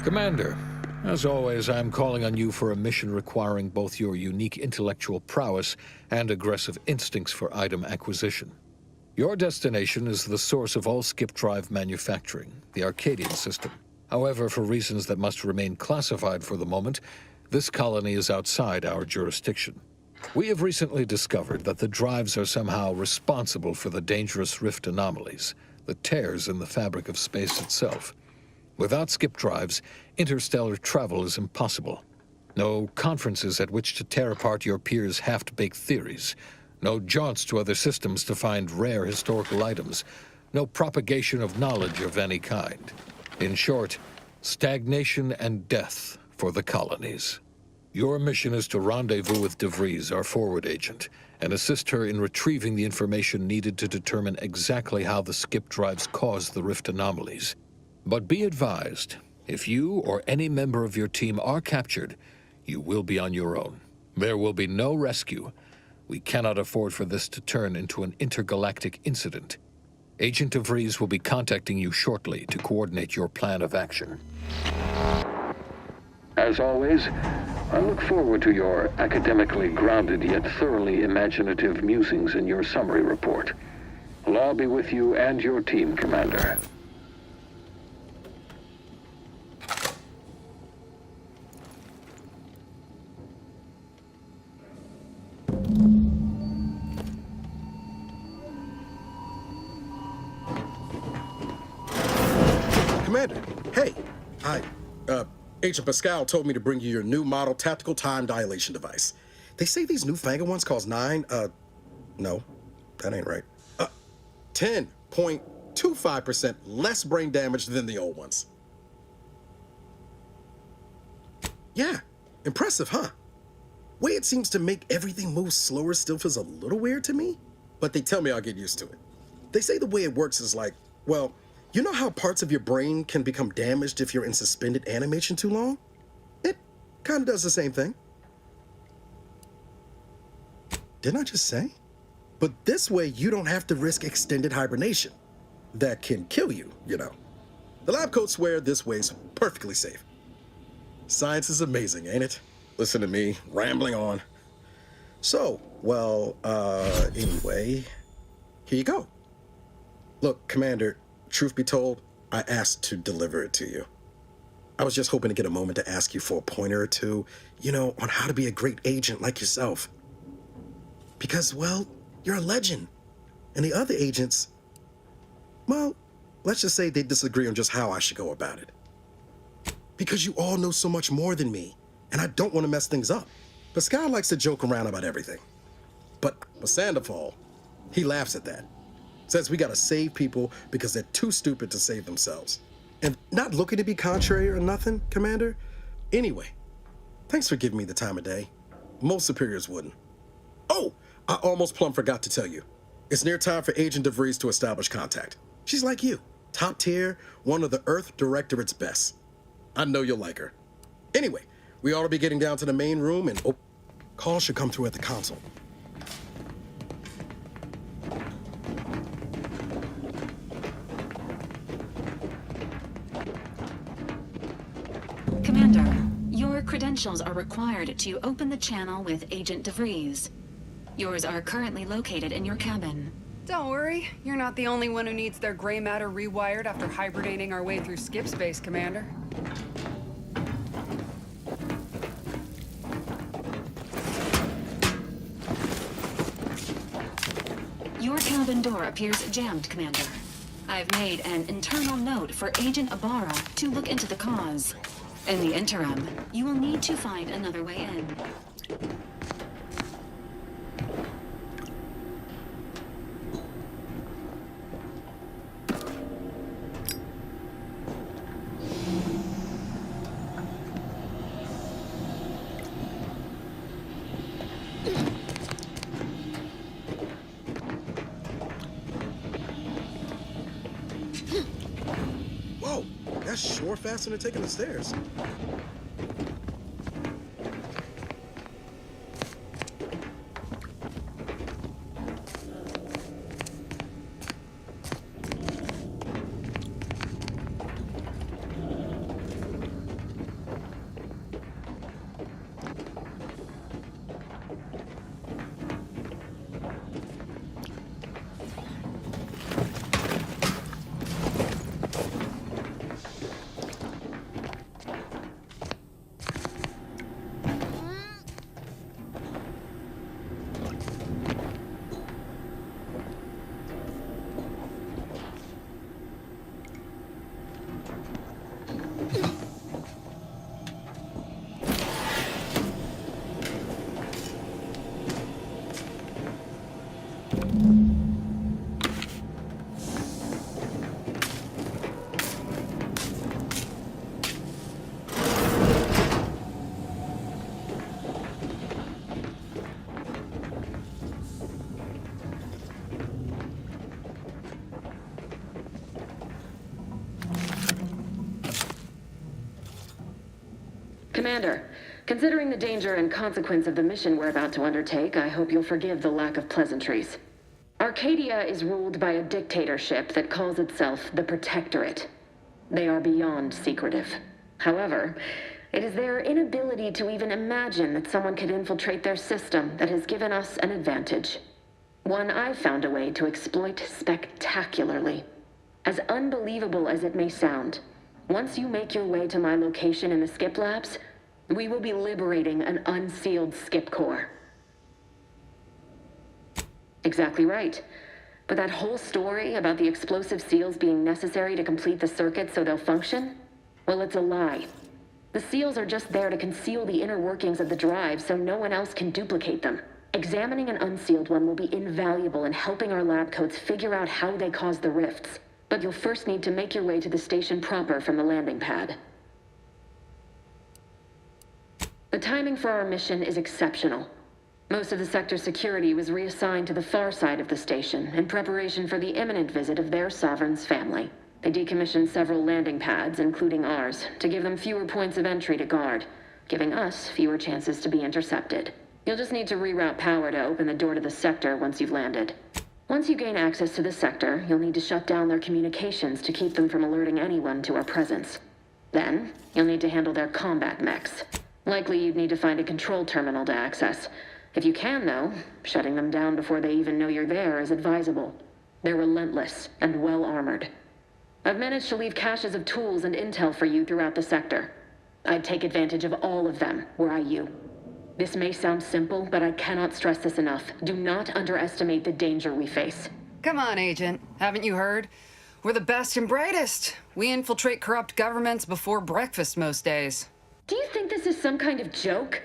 Commander, as always, I'm calling on you for a mission requiring both your unique intellectual prowess and aggressive instincts for item acquisition. Your destination is the source of all skip drive manufacturing, the Arcadian system. However, for reasons that must remain classified for the moment, this colony is outside our jurisdiction. We have recently discovered that the drives are somehow responsible for the dangerous rift anomalies, the tears in the fabric of space itself. Without skip drives, interstellar travel is impossible. No conferences at which to tear apart your peers' half-baked theories. No jaunts to other systems to find rare historical items. No propagation of knowledge of any kind. In short, stagnation and death for the colonies. Your mission is to rendezvous with DeVries, our forward agent, and assist her in retrieving the information needed to determine exactly how the skip drives caused the rift anomalies. But be advised, if you or any member of your team are captured, you will be on your own. There will be no rescue. We cannot afford for this to turn into an intergalactic incident. Agent DeVries will be contacting you shortly to coordinate your plan of action. As always, I look forward to your academically grounded yet thoroughly imaginative musings in your summary report. Allah be with you and your team, Commander. Commander, hey. Hi. Agent Pascal told me to bring you your new model tactical time dilation device. They say these newfangled ones cause no, that ain't right. 10.25% less brain damage than the old ones. Yeah, impressive, huh? Way it seems to make everything move slower still feels a little weird to me, but they tell me I'll get used to it. They say the way it works is like, well, you know how parts of your brain can become damaged if you're in suspended animation too long? It kind of does the same thing. Didn't I just say? But this way, you don't have to risk extended hibernation. That can kill you, you know. The lab coats swear this way's perfectly safe. Science is amazing, ain't it? Listen to me, rambling on. So, well, anyway, here you go. Look, Commander, truth be told, I asked to deliver it to you. I was just hoping to get a moment to ask you for a pointer or two, you know, on how to be a great agent like yourself. Because, well, you're a legend. And the other agents, well, let's just say they disagree on just how I should go about it. Because you all know so much more than me, and I don't want to mess things up. Pascal likes to joke around about everything. But Sandoval, he laughs at that. Says we gotta save people because they're too stupid to save themselves. And not looking to be contrary or nothing, Commander. Anyway, thanks for giving me the time of day. Most superiors wouldn't. Oh, I almost plumb forgot to tell you. It's near time for Agent DeVries to establish contact. She's like you, top tier, one of the Earth Directorate's best. I know you'll like her. Anyway, we ought to be getting down to the main room and call should come through at the console. Commander, your credentials are required to open the channel with Agent DeVries. Yours are currently located in your cabin. Don't worry, you're not the only one who needs their gray matter rewired after hibernating our way through skip space, Commander. Your cabin door appears jammed, Commander. I've made an internal note for Agent Ibarra to look into the cause. In the interim, you will need to find another way in. Whoa, that's sure faster than taking the stairs. Commander, considering the danger and consequence of the mission we're about to undertake, I hope you'll forgive the lack of pleasantries. Arcadia is ruled by a dictatorship that calls itself the Protectorate. They are beyond secretive. However, it is their inability to even imagine that someone could infiltrate their system that has given us an advantage. One I've found a way to exploit spectacularly. As unbelievable as it may sound, once you make your way to my location in the Skip Labs, we will be liberating an unsealed Skip Core. Exactly right. But that whole story about the explosive seals being necessary to complete the circuit so they'll function? Well, it's a lie. The seals are just there to conceal the inner workings of the drive so no one else can duplicate them. Examining an unsealed one will be invaluable in helping our lab coats figure out how they cause the rifts. But you'll first need to make your way to the station proper from the landing pad. The timing for our mission is exceptional. Most of the sector's security was reassigned to the far side of the station in preparation for the imminent visit of their sovereign's family. They decommissioned several landing pads, including ours, to give them fewer points of entry to guard, giving us fewer chances to be intercepted. You'll just need to reroute power to open the door to the sector once you've landed. Once you gain access to the sector, you'll need to shut down their communications to keep them from alerting anyone to our presence. Then, you'll need to handle their combat mechs. Likely you'd need to find a control terminal to access. If you can, though, shutting them down before they even know you're there is advisable. They're relentless and well-armored. I've managed to leave caches of tools and intel for you throughout the sector. I'd take advantage of all of them, were I you. This may sound simple, but I cannot stress this enough. Do not underestimate the danger we face. Come on, Agent. Haven't you heard? We're the best and brightest. We infiltrate corrupt governments before breakfast most days. Do you think this is some kind of joke?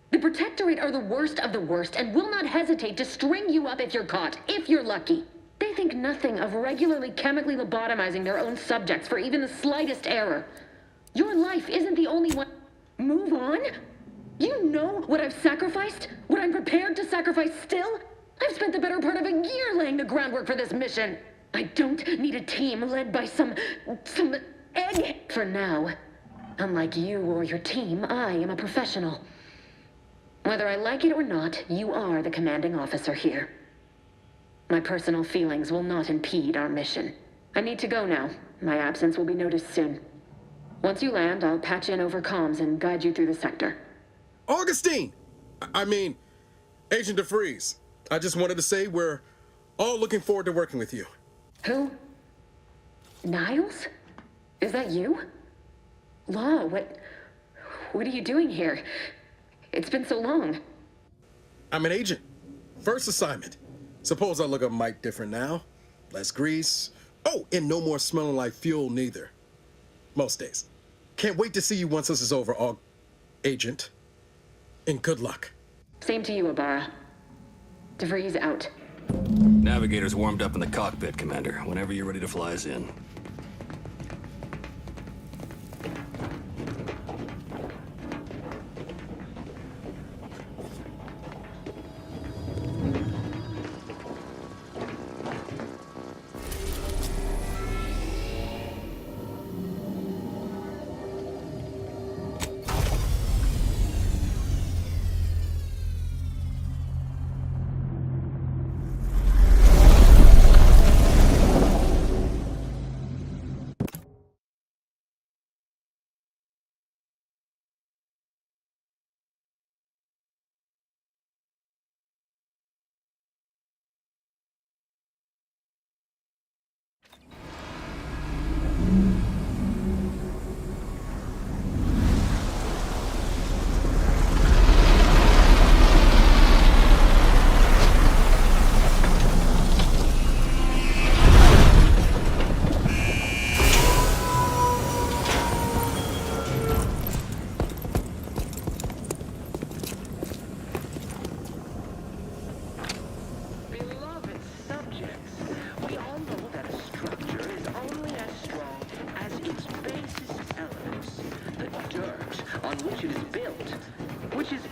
The Protectorate are the worst of the worst and will not hesitate to string you up if you're caught, if you're lucky. They think nothing of regularly chemically lobotomizing their own subjects for even the slightest error. Your life isn't the only one. Move on? You know what I've sacrificed? What I'm prepared to sacrifice still? I've spent the better part of a year laying the groundwork for this mission. I don't need a team led by some egg for now. Unlike you or your team, I am a professional. Whether I like it or not, you are the commanding officer here. My personal feelings will not impede our mission. I need to go now. My absence will be noticed soon. Once you land, I'll patch in over comms and guide you through the sector. Augustine! I mean, Agent DeFreeze. I just wanted to say we're all looking forward to working with you. Who? Niles? Is that you? Law, what are you doing here? It's been so long. I'm an agent. First assignment. Suppose I look a mite different now. Less grease. Oh, and no more smelling like fuel neither. Most days. Can't wait to see you once this is over, Agent. And good luck. Same to you, Ibarra. DeVries out. Navigator's warmed up in the cockpit, Commander. Whenever you're ready to fly us in.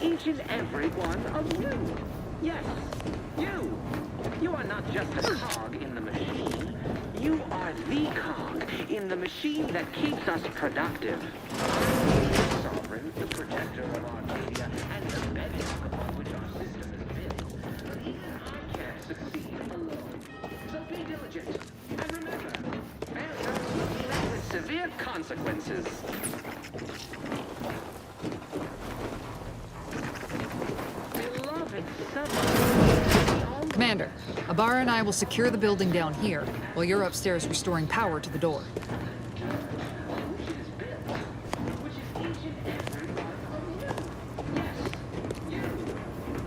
each and every one of you. Yes, you. You are not just a cog in the machine. You are the cog in the machine that keeps us productive. I'm the sovereign sovereign, the protector of Arcadia, and the bedrock upon which our system is built. But even I can't succeed alone. So be diligent. And remember, failure will be met with severe consequences. Beloved subject, Commander, Ibarra and I will secure the building down here, while you're upstairs restoring power to the door.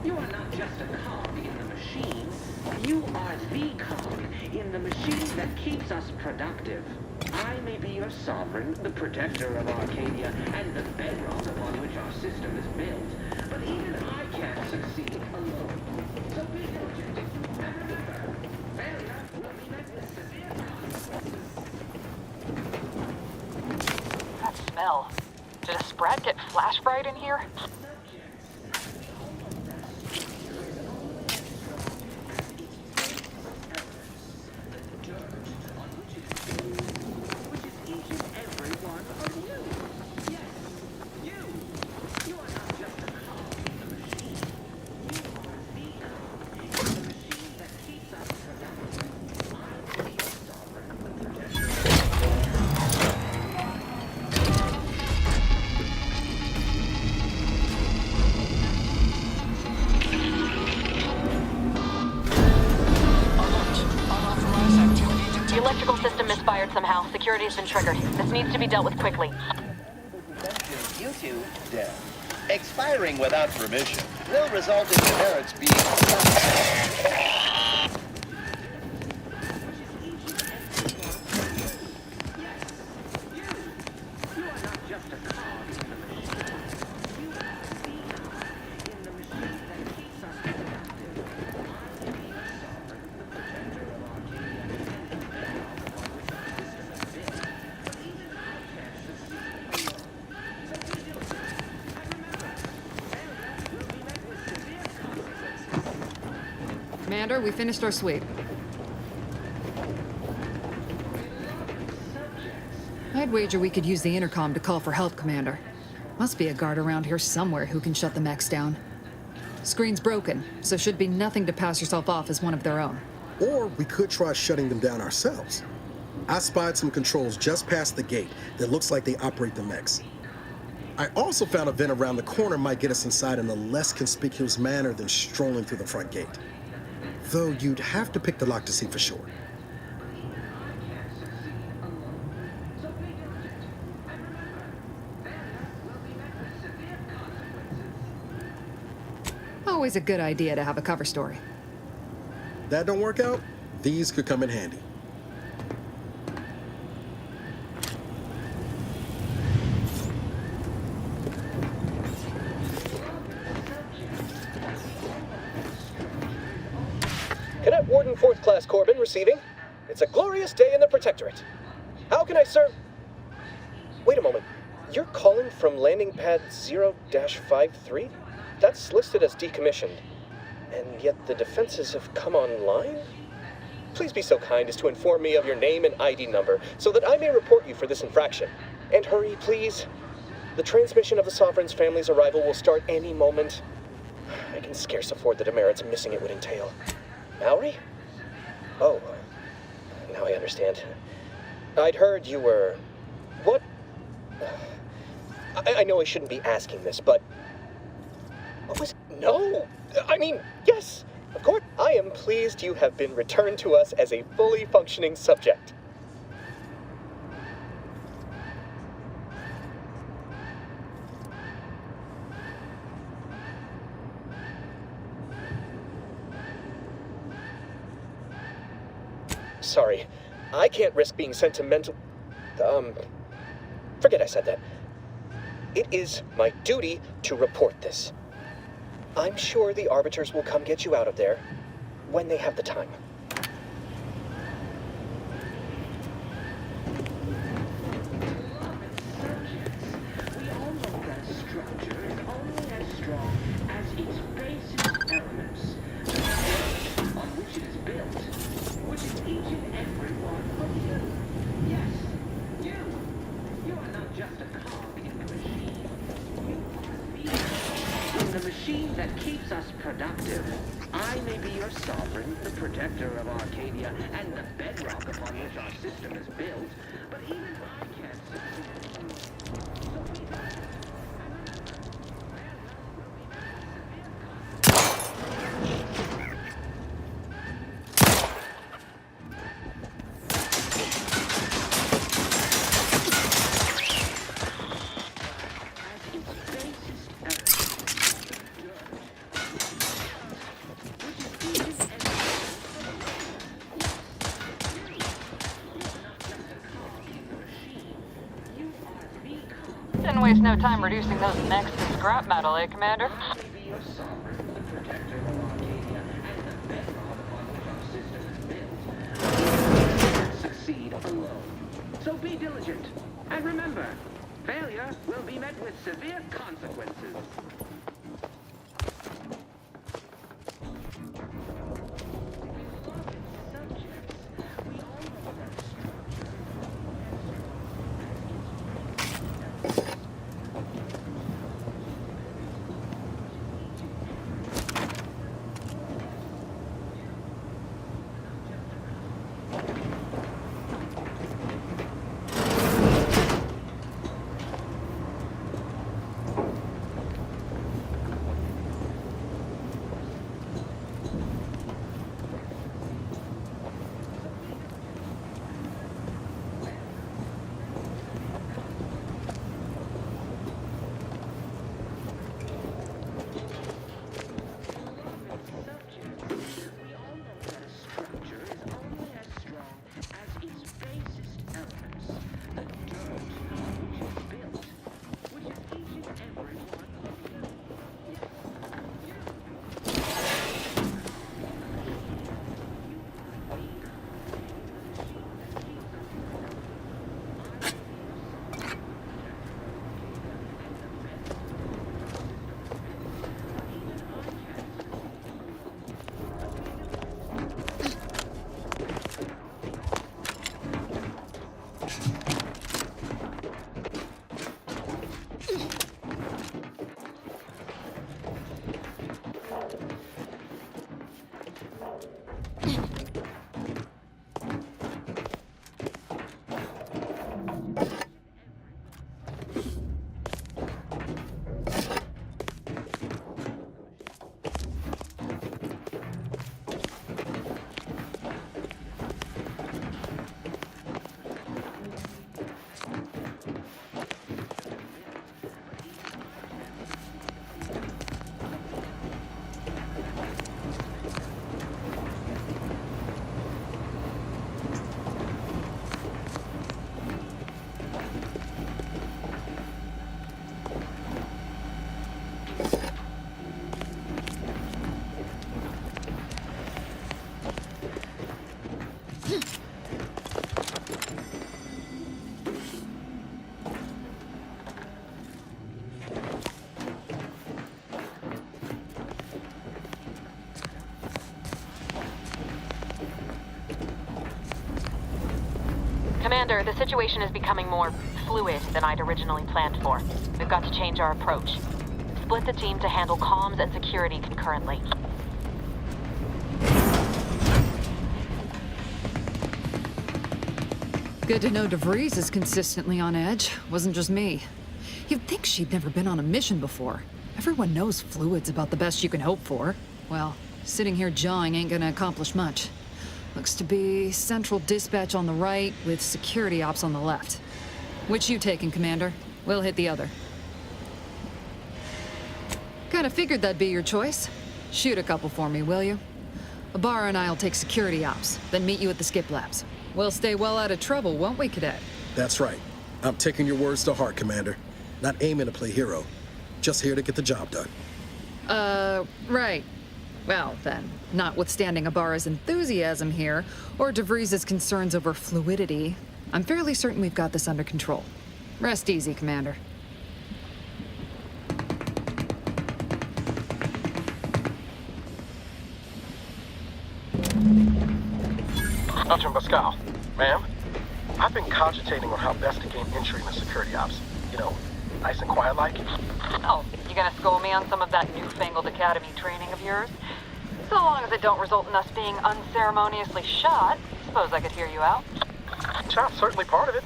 You are not just a cog in the machine. You are the cog in the machine that keeps us productive. I may be your sovereign, the protector of Arcadia, and the bedrock upon which our system is built. But even I can't succeed alone. So be diligent. And remember, failure will be met with severe consequences. That smell. Did a sprat get flash fried in here? The electrical system misfired somehow. Security has been triggered. This needs to be dealt with quickly. Due to death, expiring without permission will result in demerits being... Commander, we finished our sweep. I'd wager we could use the intercom to call for help, Commander. Must be a guard around here somewhere who can shut the mechs down. Screen's broken, so should be nothing to pass yourself off as one of their own. Or we could try shutting them down ourselves. I spied some controls just past the gate that looks like they operate the mechs. I also found a vent around the corner might get us inside in a less conspicuous manner than strolling through the front gate. Though you'd have to pick the lock to see for sure. Always a good idea to have a cover story. That don't work out, these could come in handy. Cadet Warden 4th Class Corbin receiving. It's a glorious day in the Protectorate. How can I serve? Wait a moment. You're calling from landing pad 0-53? That's listed as decommissioned. And yet the defenses have come online? Please be so kind as to inform me of your name and ID number so that I may report you for this infraction. And hurry, please. The transmission of the Sovereign's family's arrival will start any moment. I can scarce afford the demerits missing it would entail. Mallory? Oh, now I understand. I'd heard you were... What? I know I shouldn't be asking this, but... What was... No! I mean, yes! Of course, I am pleased you have been returned to us as a fully functioning subject. Sorry, I can't risk being sentimental. Forget I said that. It is my duty to report this. I'm sure the Arbiters will come get you out of there when they have the time. We all know that a structure is only as strong as its basic elements, the earth on which it is built, which is each and every one of you. Yes, you. You are not just a cog in the machine. keeps us productive. I may be your sovereign, the protector of Arcadia, and the bedrock upon which our system is built, but even I can't Didn't waste no time reducing those mechs to scrap metal, eh, Commander? Succeed alone. So be diligent. And remember, failure will be met with severe consequences. Commander, the situation is becoming more fluid than I'd originally planned for. We've got to change our approach. Split the team to handle comms and security concurrently. Good to know DeVries is consistently on edge. Wasn't just me. You'd think she'd never been on a mission before. Everyone knows fluid's about the best you can hope for. Well, sitting here jawing ain't gonna accomplish much. Looks to be central dispatch on the right with security ops on the left. Which you taking, Commander? We'll hit the other. Kinda figured that'd be your choice. Shoot a couple for me, will you? Ibarra and I'll take security ops, then meet you at the skip labs. We'll stay well out of trouble, won't we, Cadet? That's right. I'm taking your words to heart, Commander. Not aiming to play hero. Just here to get the job done. Right. Well, then, notwithstanding Ibarra's enthusiasm here, or DeVries' concerns over fluidity, I'm fairly certain we've got this under control. Rest easy, Commander. Dr. Pascal, ma'am, I've been cogitating on how best to gain entry into security ops. You know, Nice and quiet like? Oh, you gonna school me on some of that newfangled academy training of yours? So long as it don't result in us being unceremoniously shot, suppose I could hear you out. Shot's certainly part of it.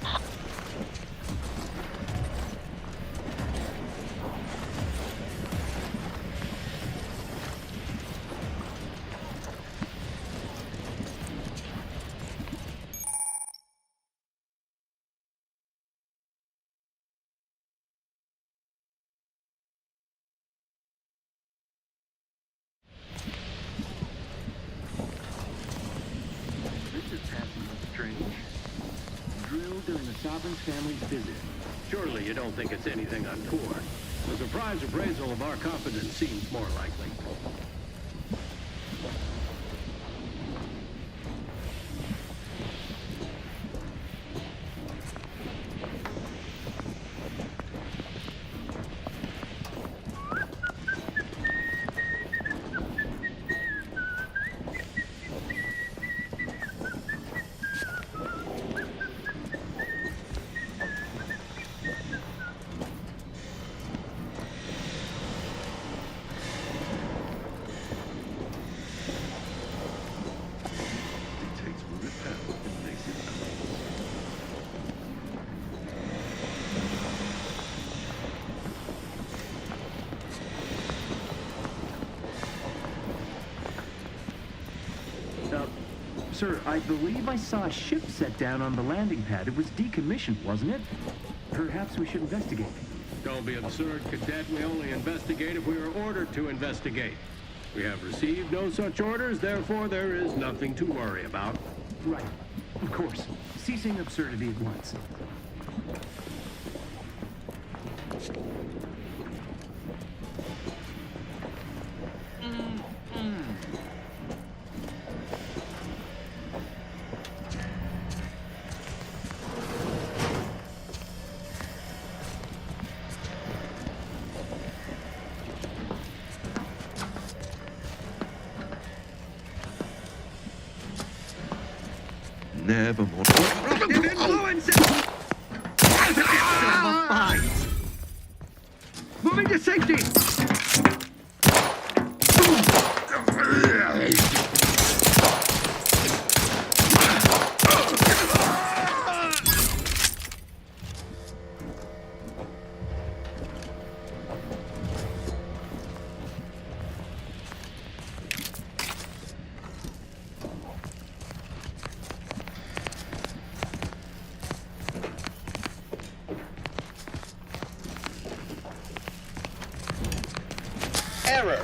During the Sovereign's family's visit. Surely you don't think it's anything untoward. A surprise appraisal of our competence seems more likely. Sir, I believe I saw a ship set down on the landing pad. It was decommissioned, wasn't it? Perhaps we should investigate. Don't be absurd, Cadet. We only investigate if we are ordered to investigate. We have received no such orders, therefore there is nothing to worry about. Right. Of course. Ceasing absurdity at once. Nevermore. Destructive influences! Moving to safety! Error.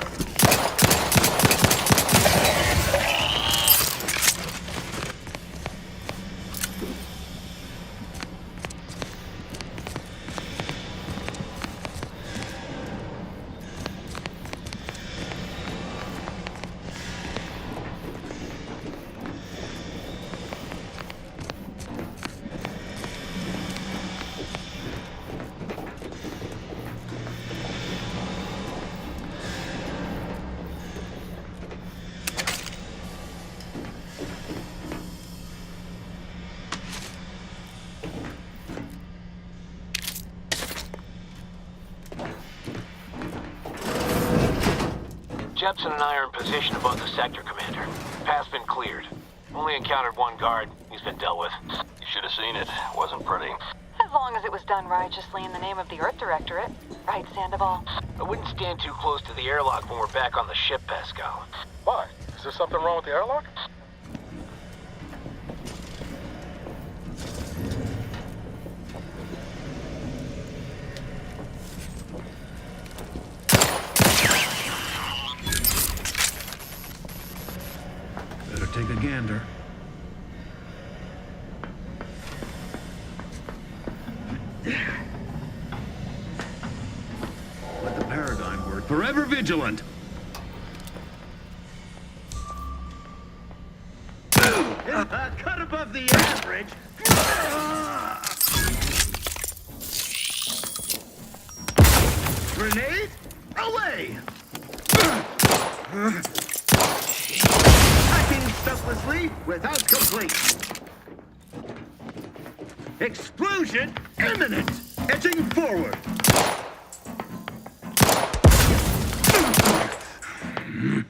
Jepson and I are in position above the sector, Commander. Path's been cleared. Only encountered one guard. He's been dealt with. You should have seen it. Wasn't pretty. As long as it was done righteously in the name of the Earth Directorate. Right, Sandoval? I wouldn't stand too close to the airlock when we're back on the ship, Pascal. Why? Is there something wrong with the airlock? Better take a gander. Let the paradigm work. Forever vigilant! Cut above the average! Grenade? Away! Hacking selflessly without complete. Explosion imminent! Edging forward. You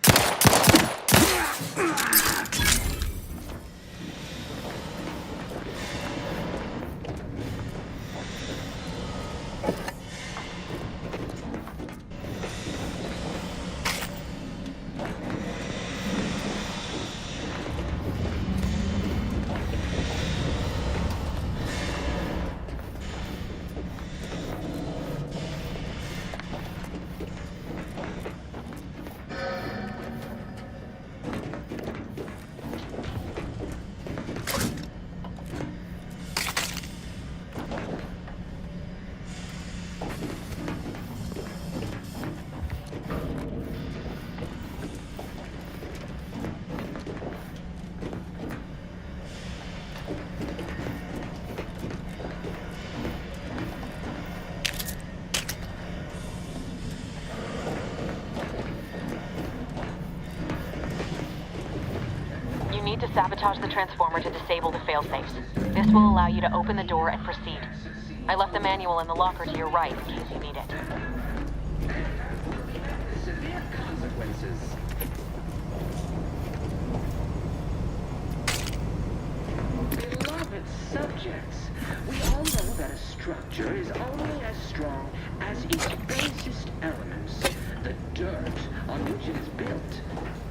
need to sabotage the transformer to disable the failsafes. This will allow you to open the door and proceed. I left the manual in the locker to your right in case you need it. Severe consequences. Beloved subjects, we all know that a structure is only as strong as its basest elements, the dirt on which it is built,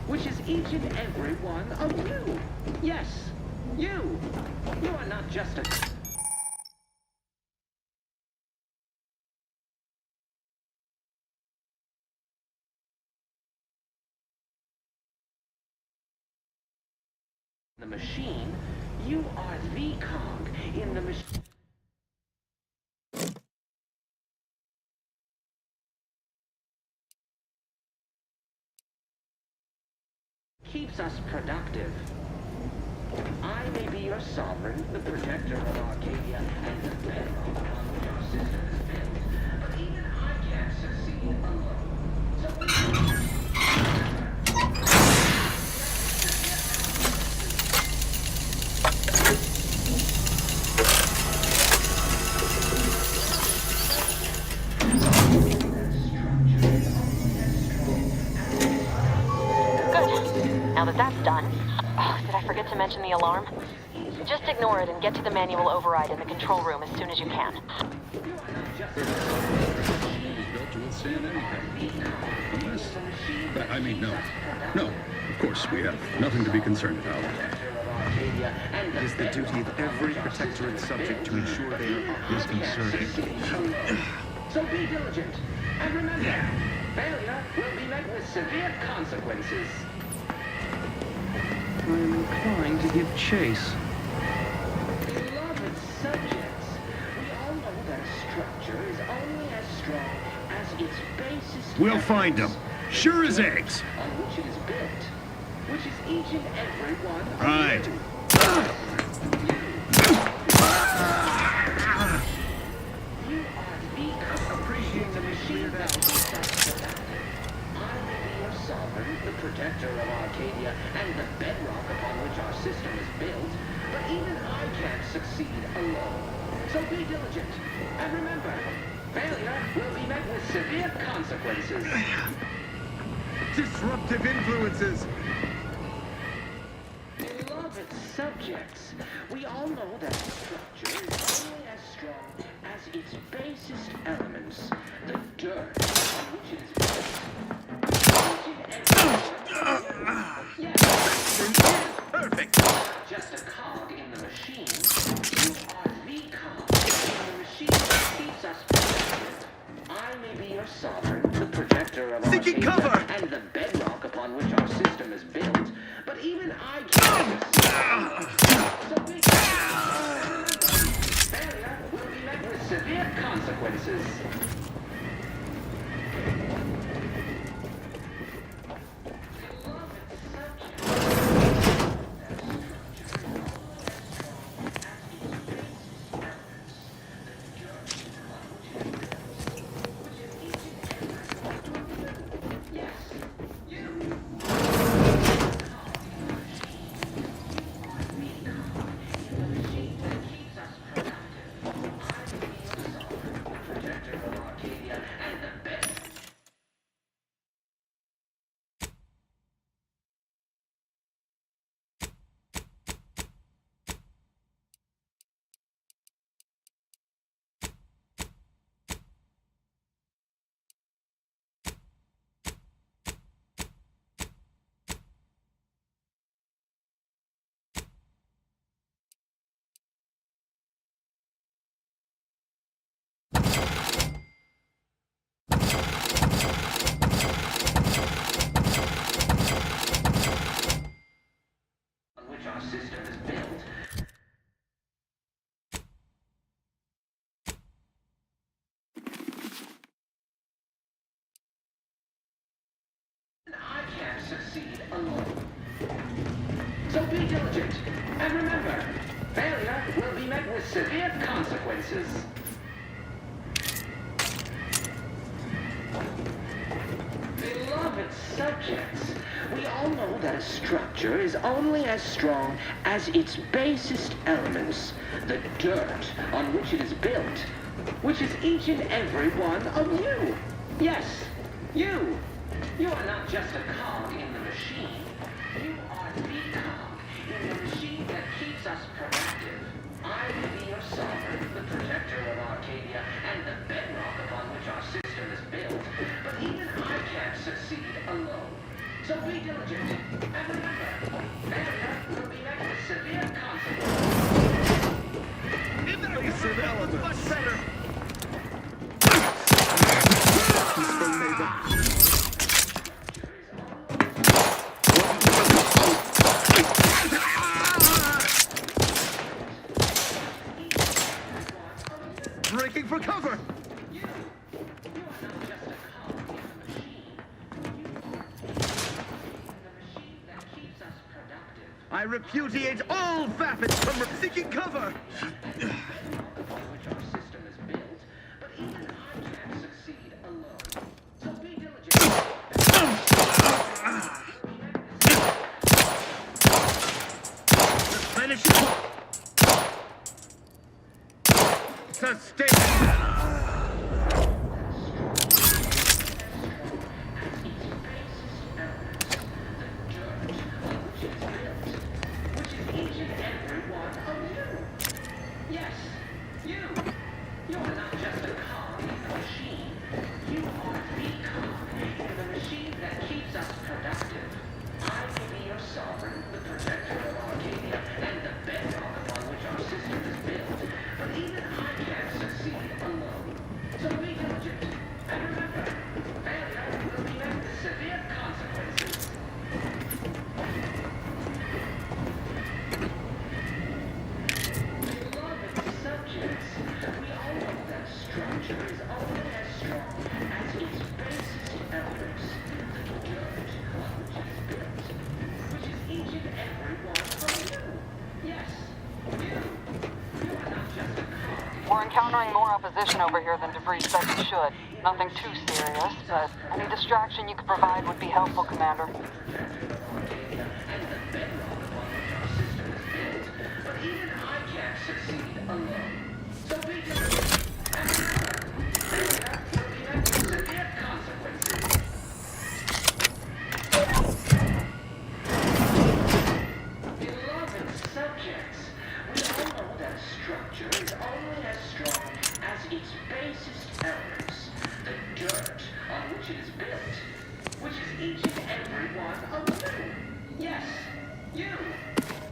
which is each and every one of you. Yes, you. You are not just a... the machine, you are the cog in the machine. Keeps us productive. I may be your sovereign, the protector of Arcadia, and the bedrock upon which our system is built, but even I can't succeed alone. Now that that's done... Oh, did I forget to mention the alarm? Just ignore it and get to the manual override in the control room as soon as you can. Built to withstand anything. Unless... I mean, no. No, of course, we have nothing to be concerned about. It is the duty of every Protectorate subject to ensure they are disconcerting. So be diligent, and remember, failure will be met with severe consequences. I am inclined to give chase. Beloved subjects, we all know that a structure is only as strong as its basest... We'll find them. Sure as eggs. ...on which it is built, which is each and every one of Right. you. You are the appreciate the machine that I may be your sovereign, the protector of Arcadia, and the bedrock upon which our system is built, but even I can't succeed alone. So be diligent, and remember, failure will be met with severe consequences. Disruptive influences. Beloved subjects, we all know that a structure is only as strong as its basest elements, the dirt on which it is built. Perfect. Just a cog in the machine. You are the cog in the machine that keeps us productive. I may be your sovereign, the protector of Seeking Arcadia, cover! and the bedrock upon which our system is built, but even I can't so be failure will be met with severe consequences. succeed alone. So be diligent, and remember, failure will be met with severe consequences. Beloved subjects, we all know that a structure is only as strong as its basest elements, the dirt on which it is built, which is each and every one of you. Yes, you. You are not just a cog in the machine. You are the cog in the machine that keeps us productive. I will be your sovereign, the protector of Arcadia, and the bedrock upon which our system is built. But even I can't succeed alone. So be diligent, and remember, failure will be met with severe consequences. Invasive elements. Much better. Breaking for cover! You are not just a cog in the machine. You are the machine that keeps us productive. I repudiate all Vappets from seeking cover! Upon which our system is built, but even I can't succeed alone. So be diligent. Replenish it! Sustain! Yes, you. You are not just a cog in the machine. You are the cog in the machine that keeps us productive. I will be your sovereign, the protector of Arcadia, and the bedrock upon which our system is built. But even I can't succeed alone. So be diligent. And remember, failure will be met with severe consequences. Beloved subjects, we all know that structure is only as strong as its basest elements, the dirt on which it is built, which is each and every one of you. Yes, you. You are not just a cog. We're encountering more opposition over here than debris said we should. Nothing too serious, but any distraction you could provide would be helpful, Commander. But even I can't succeed alone. So be diligent. And remember, failure will be met with severe consequences. Beloved subjects, we all know that structure is only as strong as its basest elements, the dirt on which it is built, which is each and every one of you. Yes, you.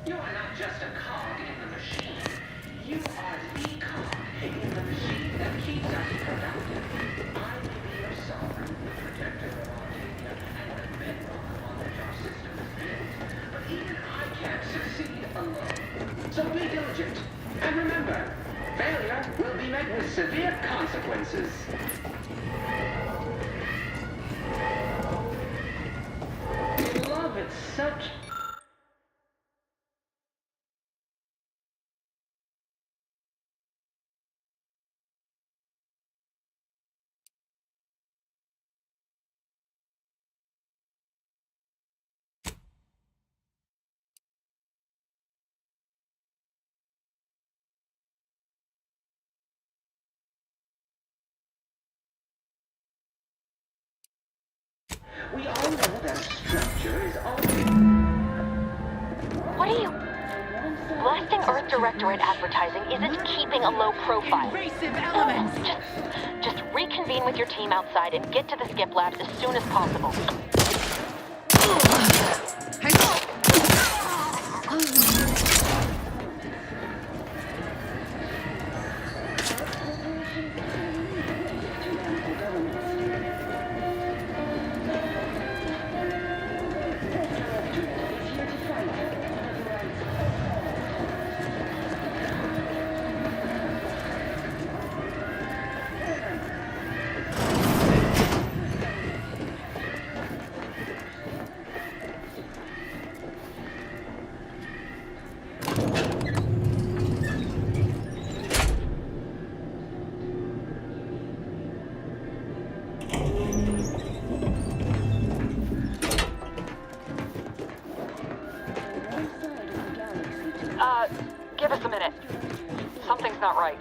You are not just a cog in the machine. You are the cog in the machine that keeps us productive. I will be your sovereign, the protector of Arcadia, and the bedrock upon which our system is built. But even I can't succeed alone. So be diligent. And remember, failure will be met with severe consequences. Beloved subject. We all know that structure is only... What are you... Blasting Earth Directorate advertising isn't keeping a low profile. Invasive elements! Just reconvene with your team outside and get to the skip labs as soon as possible. Give us a minute. Something's not right.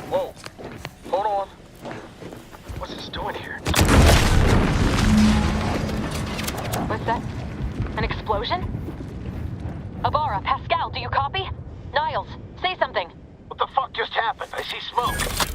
Whoa. Hold on. What's this doing here? What's that? An explosion? Abara, Pascal, do you copy? Niles, say something. What the fuck just happened? I see smoke.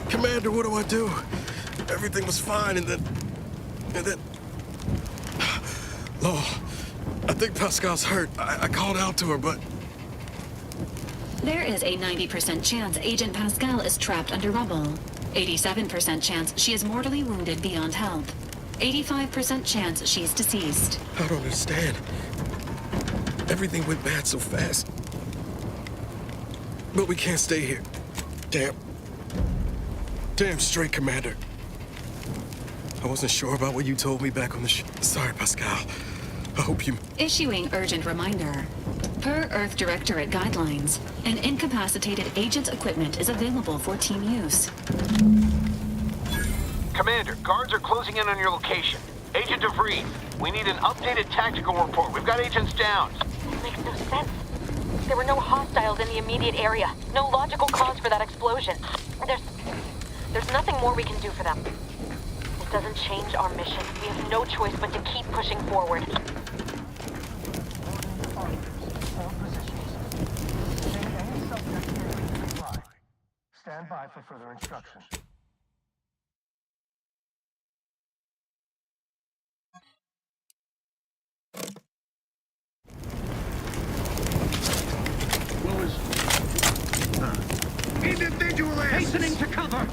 Commander, what do I do? Everything was fine, and then... Law, I think Pascal's hurt. I called out to her, but... There is a 90% chance Agent Pascal is trapped under rubble. 87% chance she is mortally wounded beyond help. 85% chance she's deceased. I don't understand. Everything went bad so fast. But we can't stay here. Damn straight, Commander. I wasn't sure about what you told me back on the ship. Sorry, Pascal. I hope you... Issuing urgent reminder. Per Earth Directorate guidelines, an incapacitated agent's equipment is available for team use. Commander, guards are closing in on your location. Agent DeVries, we need an updated tactical report. We've got agents down. This makes no sense. There were no hostiles in the immediate area. No logical cause for that explosion. There's nothing more we can do for them. It doesn't change our mission. We have no choice but to keep pushing forward. Stand by for further instructions. Individual Hastening to cover!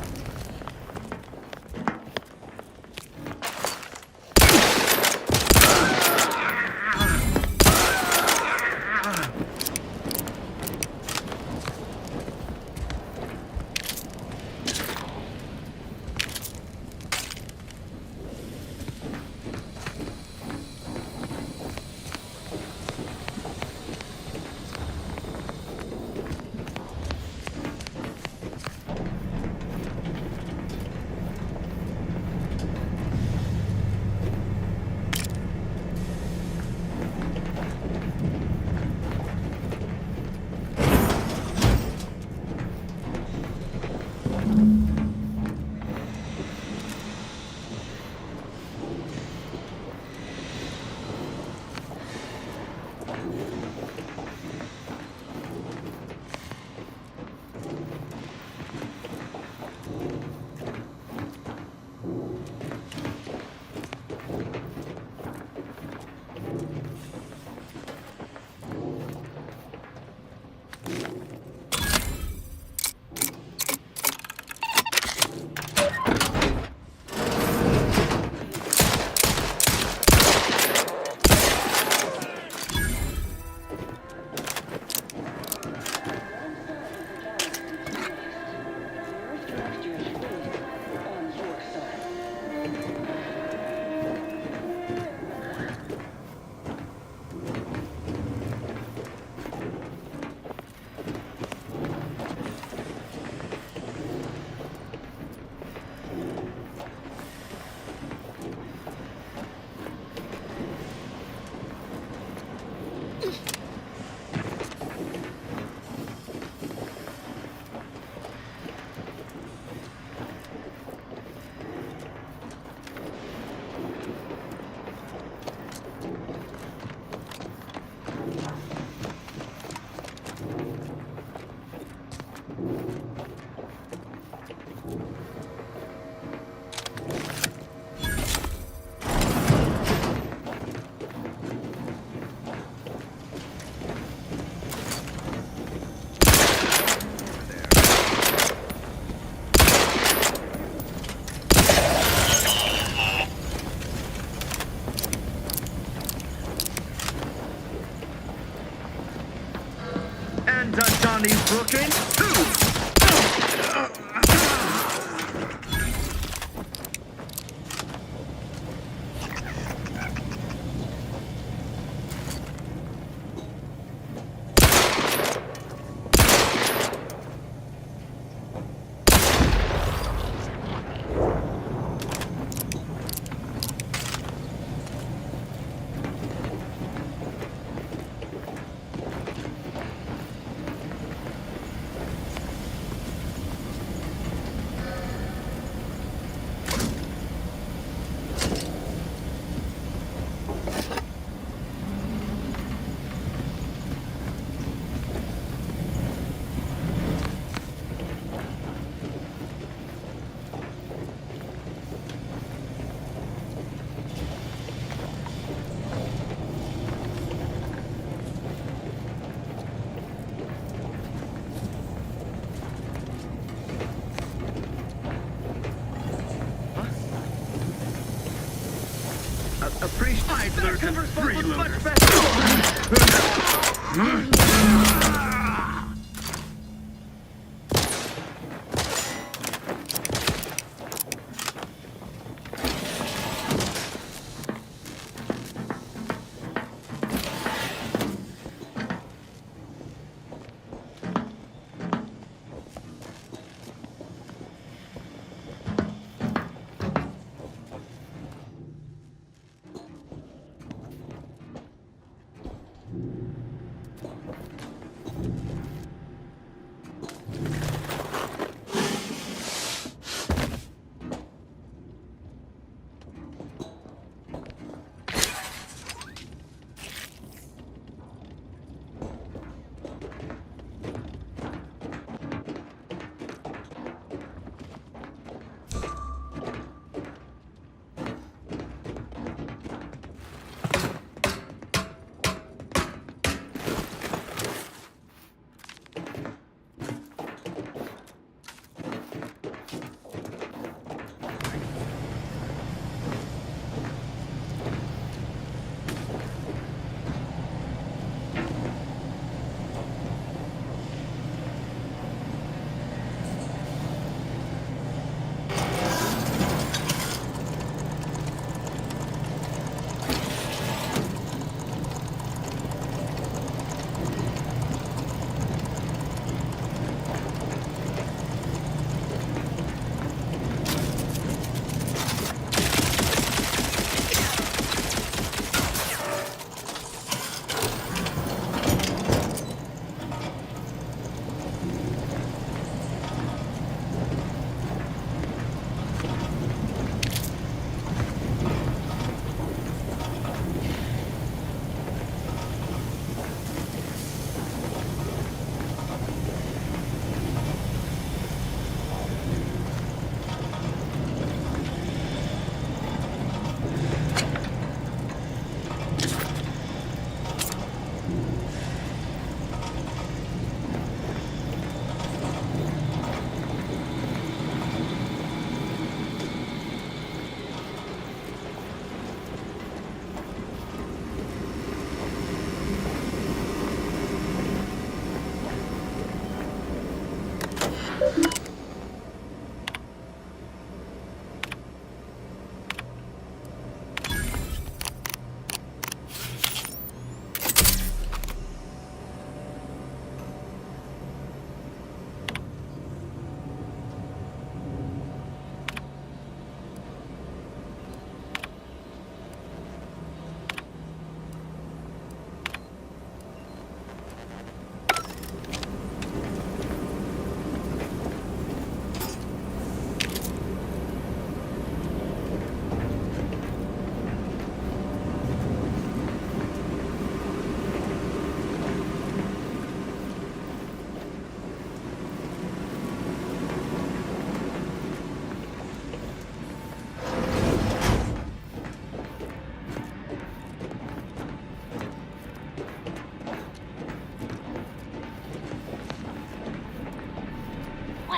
Johnny's Brooklyn 2! Appreciate there's a freeloader.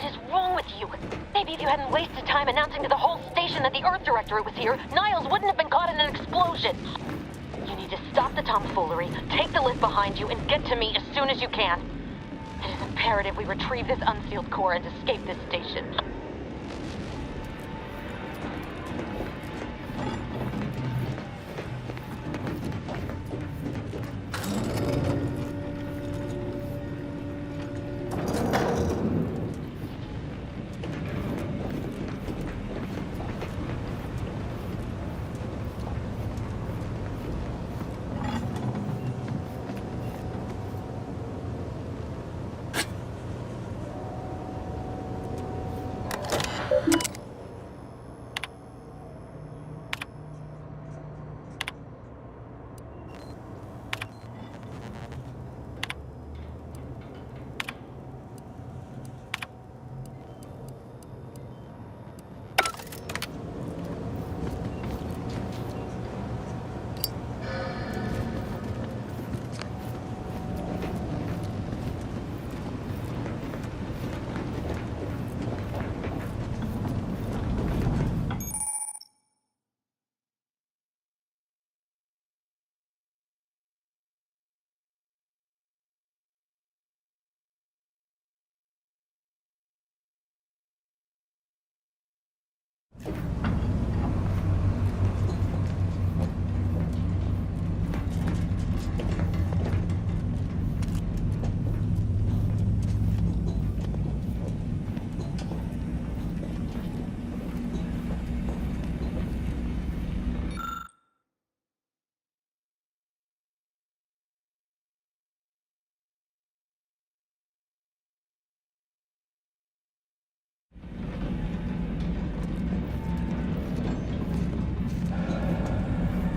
What is wrong with you? Maybe if you hadn't wasted time announcing to the whole station that the Earth Directorate was here, Niles wouldn't have been caught in an explosion. You need to stop the tomfoolery, take the lift behind you, and get to me as soon as you can. It is imperative we retrieve this unsealed core and escape this station.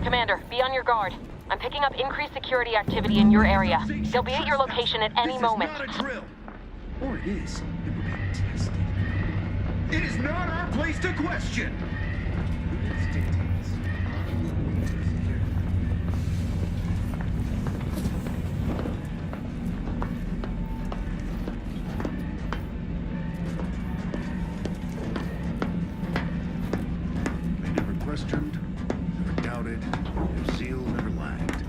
Commander, be on your guard. I'm picking up increased security activity in your area. They'll be at your location at any moment. This is not a drill. Or it is. It will be tested. It is not our place to question. They never questioned, never doubted, their zeal never lagged.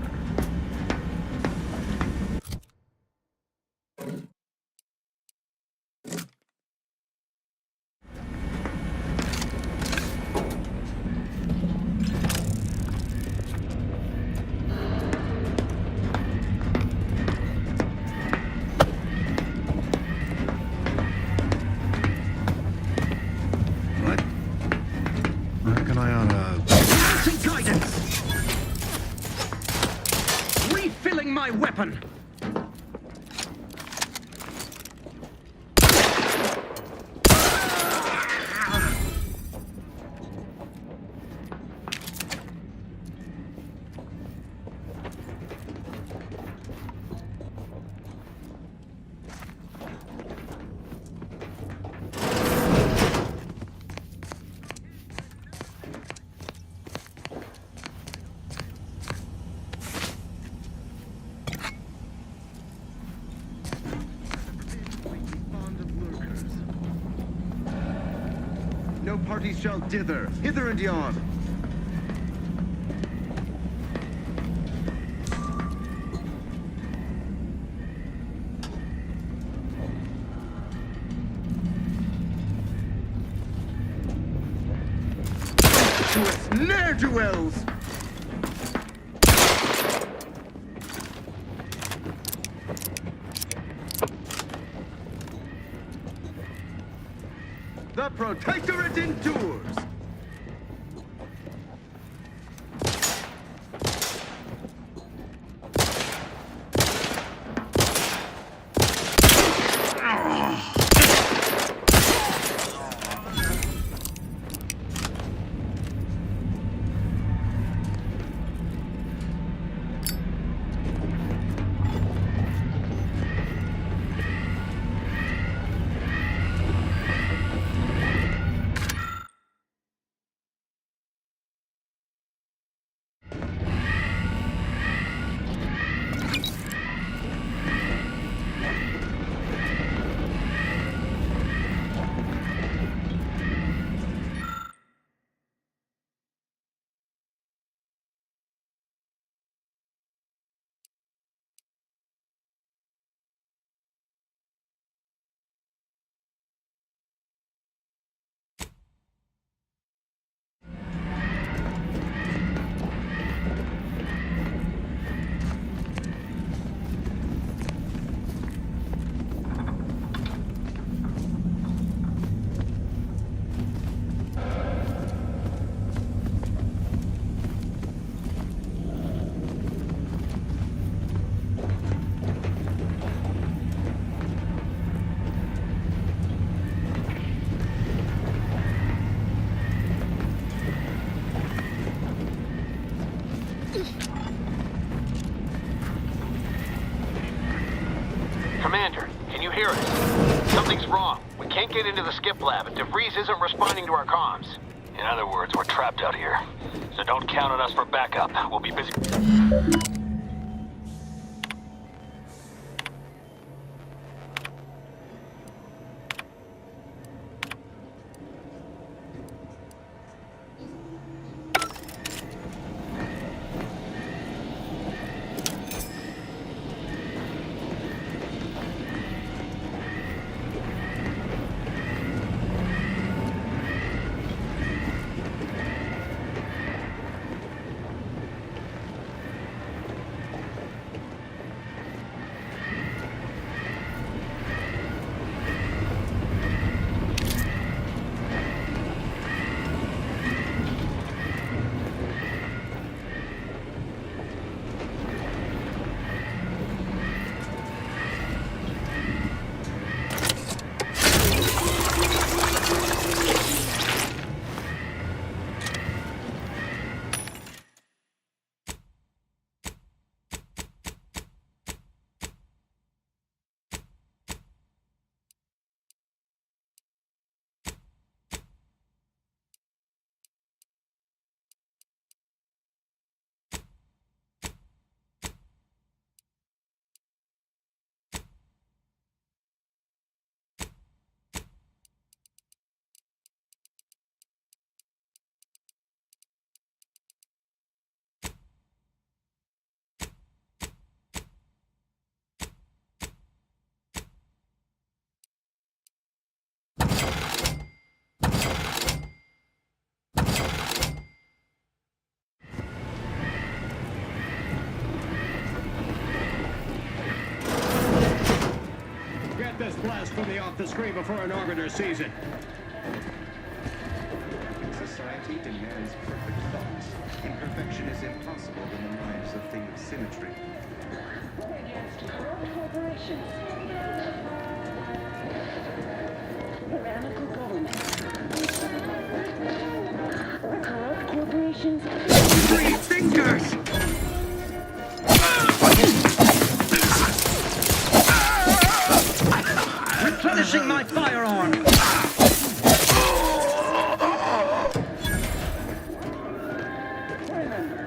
What? I reckon I oughta... Guidance! Refilling my weapon! No parties shall dither, hither and yon. To us ne'er-do-wells! The Protectorate endures! Something's wrong. We can't get into the skip lab, and DeVries isn't responding to our comms. In other words, we're trapped out here. So don't count on us for backup. We'll be busy. This blast from me off the screen before an orbiter sees it. Society demands perfect thoughts. Imperfection is impossible in the lives of things of symmetry. Against corrupt corporations. Tyrannical government. Corrupt corporations. 3 fingers! Replenishing my firearm! Remember,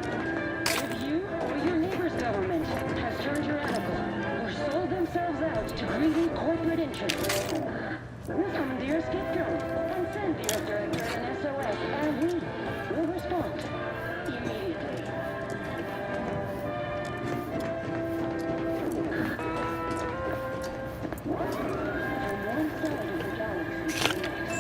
if you or your neighbor's government has turned tyrannical or sold themselves out to greedy corporate interests, we'll commandeer a skip drone and send the Earth Directorate an SOS, and we will respond immediately. From one side of the galaxy to the next.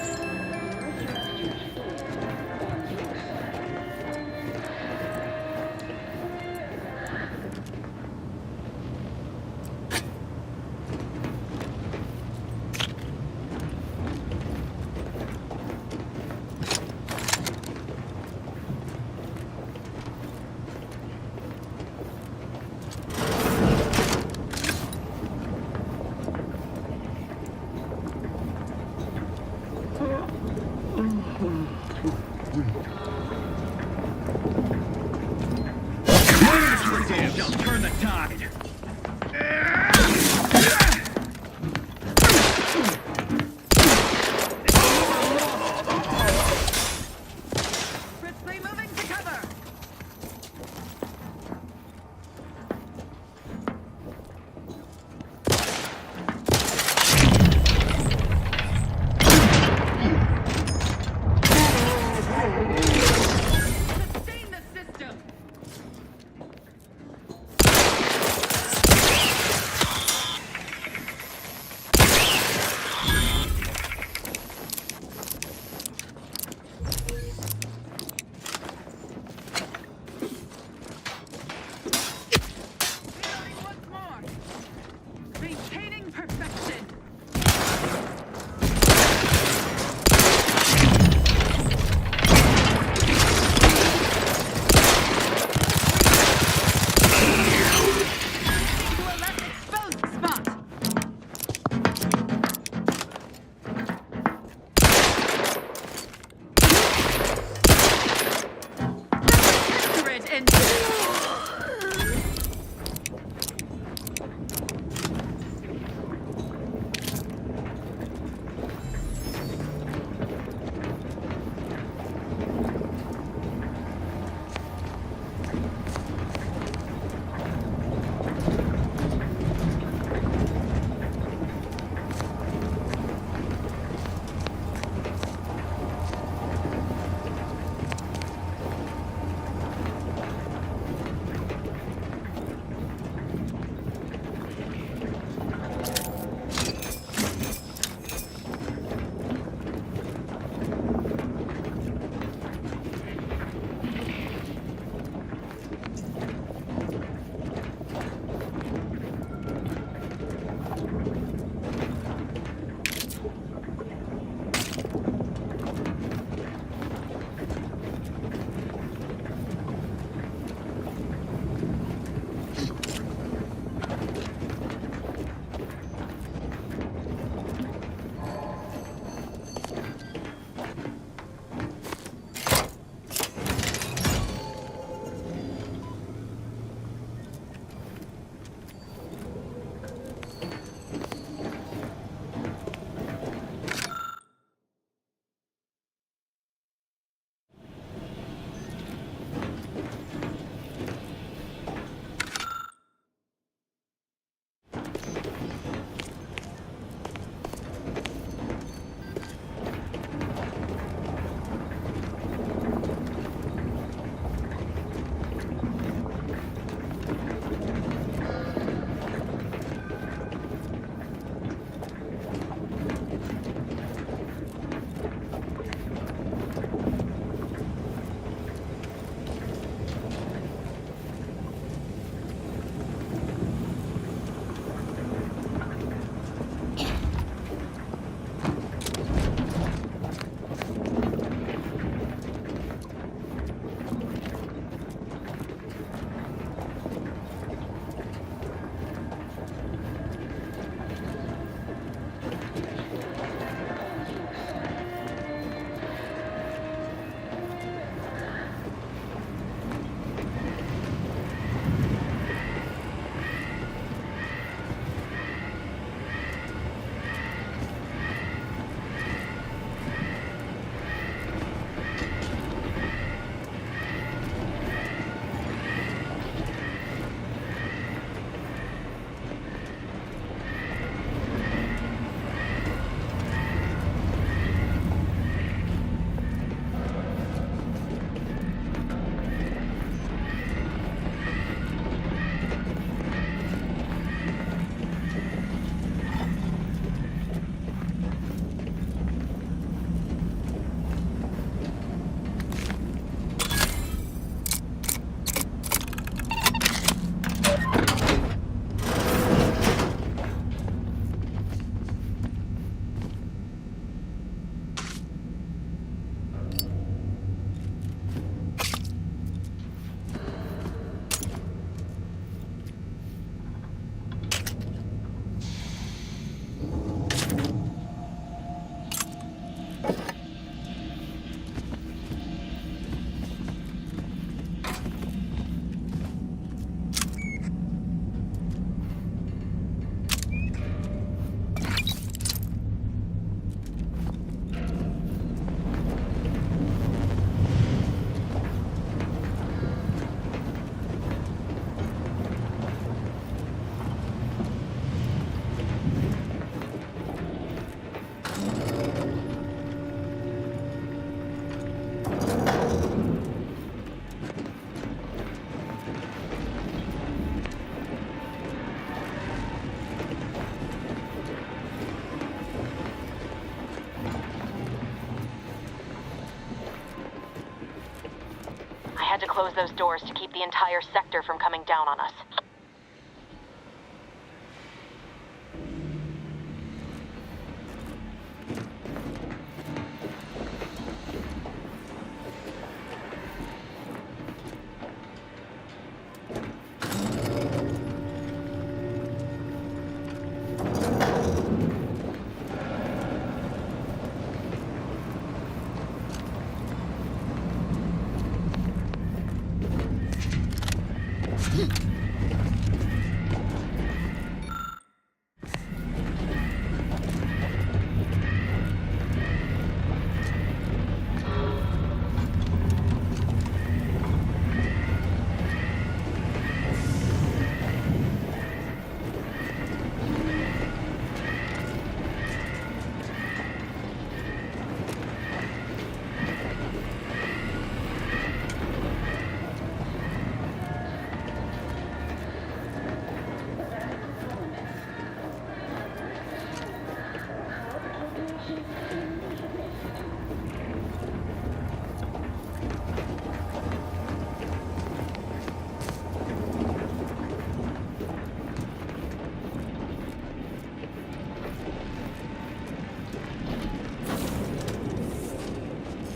to close those doors to keep the entire sector from coming down on us.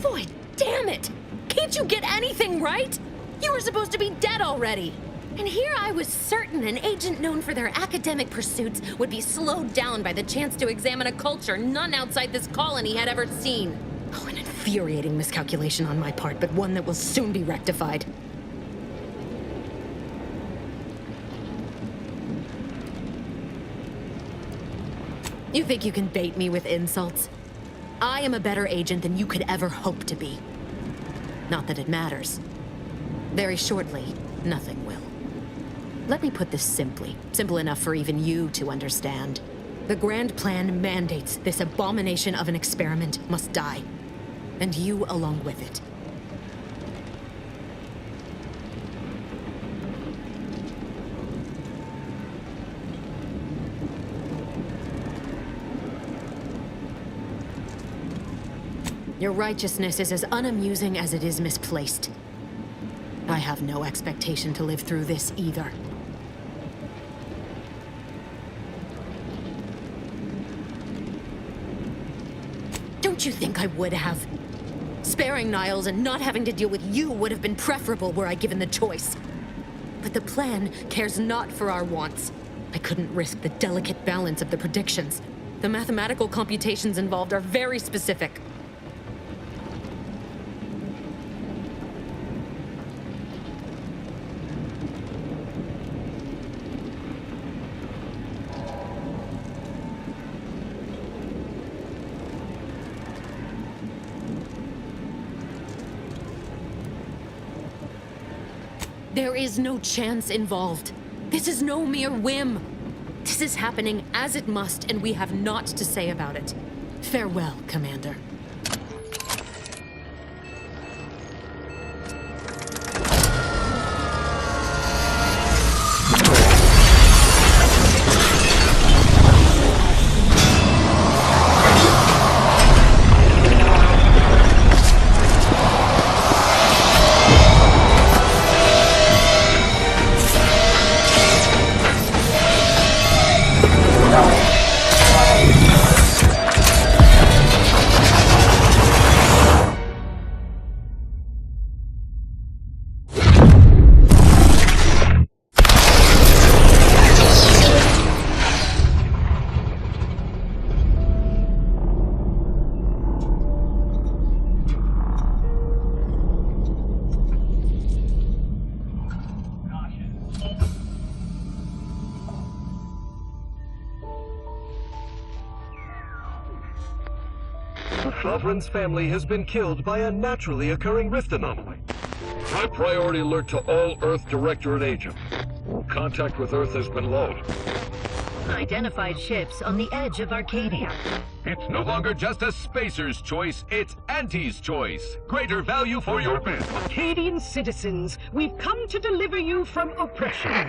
Boy, damn it! Can't you get anything right? You were supposed to be dead already. And here I was certain an agent known for their academic pursuits would be slowed down by the chance to examine a culture none outside this colony had ever seen. Oh, an infuriating miscalculation on my part, but one that will soon be rectified. You think you can bait me with insults? I am a better agent than you could ever hope to be. Not that it matters. Very shortly, nothing will. Let me put this simply, simple enough for even you to understand. The grand plan mandates this abomination of an experiment must die, and you along with it. Your righteousness is as unamusing as it is misplaced. I have no expectation to live through this either. Don't you think I would have? Sparing Niles and not having to deal with you would have been preferable were I given the choice. But the plan cares not for our wants. I couldn't risk the delicate balance of the predictions. The mathematical computations involved are very specific. There is no chance involved. This is no mere whim. This is happening as it must, and we have naught to say about it. Farewell, Commander. Sovereign's family has been killed by a naturally occurring rift anomaly. High priority alert to all Earth Directorate agents. Contact with Earth has been low. Identified ships on the edge of Arcadia. It's no longer just a spacer's choice, it's Auntie's choice. Greater value for your men. Arcadian citizens, we've come to deliver you from oppression.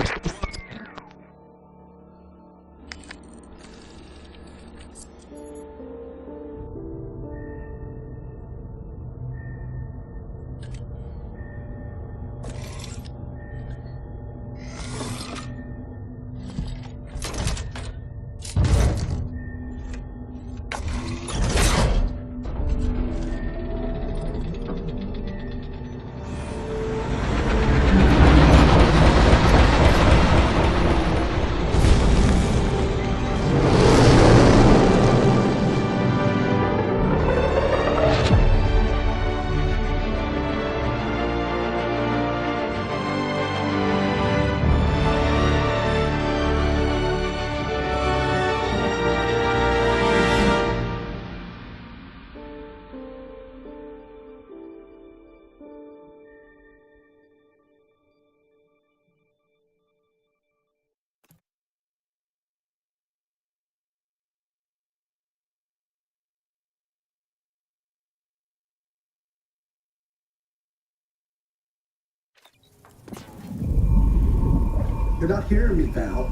You're not hearing me, Val.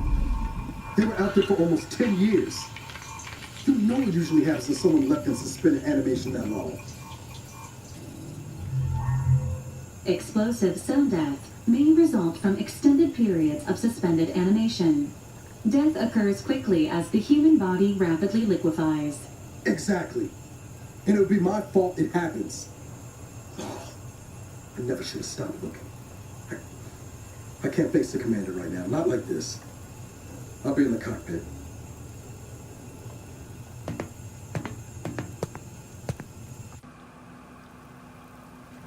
They were out there for almost 10 years. You know what usually happens when someone left in suspended animation that long. Explosive cell death may result from extended periods of suspended animation. Death occurs quickly as the human body rapidly liquefies. Exactly. And it would be my fault it happens. Oh, I never should have stopped looking. I can't face the commander right now. Not like this. I'll be in the cockpit.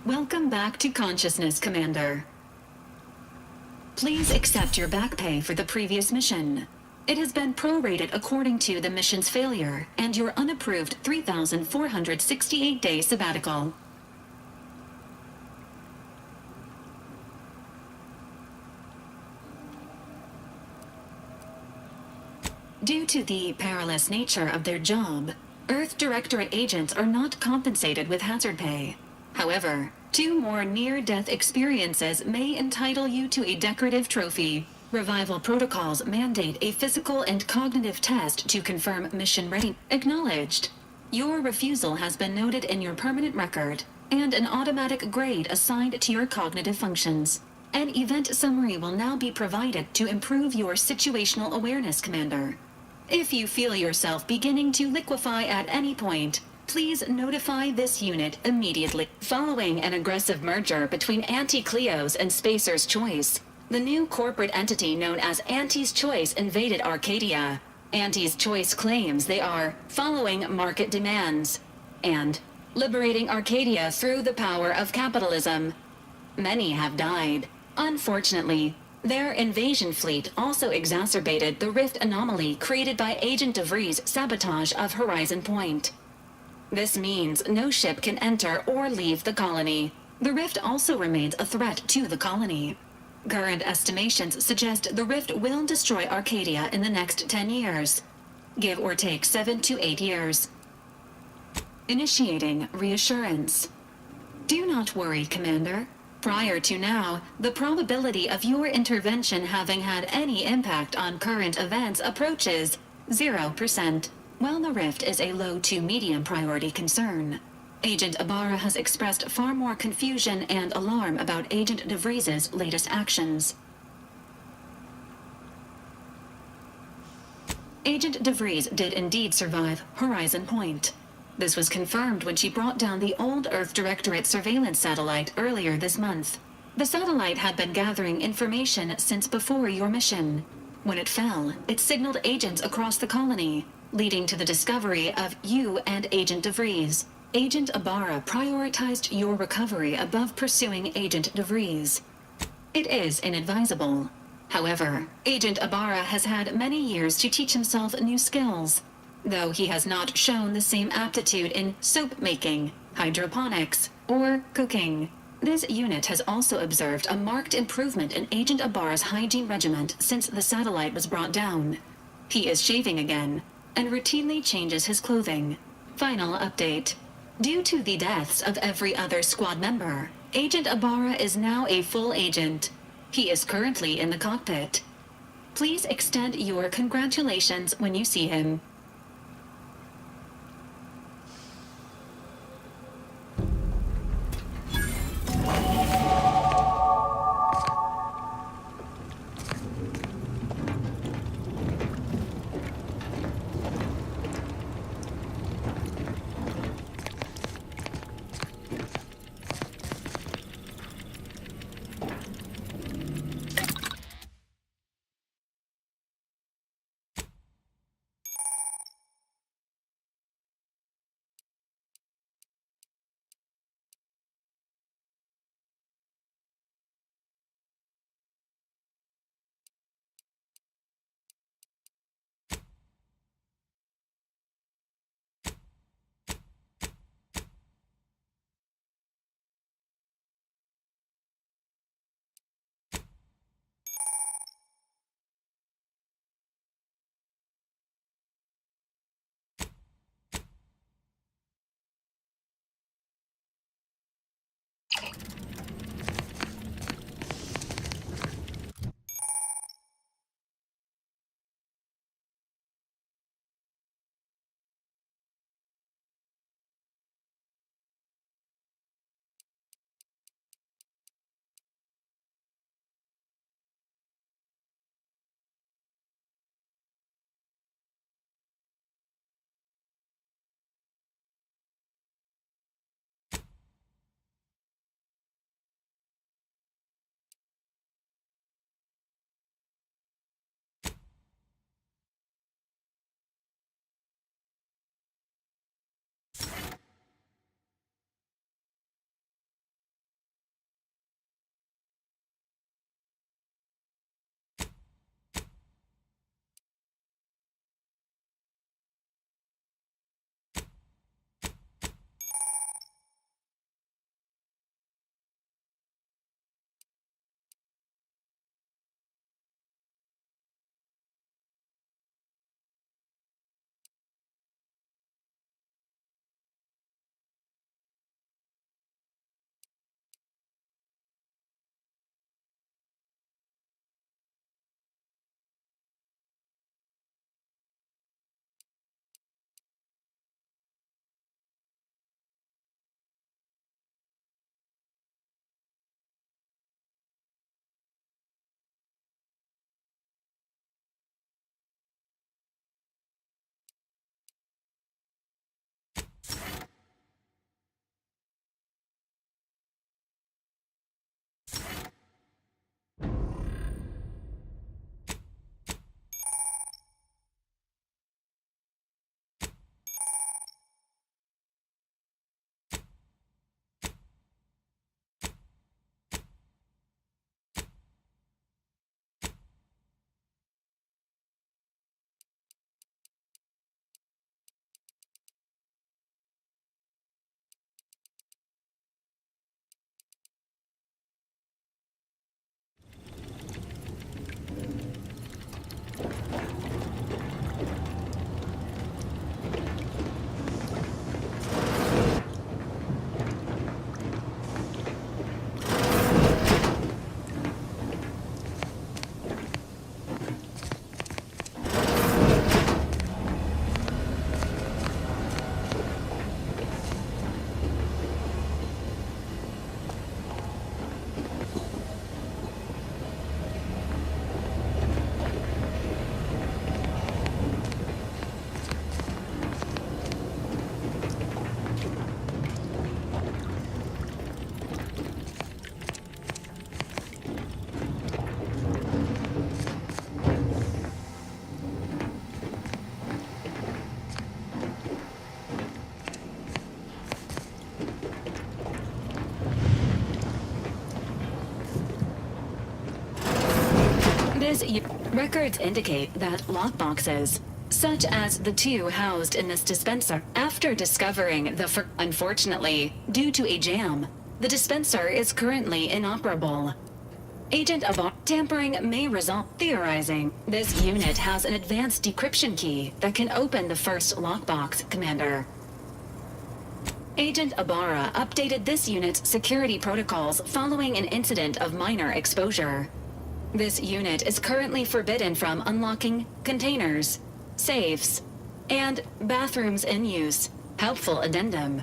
Welcome back to consciousness, Commander. Please accept your back pay for the previous mission. It has been prorated according to the mission's failure and your unapproved 3,468-day sabbatical. Due to the perilous nature of their job, Earth Directorate agents are not compensated with hazard pay. However, 2 more near-death experiences may entitle you to a decorative trophy. Revival protocols mandate a physical and cognitive test to confirm mission ready. Acknowledged. Your refusal has been noted in your permanent record, and an automatic grade assigned to your cognitive functions. An event summary will now be provided to improve your situational awareness, Commander. If you feel yourself beginning to liquefy at any point, please notify this unit immediately. Following an aggressive merger between Anti-Cleo's and Spacer's Choice, the new corporate entity known as Anti's Choice invaded Arcadia. Anti's Choice claims they are following market demands and liberating Arcadia through the power of capitalism. Many have died. Unfortunately, their invasion fleet also exacerbated the rift anomaly created by Agent DeVries' sabotage of Horizon Point. This means no ship can enter or leave the colony. The rift also remains a threat to the colony. Current estimations suggest the rift will destroy Arcadia in the next 10 years, give or take 7 to 8 years. Initiating reassurance. Do not worry, Commander. Prior to now, the probability of your intervention having had any impact on current events approaches 0%, while the rift is a low to medium priority concern. Agent Ibarra has expressed far more confusion and alarm about Agent DeVries' latest actions. Agent DeVries did indeed survive Horizon Point. This was confirmed when she brought down the old Earth Directorate surveillance satellite earlier this month. The satellite had been gathering information since before your mission. When it fell, it signaled agents across the colony, leading to the discovery of you and Agent DeVries. Agent Ibarra prioritized your recovery above pursuing Agent DeVries. It is inadvisable. However, Agent Ibarra has had many years to teach himself new skills, though he has not shown the same aptitude in soap making, hydroponics, or cooking. This unit has also observed a marked improvement in Agent Ibarra's hygiene regimen since the satellite was brought down. He is shaving again, and routinely changes his clothing. Final update. Due to the deaths of every other squad member, Agent Ibarra is now a full agent. He is currently in the cockpit. Please extend your congratulations when you see him. Records indicate that lockboxes, such as the two housed in this dispenser, after discovering unfortunately, due to a jam, the dispenser is currently inoperable. Agent Abar tampering may result. Theorizing, this unit has an advanced decryption key that can open the first lockbox, Commander. Agent Ibarra updated this unit's security protocols following an incident of minor exposure. This unit is currently forbidden from unlocking containers, safes, and bathrooms in use. Helpful addendum.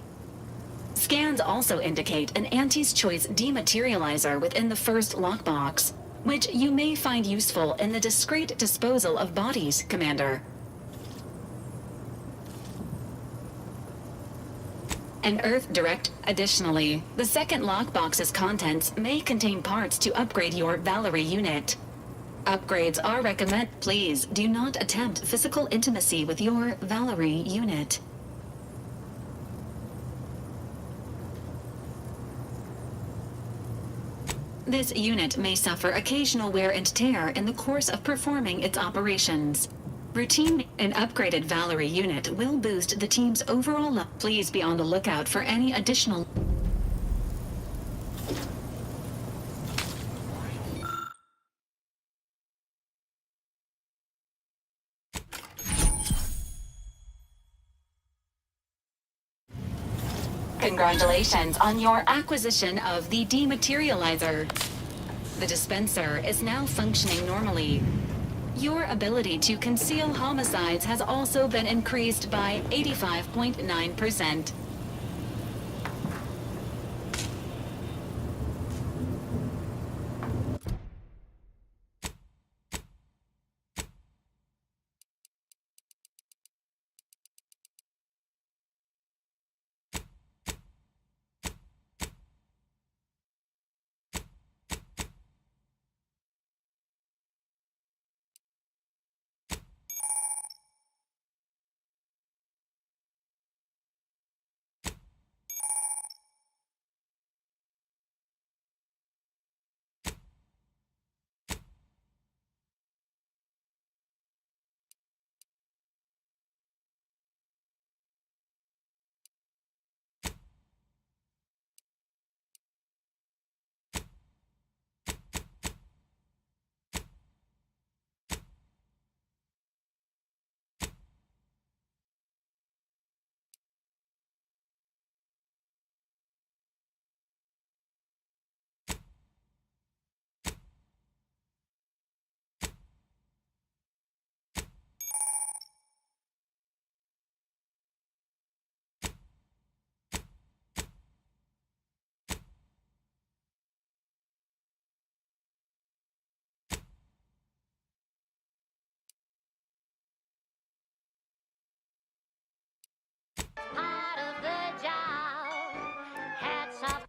Scans also indicate an Auntie's Choice dematerializer within the first lockbox, which you may find useful in the discreet disposal of bodies, Commander. An Earth Direct. Additionally, the second lockbox's contents may contain parts to upgrade your Valerie unit. Upgrades are recommended. Please do not attempt physical intimacy with your Valerie unit. This unit may suffer occasional wear and tear in the course of performing its operations. Routine. An upgraded Valerie unit will boost the team's overall level. Please be on the lookout for any additional. Congratulations on your acquisition of the dematerializer. The dispenser is now functioning normally. Your ability to conceal homicides has also been increased by 85.9%.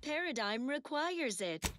Paradigm requires it.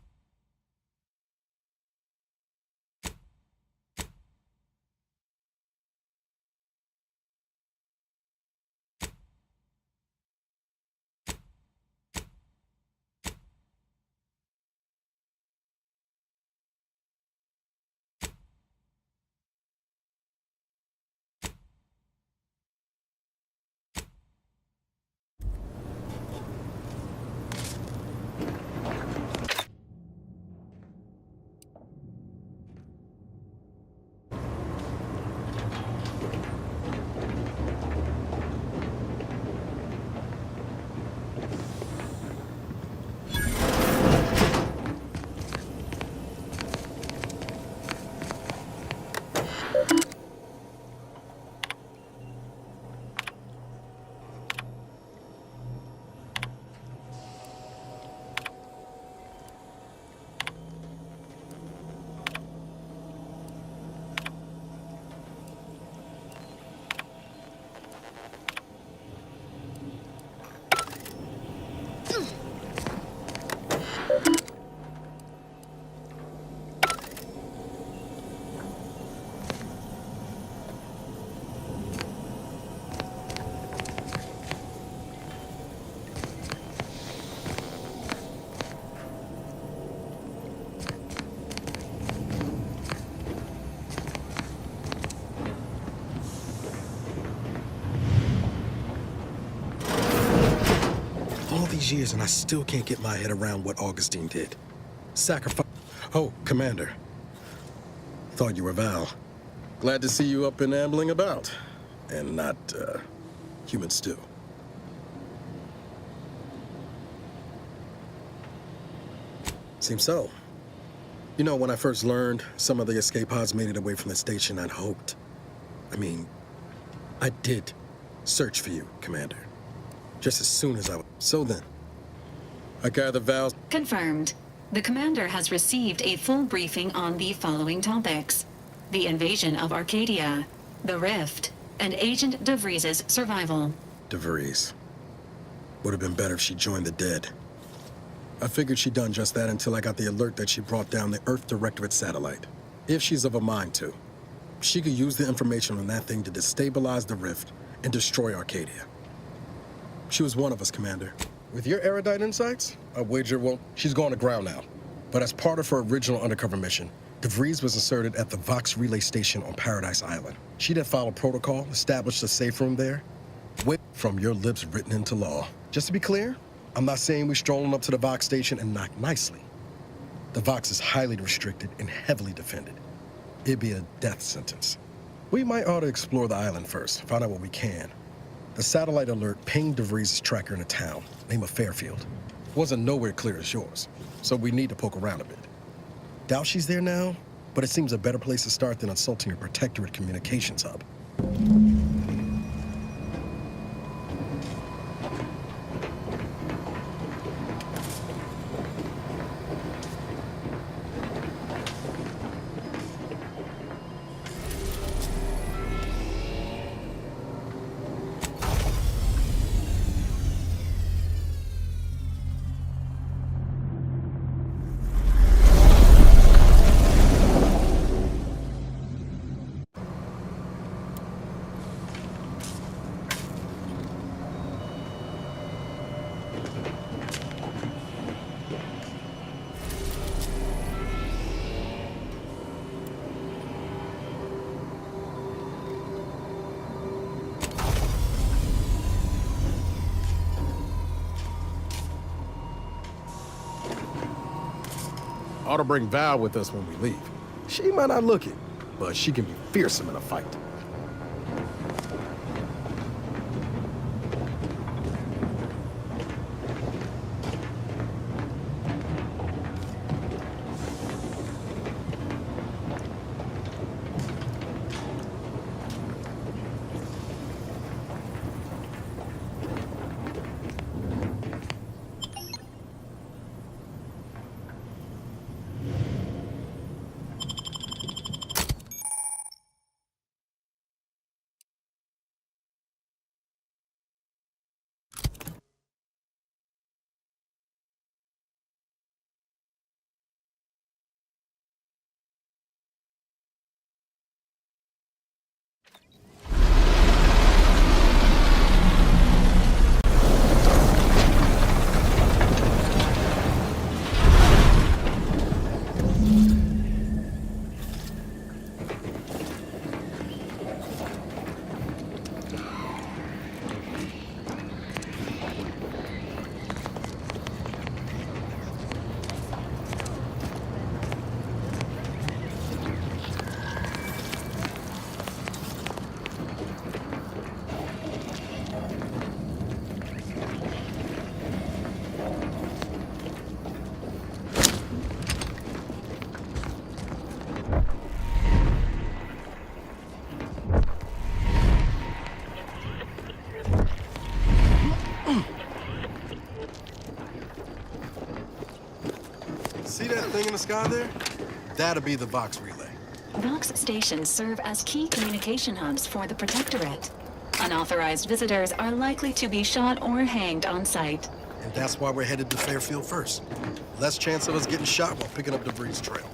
all these years and I still can't get my head around what Augustine did. Sacrifice. Oh, Commander. Thought you were Val. Glad to see you up and ambling about. And not, human stew. Seems so. You know, when I first learned some of the escape pods made it away from the station, I'd hoped. I did search for you, Commander. Just as soon as I... So then, I gather Val's... Confirmed. The commander has received a full briefing on the following topics: the invasion of Arcadia, the Rift, and Agent DeVries' survival. DeVries. Would have been better if she joined the dead. I figured she'd done just that until I got the alert that she brought down the Earth Directorate satellite. If she's of a mind to, she could use the information on that thing to destabilize the Rift and destroy Arcadia. She was one of us, Commander. With your erudite insights, I wager she's gone to ground now. But as part of her original undercover mission, DeVries was inserted at the Vox relay station on Paradise Island. She'd have followed protocol, established a safe room there. Wait from your lips written into law. Just to be clear, I'm not saying we're strolling up to the Vox station and knock nicely. The Vox is highly restricted and heavily defended. It'd be a death sentence. We might ought to explore the island first, find out what we can. The satellite alert pinged DeVries' tracker in a town, name of Fairfield. Wasn't nowhere clear as yours, so we need to poke around a bit. Doubt she's there now, but it seems a better place to start than assaulting your Protectorate communications hub. Ought to bring Val with us when we leave. She might not look it, but she can be fearsome in a fight. See that thing in the sky there? That'll be the Vox relay. Vox stations serve as key communication hubs for the Protectorate. Unauthorized visitors are likely to be shot or hanged on sight. And that's why we're headed to Fairfield first. Less chance of us getting shot while picking up DeVries' trail.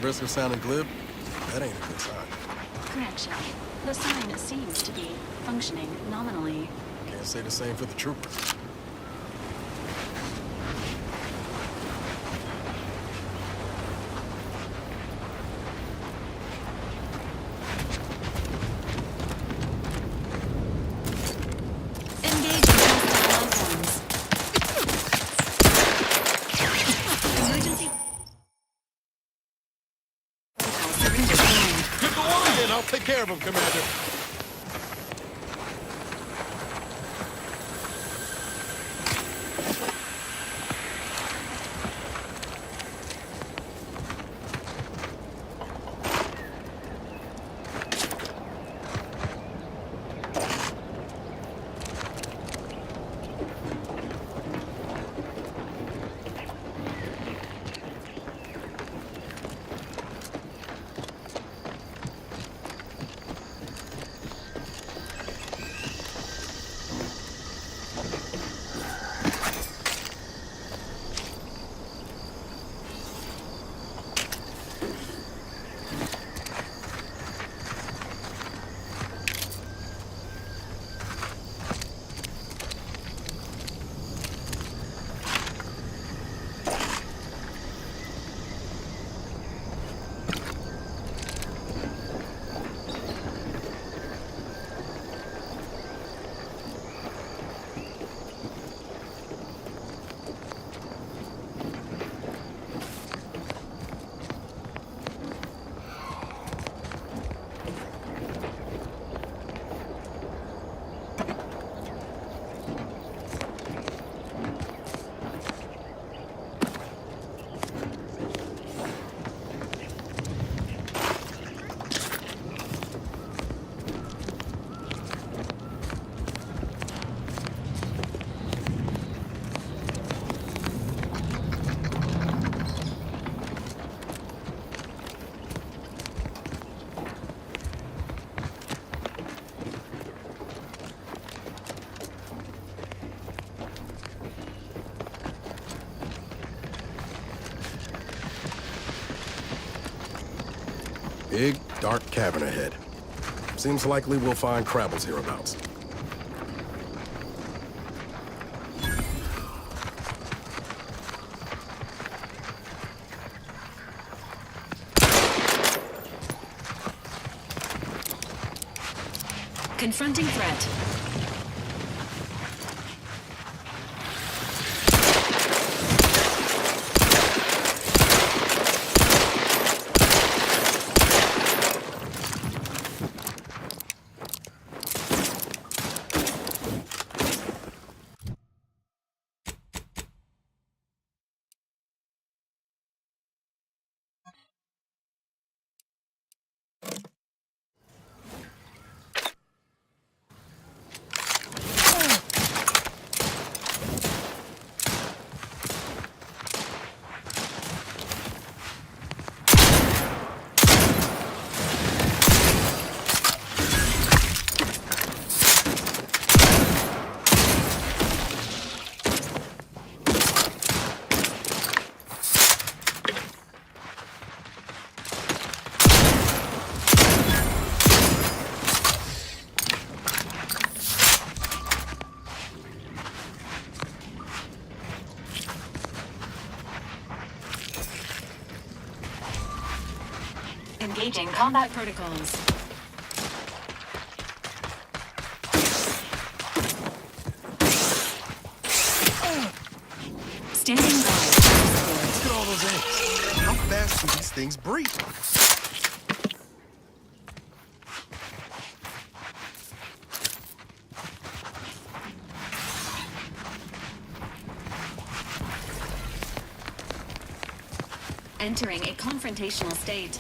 risk of sounding glib, that ain't a good sign. Correction. The sign seems to be functioning nominally. Can't say the same for the troopers. I'll take care of him, Commander. Big, dark cavern ahead. Seems likely we'll find Crabbles hereabouts. Confronting threat. Engaging combat protocols. Standing by. Look at all those eggs. How fast do these things breed? Entering a confrontational state.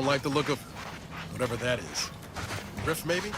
like the look of whatever that is. Rift, maybe?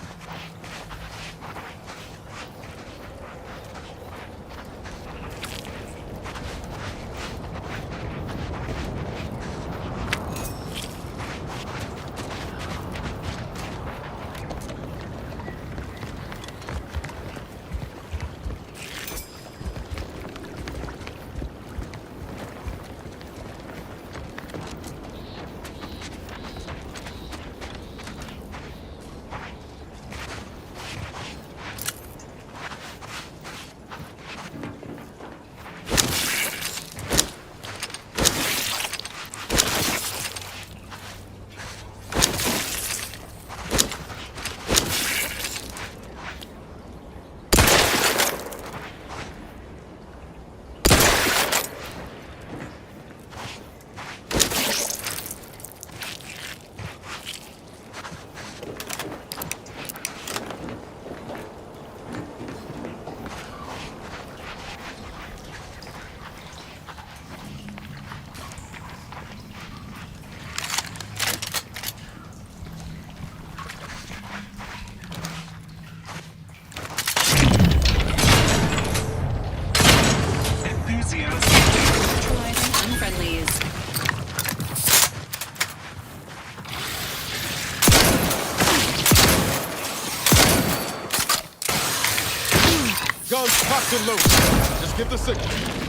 Guns cocked and loaded. Just give the signal.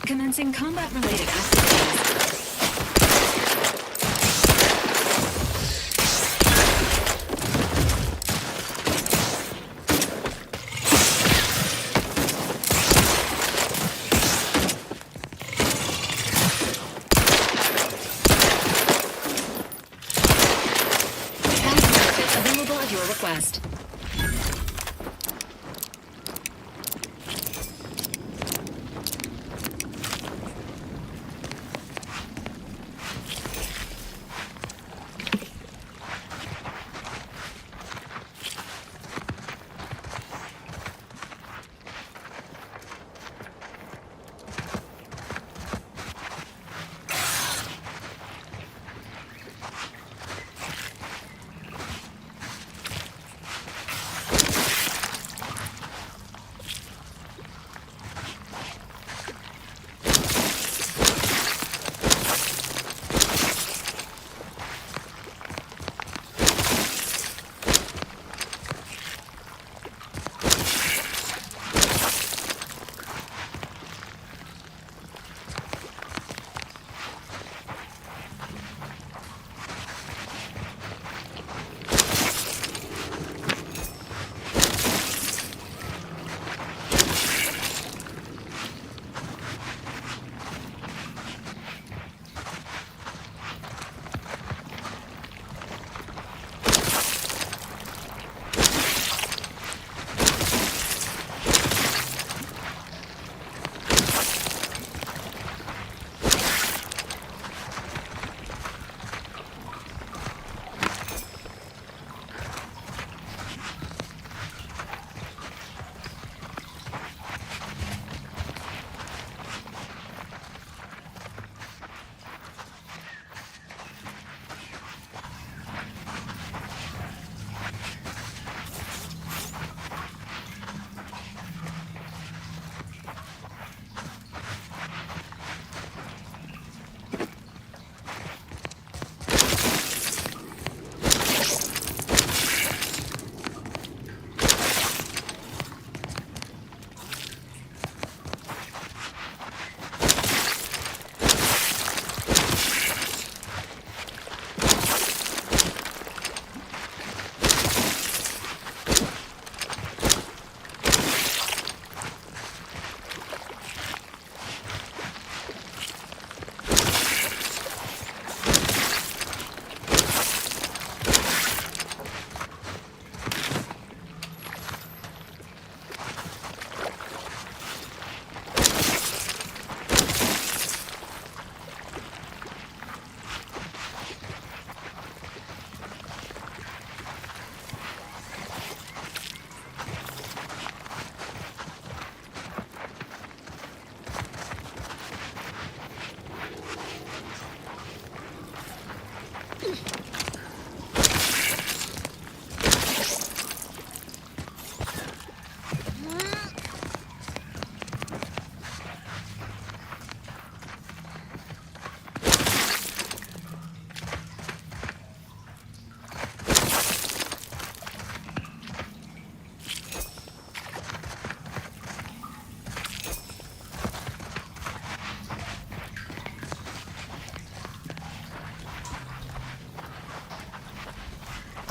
Commencing combat-related activities.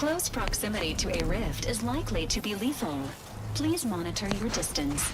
Close proximity to a rift is likely to be lethal. Please monitor your distance.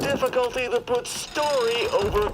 difficulty that puts story over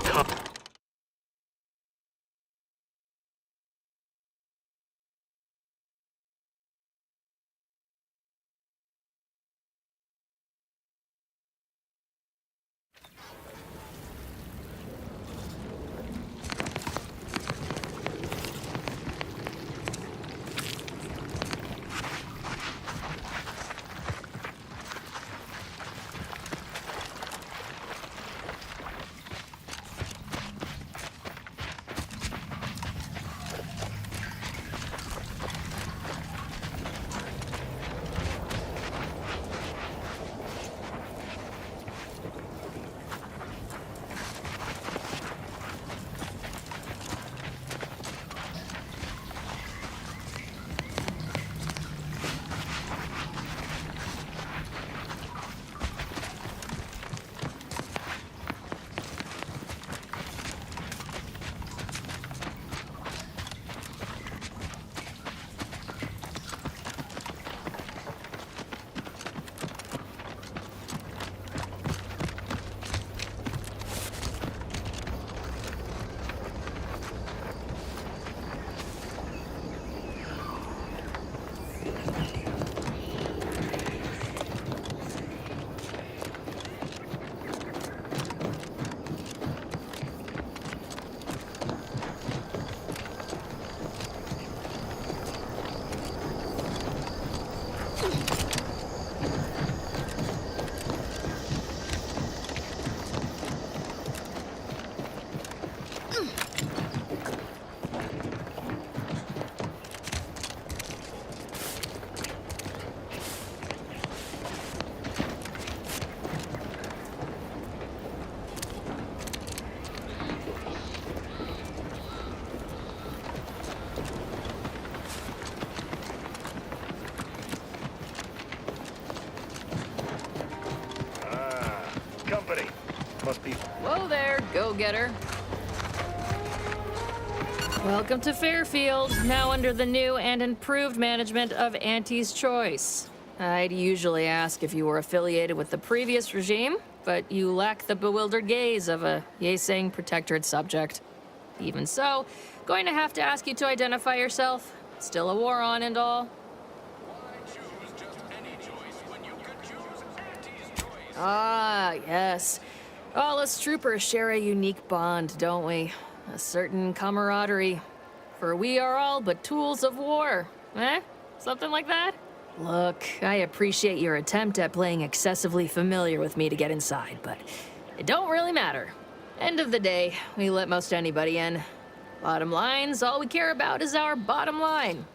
Company. Must be. Whoa there, go-getter. Welcome to Fairfield, now under the new and improved management of Auntie's Choice. I'd usually ask if you were affiliated with the previous regime, but you lack the bewildered gaze of a yay-saying protectorate subject. Even so, going to have to ask you to identify yourself. Still a war on and all. Ah, yes. All us troopers share a unique bond, don't we? A certain camaraderie. For we are all but tools of war. Eh? Something like that? Look, I appreciate your attempt at playing excessively familiar with me to get inside, but it don't really matter. End of the day, we let most anybody in. Bottom line's all we care about is our bottom line.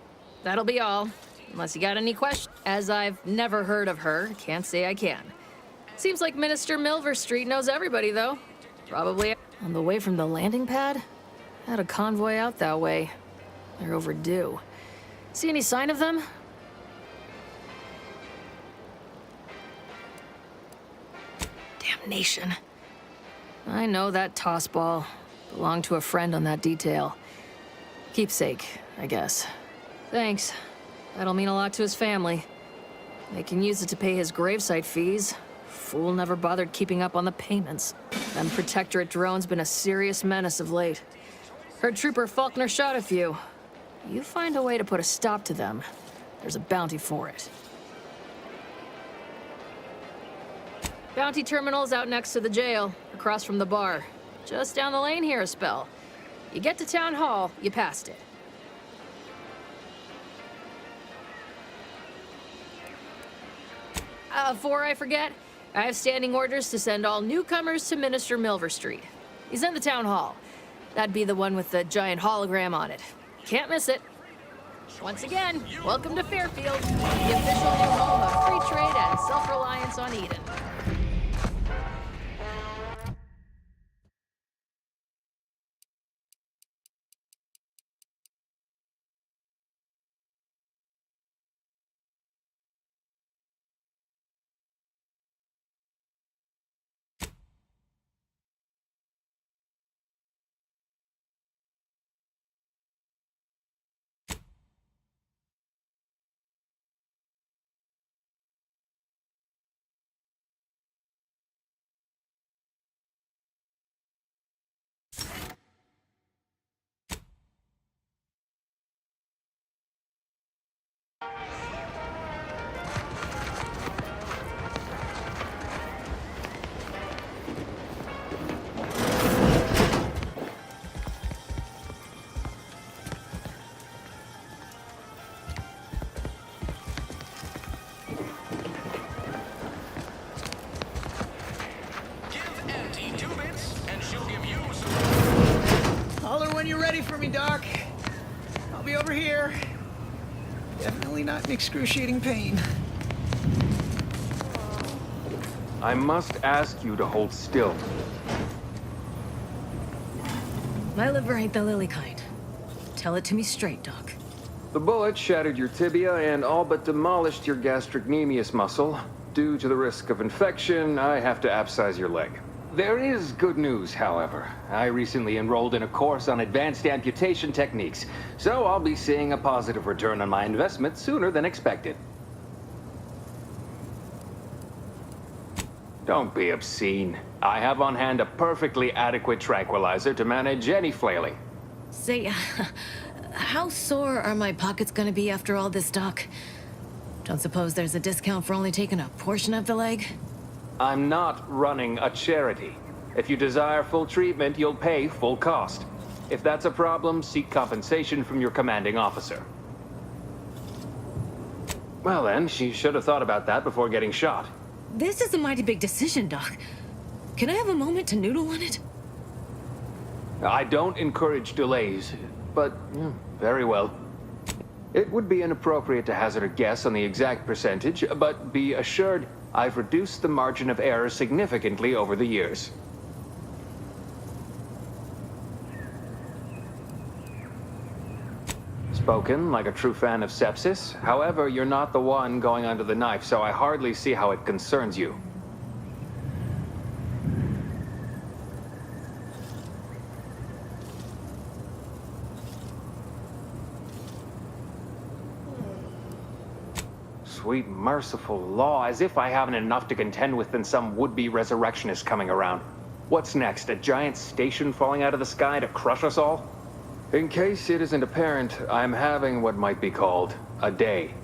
That'll be all. Unless you got any questions. As I've never heard of her, can't say I can. Seems like Minister Milverstreet knows everybody, though. Probably on the way from the landing pad? Had a convoy out that way. They're overdue. See any sign of them? Damnation. I know that tossball. Belonged to a friend on that detail. Keepsake, I guess. Thanks. That'll mean a lot to his family. They can use it to pay his gravesite fees. Fool never bothered keeping up on the payments. Them Protectorate drones been a serious menace of late. Heard Trooper Faulkner shot a few. You find a way to put a stop to them, there's a bounty for it. Bounty terminal's out next to the jail, across from the bar. Just down the lane here a spell. You get to Town Hall, you passed it. Before I forget, I have standing orders to send all newcomers to Minister Milverstreet. He's in the town hall. That'd be the one with the giant hologram on it. Can't miss it. Once again, welcome to Fairfield, the official new home of free trade and self-reliance on Eden. Holler when you're ready for me, Doc. I'll be over here. Definitely not in excruciating pain. I must ask you to hold still. My liver ain't the lily kind. Tell it to me straight, Doc. The bullet shattered your tibia and all but demolished your gastrocnemius muscle. Due to the risk of infection, I have to abscise your leg. There is good news, however. I recently enrolled in a course on advanced amputation techniques, so I'll be seeing a positive return on my investment sooner than expected. Don't be obscene. I have on hand a perfectly adequate tranquilizer to manage any flailing. Say, how sore are my pockets gonna be after all this, Doc? Don't suppose there's a discount for only taking a portion of the leg? I'm not running a charity. If you desire full treatment, you'll pay full cost. If that's a problem, seek compensation from your commanding officer. Well then, she should have thought about that before getting shot. This is a mighty big decision, Doc. Can I have a moment to noodle on it? I don't encourage delays, but very well. It would be inappropriate to hazard a guess on the exact percentage, but be assured I've reduced the margin of error significantly over the years. Spoken like a true fan of sepsis. However, you're not the one going under the knife, so I hardly see how it concerns you. Sweet merciful law, as if I haven't enough to contend with than some would-be resurrectionist coming around. What's next, a giant station falling out of the sky to crush us all? In case it isn't apparent, I'm having what might be called a day.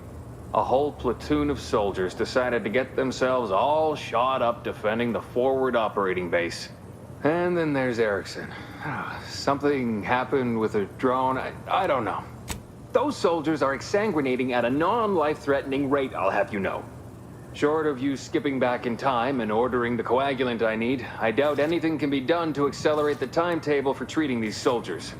A whole platoon of soldiers decided to get themselves all shot up defending the forward operating base. And then there's Erickson. Something happened with a drone, I don't know. Those soldiers are exsanguinating at a non-life-threatening rate, I'll have you know. Short of you skipping back in time and ordering the coagulant I need, I doubt anything can be done to accelerate the timetable for treating these soldiers.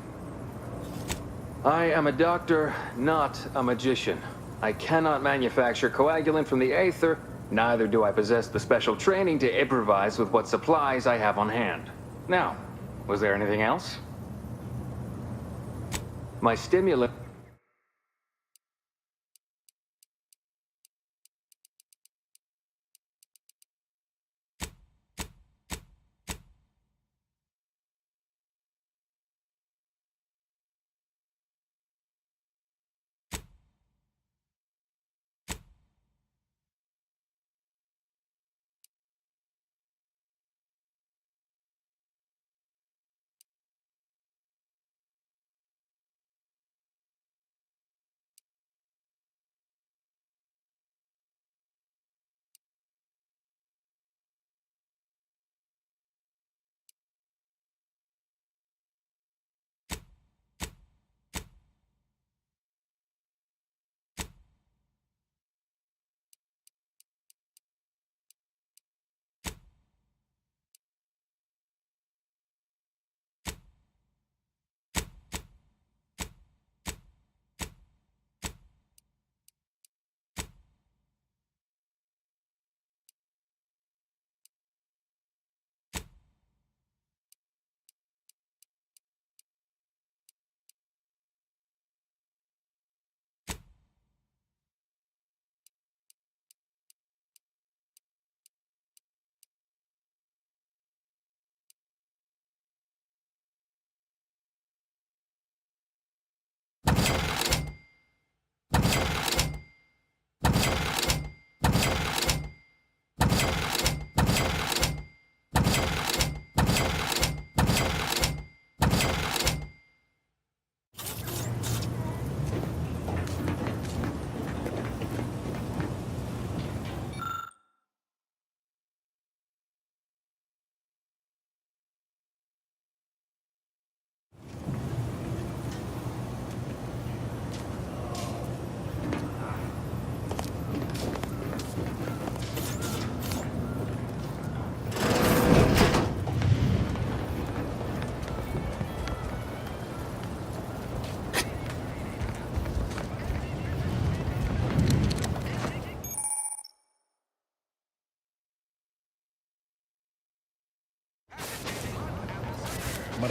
I am a doctor, not a magician. I cannot manufacture coagulant from the aether, neither do I possess the special training to improvise with what supplies I have on hand. Now, was there anything else? My stimulant...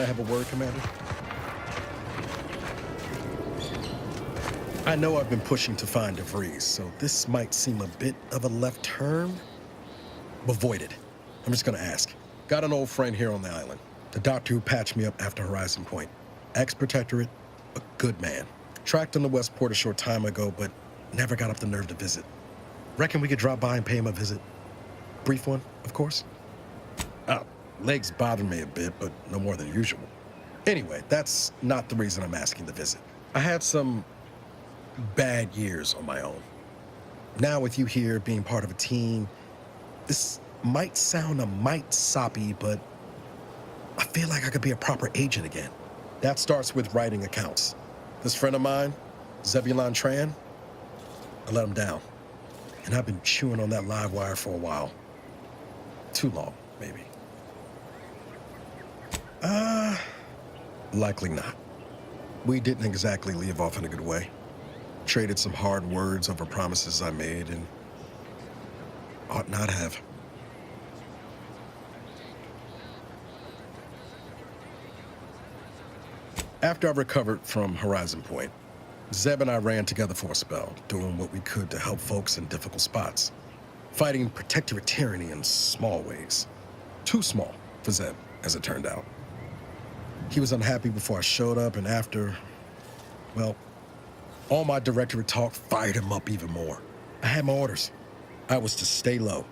I have a word, Commander? I know I've been pushing to find DeVries, so this might seem a bit of a left turn, but void it. I'm just gonna ask. Got an old friend here on the island. The doctor who patched me up after Horizon Point. Ex-Protectorate, a good man. Tracked on the Westport a short time ago, but never got up the nerve to visit. Reckon we could drop by and pay him a visit? Brief one, of course. Oh, legs bother me a bit, but no more than usual. Anyway, that's not the reason I'm asking the visit. I had some bad years on my own. Now with you here, being part of a team, this might sound a mite soppy, but I feel like I could be a proper agent again. That starts with writing accounts. This friend of mine, Zebulon Tran, I let him down. And I've been chewing on that live wire for a while. Too long, maybe. Likely not. We didn't exactly leave off in a good way. Traded some hard words over promises I made and ought not have. After I recovered from Horizon Point, Zeb and I ran together for a spell, doing what we could to help folks in difficult spots. Fighting Protectorate tyranny in small ways. Too small for Zeb, as it turned out. He was unhappy before I showed up, and after, well, all my Directorate talk fired him up even more. I had my orders. I was to stay low.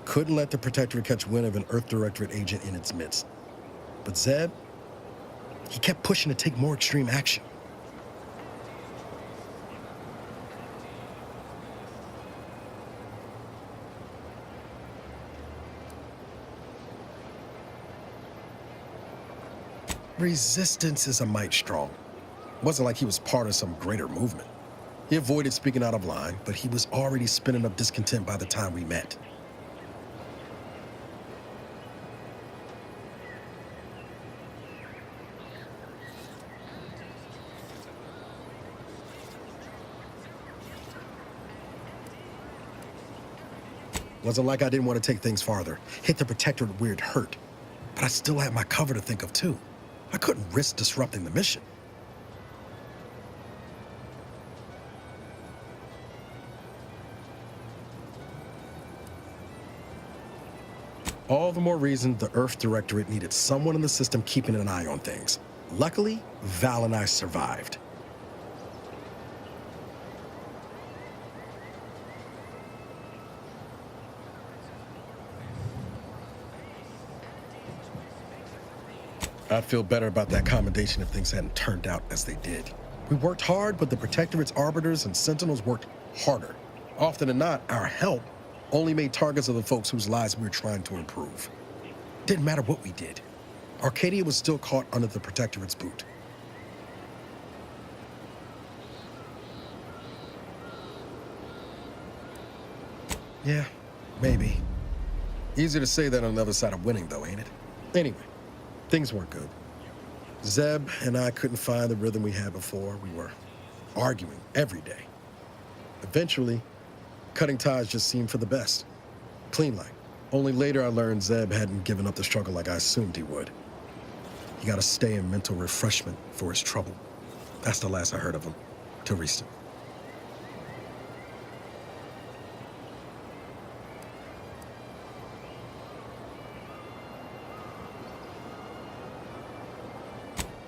Couldn't let the Protectorate catch wind of an Earth Directorate agent in its midst. But Zeb, he kept pushing to take more extreme action. Resistance is a mite strong. It wasn't like he was part of some greater movement. He avoided speaking out of line, but he was already spinning up discontent by the time we met. Wasn't like I didn't want to take things farther, hit the Protectorate weird hurt. But I still had my cover to think of too. I couldn't risk disrupting the mission. All the more reason the Earth Directorate needed someone in the system keeping an eye on things. Luckily, Val and I survived. I'd feel better about that commendation if things hadn't turned out as they did. We worked hard, but the Protectorate's arbiters and sentinels worked harder. Often than not, our help only made targets of the folks whose lives we were trying to improve. Didn't matter what we did. Arcadia was still caught under the Protectorate's boot. Yeah, maybe. Easier to say that on the other side of winning, though, ain't it? Anyway. Things weren't good. Zeb and I couldn't find the rhythm we had before. We were arguing every day. Eventually, cutting ties just seemed for the best. Clean like. Only later I learned Zeb hadn't given up the struggle like I assumed he would. He got to stay in mental refreshment for his trouble. That's the last I heard of him, till recent.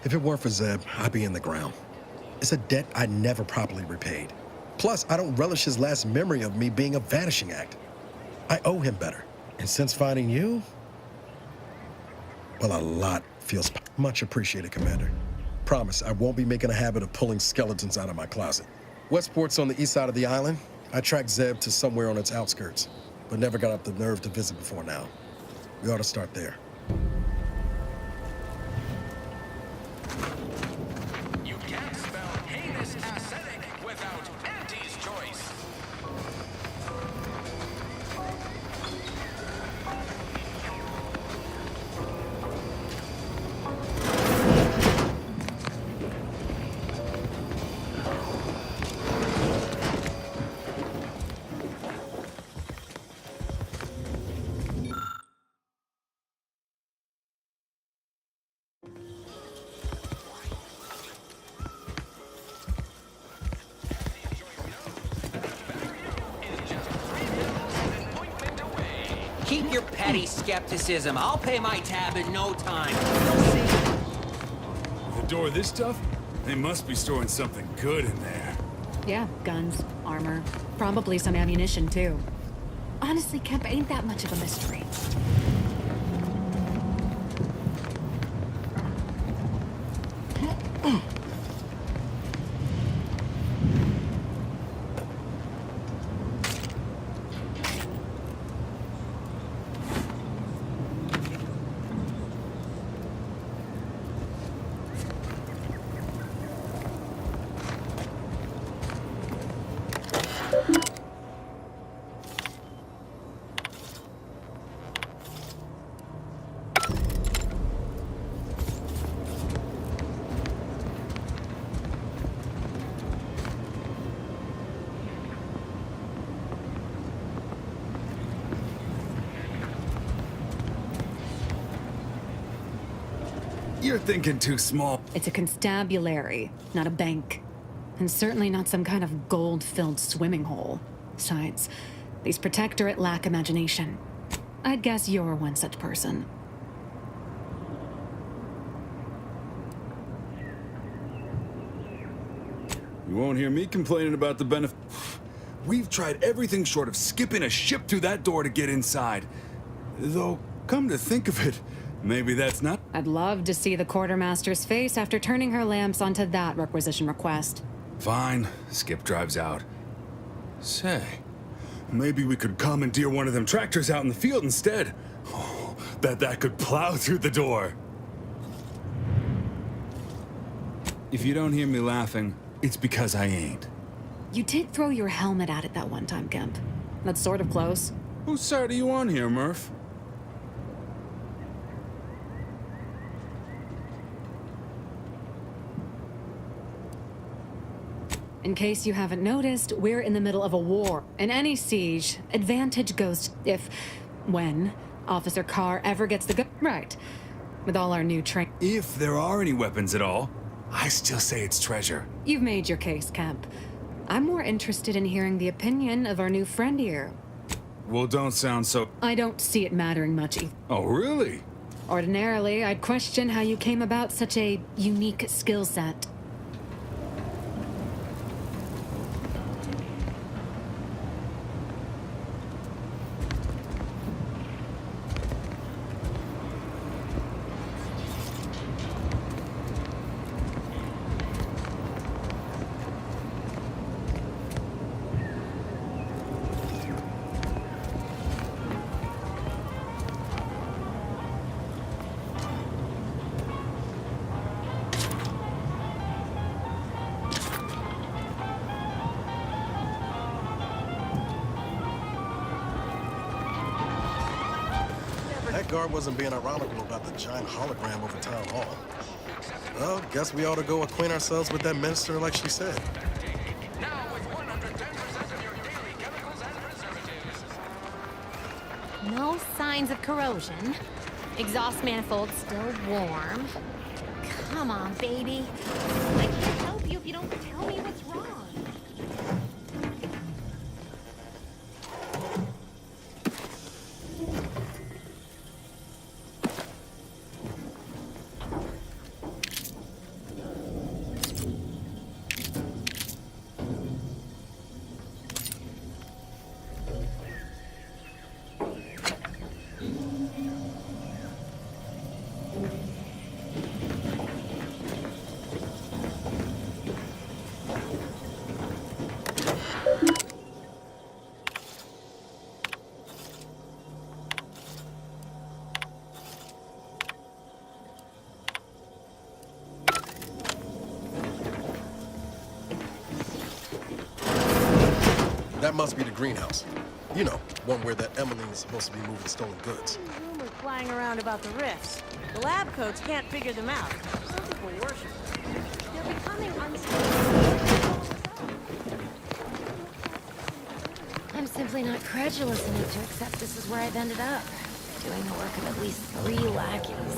If it weren't for Zeb, I'd be in the ground. It's a debt I never properly repaid. Plus, I don't relish his last memory of me being a vanishing act. I owe him better. And since finding you, well, a lot feels much appreciated, Commander. Promise, I won't be making a habit of pulling skeletons out of my closet. Westport's on the east side of the island. I tracked Zeb to somewhere on its outskirts, but never got up the nerve to visit before now. We ought to start there. Keep your petty skepticism. I'll pay my tab in no time. The door this tough? They must be storing something good in there. Yeah, guns, armor, probably some ammunition too. Honestly, Kemp ain't that much of a mystery. You're thinking too small. It's a constabulary, not a bank. And certainly not some kind of gold-filled swimming hole. Besides, these Protectorate lack imagination. I'd guess you're one such person. You won't hear me complaining about the benefit. We've tried everything short of skipping a ship through that door to get inside. Though, come to think of it, maybe that's not... I'd love to see the quartermaster's face after turning her lamps onto that requisition request. Fine. Skip drives out. Say, maybe we could commandeer one of them tractors out in the field instead. Oh, that could plow through the door. If you don't hear me laughing, it's because I ain't. You did throw your helmet at it that one time, Kemp. That's sort of close. Whose side are you on here, Murph? In case you haven't noticed, we're in the middle of a war. In any siege, advantage goes when Officer Carr ever gets the gun. Right. With all our new train. If there are any weapons at all, I still say it's treasure. You've made your case, Kemp. I'm more interested in hearing the opinion of our new friend here. Well, don't sound so... I don't see it mattering much either. Oh, really? Ordinarily, I'd question how you came about such a unique skill set. That guard wasn't being ironical about the giant hologram over town hall. Well, guess we ought to go acquaint ourselves with that minister like she said. No signs of corrosion. Exhaust manifold still warm. Come on, baby. I can't help you if you don't tell me what's wrong. That must be the greenhouse. You know, one where that Emmeline is supposed to be moving stolen goods. Rumors flying around about the rifts. The lab coats can't figure them out. Some people worship them. They're becoming unstable. I'm simply not credulous enough to accept this is where I've ended up. Doing the work of at least 3 lackeys.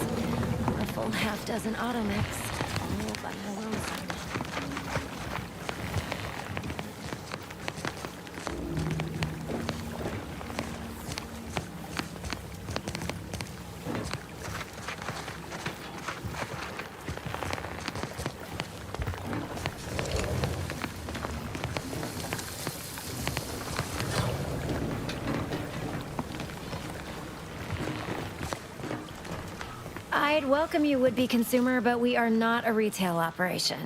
A full half-dozen automechs. All by my lonesome. I'd welcome you, would-be consumer, but we are not a retail operation.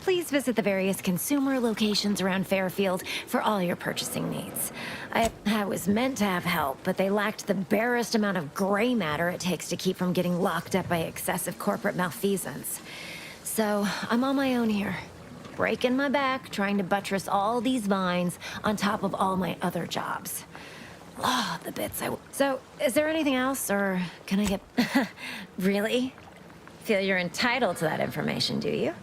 Please visit the various consumer locations around Fairfield for all your purchasing needs. I was meant to have help, but they lacked the barest amount of gray matter it takes to keep from getting locked up by excessive corporate malfeasance. So, I'm on my own here. Breaking my back, trying to buttress all these vines on top of all my other jobs. Oh, the bits So, is there anything else, or can I get... Really? Feel you're entitled to that information, do you?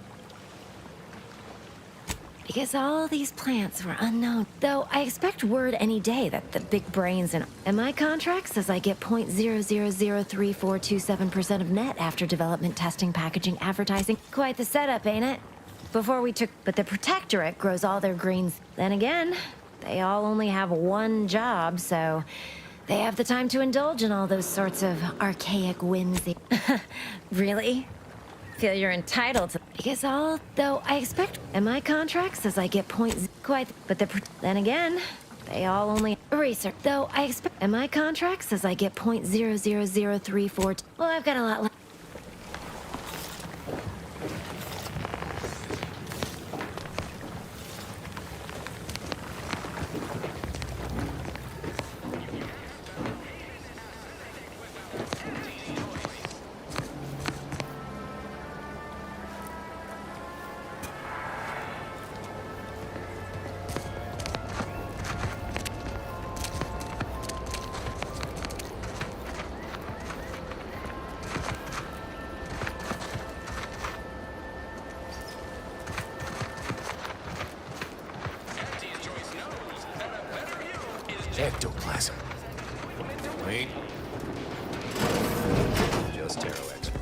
Because all these plants were unknown. Though I expect word any day that the big brains in my contract says I get 0.003427% of net after development, testing, packaging, advertising. Quite the setup, ain't it? But the Protectorate grows all their greens. Then again, they all only have one job, so they have the time to indulge in all those sorts of archaic whimsy. Really? Feel you're entitled to... Because though I expect... And my contract says I get then again, they all only... Research. Though I expect... And my contract says I get 0.00034... Well, I've got a lot left. Ectoplasm. Wait. Just tarot expert.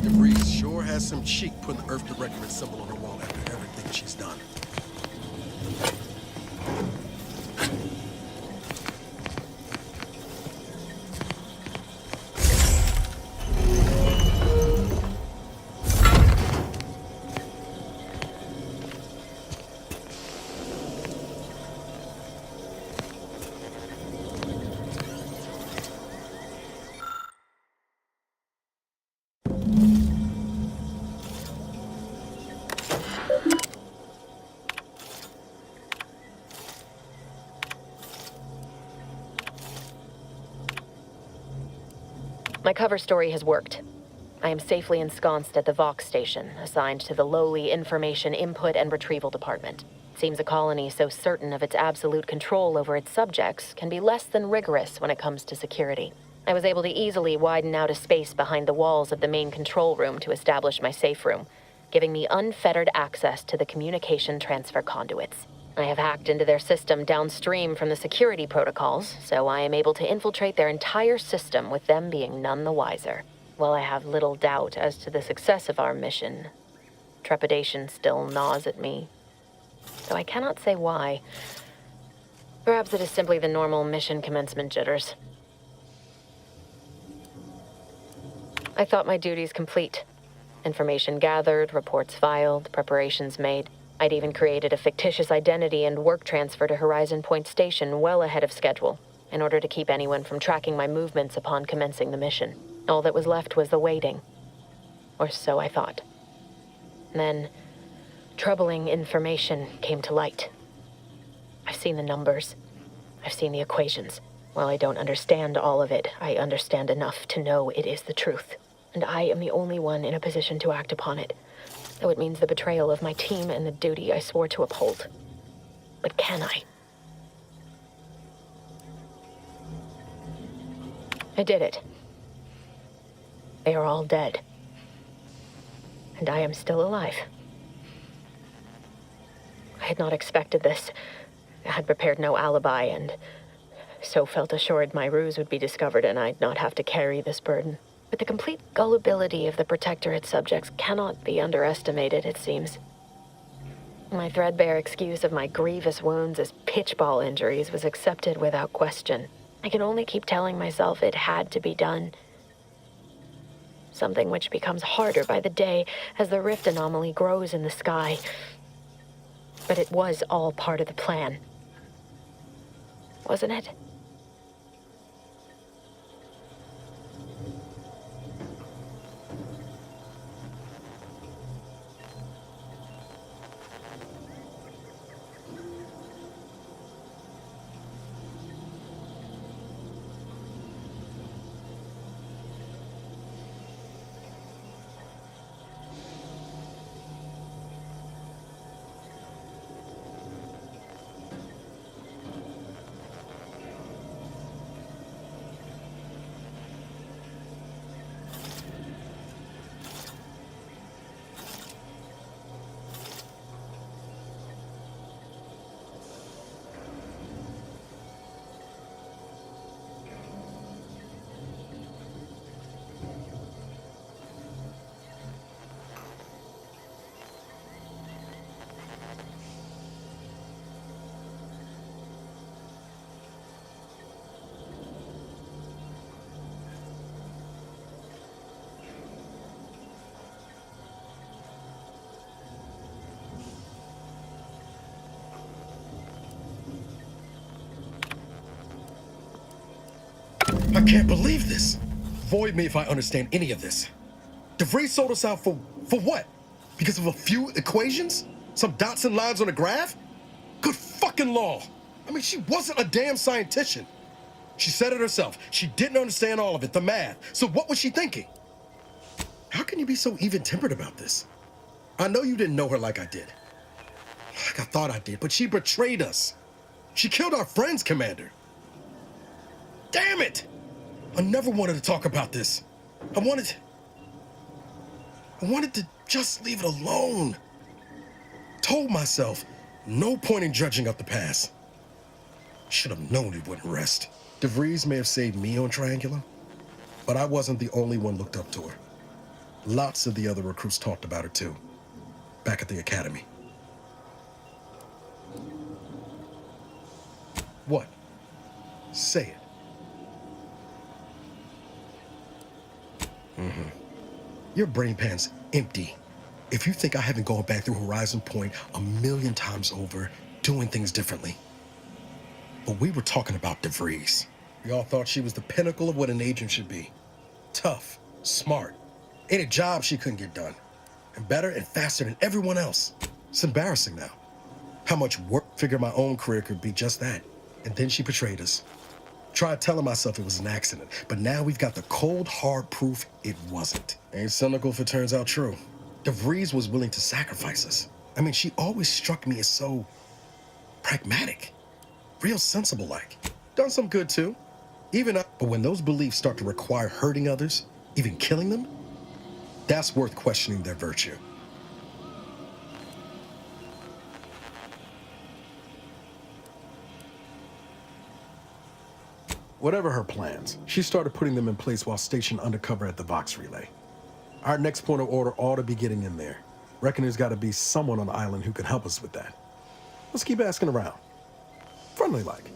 DeVries sure has some cheek putting the Earth Directorate symbol on her wall after everything she's done. My cover story has worked. I am safely ensconced at the Vox station, assigned to the lowly Information Input and Retrieval Department. It seems a colony so certain of its absolute control over its subjects can be less than rigorous when it comes to security. I was able to easily widen out a space behind the walls of the main control room to establish my safe room, giving me unfettered access to the communication transfer conduits. I have hacked into their system downstream from the security protocols, so I am able to infiltrate their entire system with them being none the wiser. While I have little doubt as to the success of our mission, trepidation still gnaws at me. Though I cannot say why. Perhaps it is simply the normal mission commencement jitters. I thought my duties complete. Information gathered, reports filed, preparations made. I'd even created a fictitious identity and work transfer to Horizon Point Station well ahead of schedule, in order to keep anyone from tracking my movements upon commencing the mission. All that was left was the waiting. Or so I thought. Then, troubling information came to light. I've seen the numbers. I've seen the equations. While I don't understand all of it, I understand enough to know it is the truth. And I am the only one in a position to act upon it. Though it means the betrayal of my team and the duty I swore to uphold. But can I? I did it. They are all dead. And I am still alive. I had not expected this. I had prepared no alibi, and so felt assured my ruse would be discovered and I'd not have to carry this burden. But the complete gullibility of the Protectorate subjects cannot be underestimated, it seems. My threadbare excuse of my grievous wounds as pitchball injuries was accepted without question. I can only keep telling myself it had to be done. Something which becomes harder by the day as the rift anomaly grows in the sky. But it was all part of the plan. Wasn't it? I can't believe this. Void me if I understand any of this. DeVries sold us out for what? Because of a few equations? Some dots and lines on a graph? Good fucking law. I mean, she wasn't a damn scientician. She said it herself. She didn't understand all of it, the math. So what was she thinking? How can you be so even-tempered about this? I know you didn't know her like I did. Like I thought I did, but she betrayed us. She killed our friends, Commander. Damn it! I never wanted to talk about this. I wanted to just leave it alone. Told myself, no point in dredging up the past. Should have known it wouldn't rest. DeVries may have saved me on Triangular, but I wasn't the only one looked up to her. Lots of the other recruits talked about her too, back at the academy. What? Say it. Your brain pan's empty. If you think I haven't gone back through Horizon Point 1,000,000 times over, doing things differently. But we were talking about DeVries. We all thought she was the pinnacle of what an agent should be. Tough, smart, ain't a job she couldn't get done. And better and faster than everyone else. It's embarrassing now. How much work I figured my own career could be just that. And then she betrayed us. Tried telling myself it was an accident, but now we've got the cold, hard proof it wasn't. Ain't cynical if it turns out true. DeVries was willing to sacrifice us. I mean, she always struck me as so pragmatic, real sensible-like. Done some good too, but when those beliefs start to require hurting others, even killing them, that's worth questioning their virtue. Whatever her plans, she started putting them in place while stationed undercover at the Vox Relay. Our next point of order ought to be getting in there. Reckon there's got to be someone on the island who can help us with that. Let's keep asking around. Friendly like.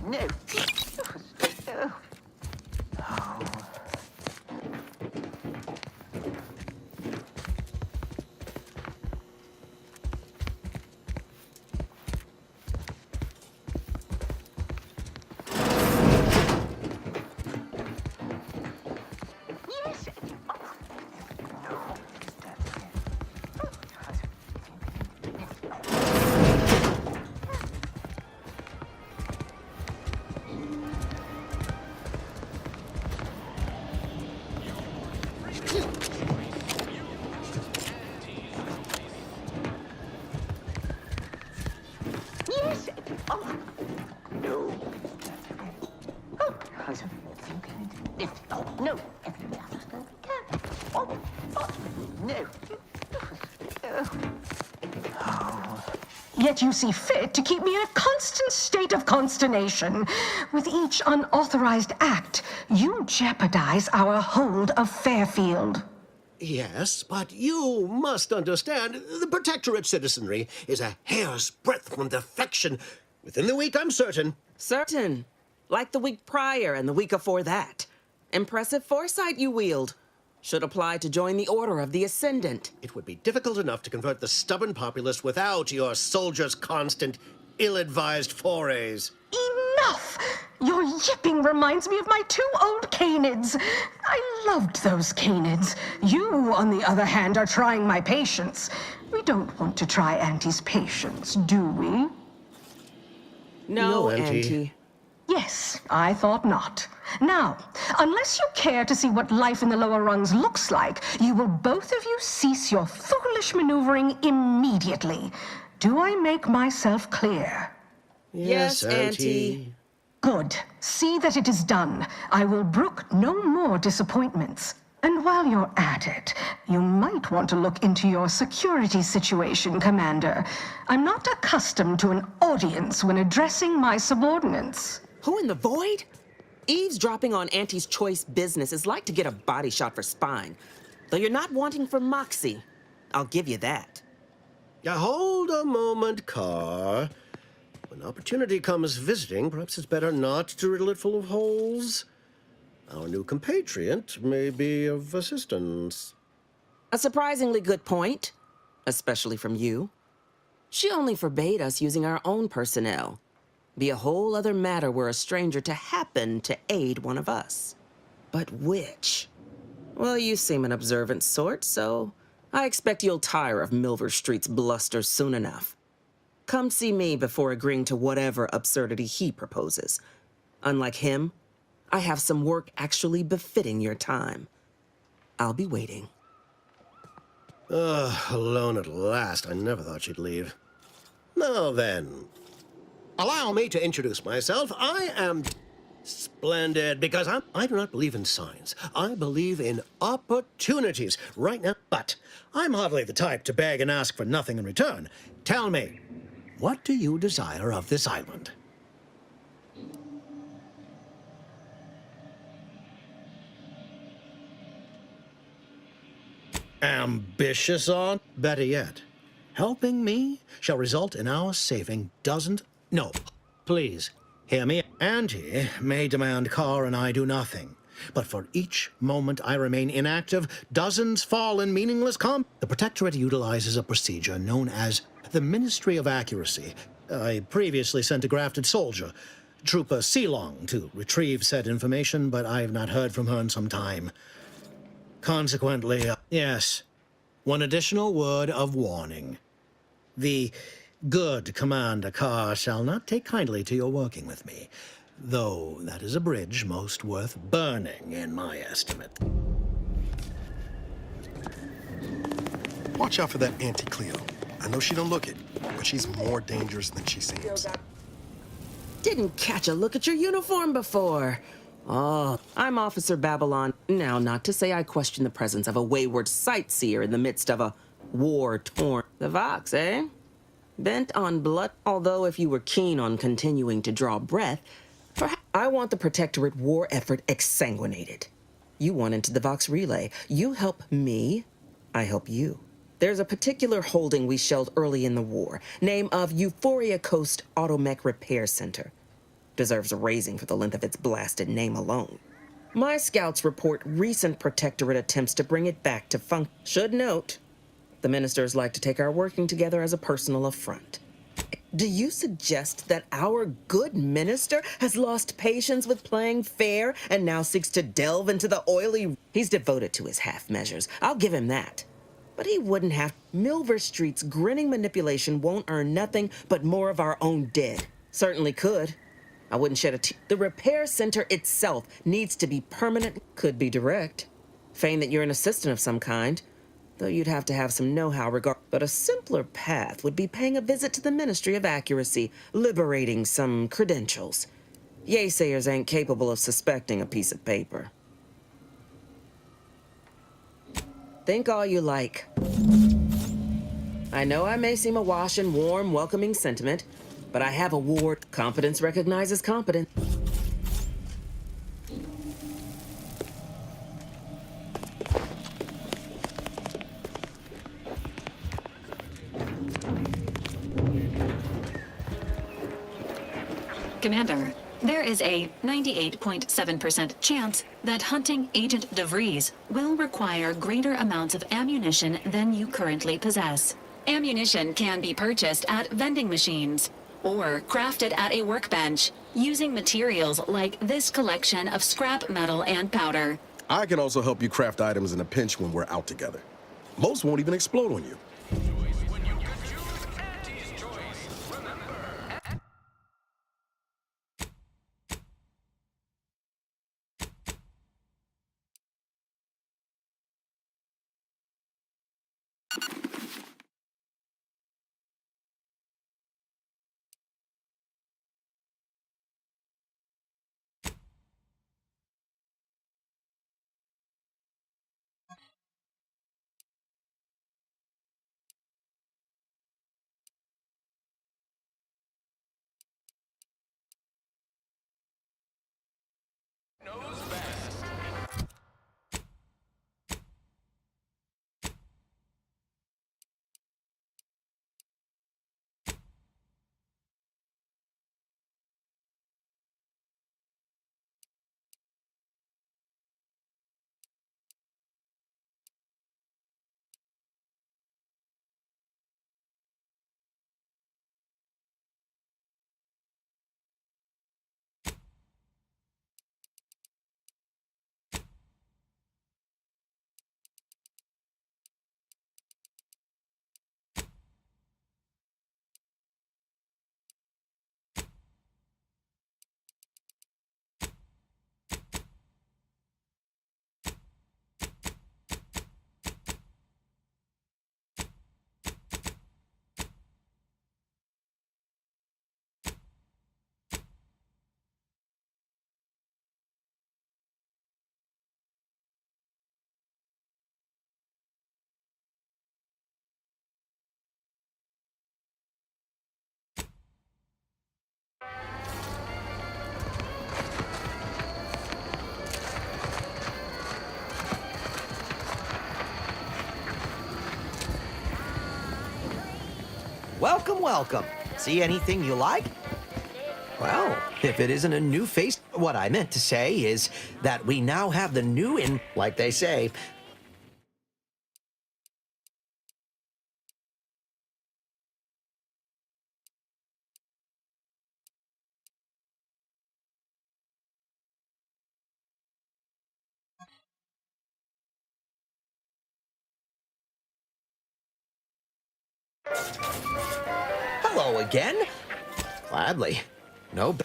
no. Yes. Oh, no. Oh, oh no. Oh, no. Yet you see fit to keep me in a constant state of consternation. With each unauthorized act, you jeopardize our hold of Fairfield. Yes, but you must understand, the Protectorate citizenry is a hair's breadth from defection. Within the week, I'm certain. Certain. Like the week prior and the week before that. Impressive foresight you wield. Should apply to join the Order of the Ascendant. It would be difficult enough to convert the stubborn populace without your soldiers' constant, ill-advised forays. Enough! Your yipping reminds me of my 2 old canids. I loved those canids. You, on the other hand, are trying my patience. We don't want to try Auntie's patience, do we? No, Auntie. Yes, I thought not. Now, unless you care to see what life in the lower rungs looks like, you will both of you cease your foolish maneuvering immediately. Do I make myself clear? Yes, Auntie. Good. See that it is done. I will brook no more disappointments. And while you're at it, you might want to look into your security situation, Commander. I'm not accustomed to an audience when addressing my subordinates. Who in the void? Eavesdropping on Auntie's choice business is like to get a body shot for spine. Though you're not wanting for moxie. I'll give you that. Hold a moment, Carr. When opportunity comes visiting, perhaps it's better not to riddle it full of holes. Our new compatriot may be of assistance. A surprisingly good point, especially from you. She only forbade us using our own personnel. Be a whole other matter were a stranger to happen to aid one of us. But which? Well, you seem an observant sort, so I expect you'll tire of Milver Street's bluster soon enough. Come see me before agreeing to whatever absurdity he proposes. Unlike him, I have some work actually befitting your time. I'll be waiting. Alone at last. I never thought she'd leave. Now then, allow me to introduce myself. I am splendid because I do not believe in signs. I believe in opportunities right now. But I'm hardly the type to beg and ask for nothing in return. Tell me, what do you desire of this island? Ambitious, aunt? Better yet, helping me shall result in our saving dozens... No, please, hear me. Auntie may demand Carr and I do nothing. But for each moment I remain inactive, dozens fall in meaningless The Protectorate utilizes a procedure known as the Ministry of Accuracy. I previously sent a grafted soldier, Trooper Sealong, to retrieve said information, but I have not heard from her in some time. Consequently, yes, one additional word of warning. The good Commander Carr shall not take kindly to your working with me, though that is a bridge most worth burning, in my estimate. Watch out for that Auntie Cleo. I know she don't look it, but she's more dangerous than she seems. Didn't catch a look at your uniform before. Oh, I'm Officer Babylon. Now, not to say I question the presence of a wayward sightseer in the midst of a war-torn... The Vox, eh? Bent on blood, although if you were keen on continuing to draw breath, perhaps I want the Protectorate war effort exsanguinated. You want into the Vox relay. You help me, I help you. There's a particular holding we shelled early in the war, name of Euphoria Coast Automech Repair Center. deserves raising for the length of its blasted name alone. My scouts report recent Protectorate attempts to bring it back to function. Should note, the ministers like to take our working together as a personal affront. Do you suggest that our good minister has lost patience with playing fair and now seeks to delve into the oily... He's devoted to his half measures. I'll give him that. But he wouldn't have... Milver Street's grinning manipulation won't earn nothing but more of our own dead. Certainly could. I wouldn't shed a tear. The repair center itself needs to be permanent. Could be direct. Feign that you're an assistant of some kind. Though you'd have to have some know-how but a simpler path would be paying a visit to the Ministry of Accuracy, liberating some credentials. Yaysayers ain't capable of suspecting a piece of paper. Think all you like. I know I may seem awash in warm, welcoming sentiment, but I have a ward. Competence recognizes competence. Commander, there is a 98.7% chance that hunting Agent DeVries will require greater amounts of ammunition than you currently possess. Ammunition can be purchased at vending machines or crafted at a workbench using materials like this collection of scrap metal and powder. I can also help you craft items in a pinch when we're out together. Most won't even explode on you. Welcome, welcome. See anything you like? Well, if it isn't a new face, what I meant to say is that we now have the new like they say, hello again. Gladly. No.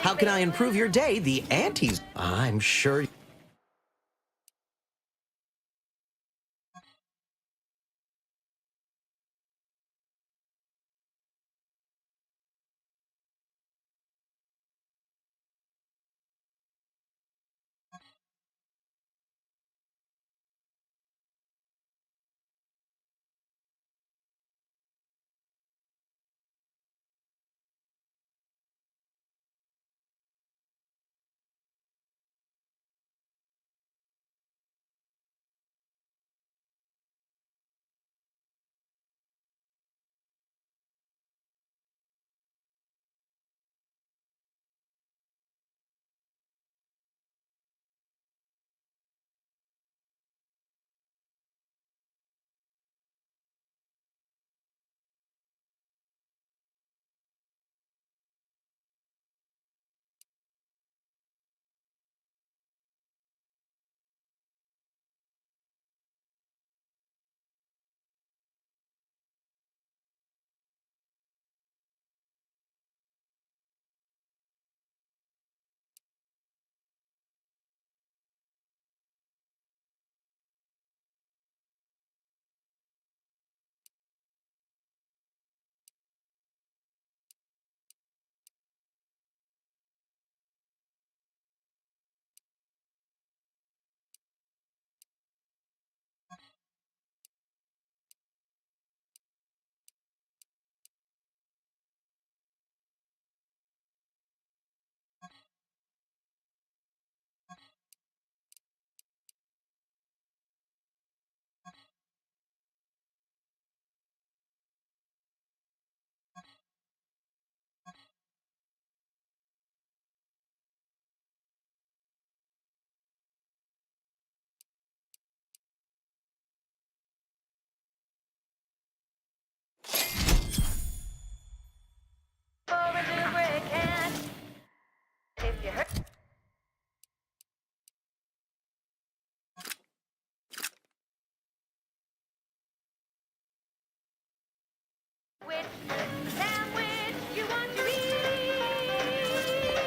How can I improve your day? The antes. I'm sure.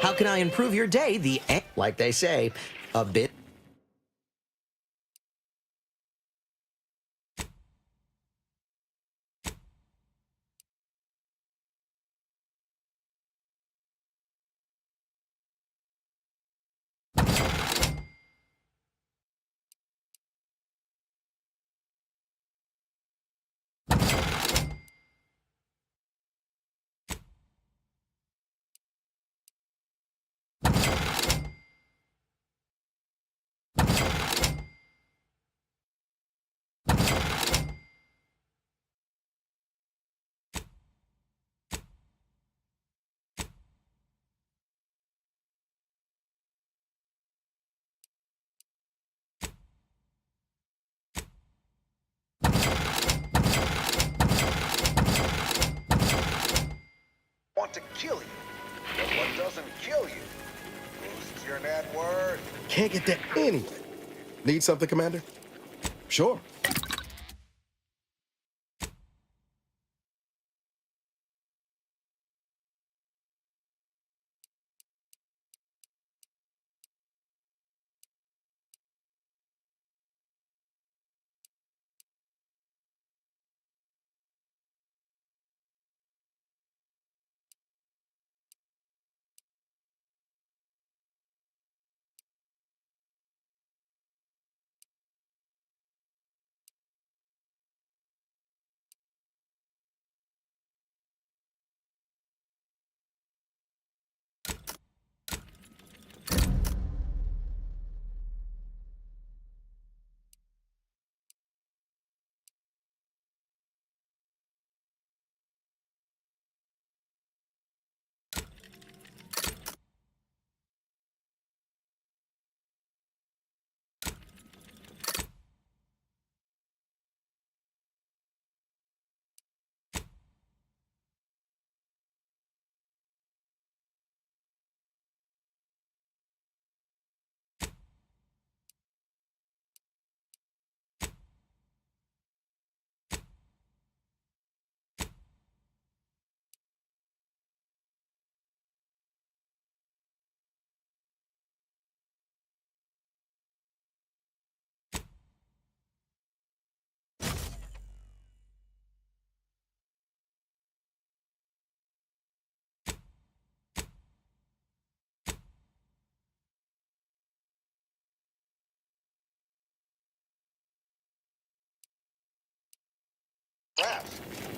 How can I improve your day? Like they say, a bit. Want to kill you, but what doesn't kill you boosts your net worth. Can't get that anyway. Need something, Commander? Sure.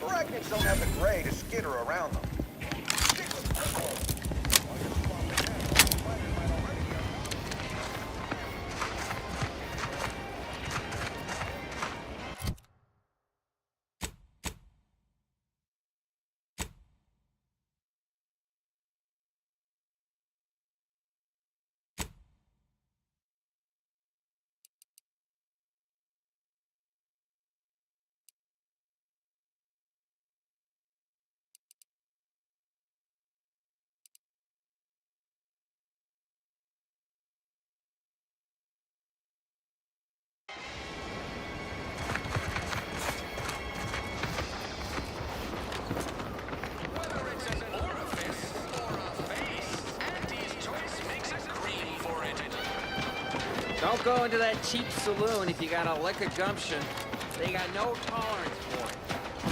Arachnids don't have the gray to skitter around them. Don't go into that cheap saloon if you got a lick of gumption. They got no tolerance for it.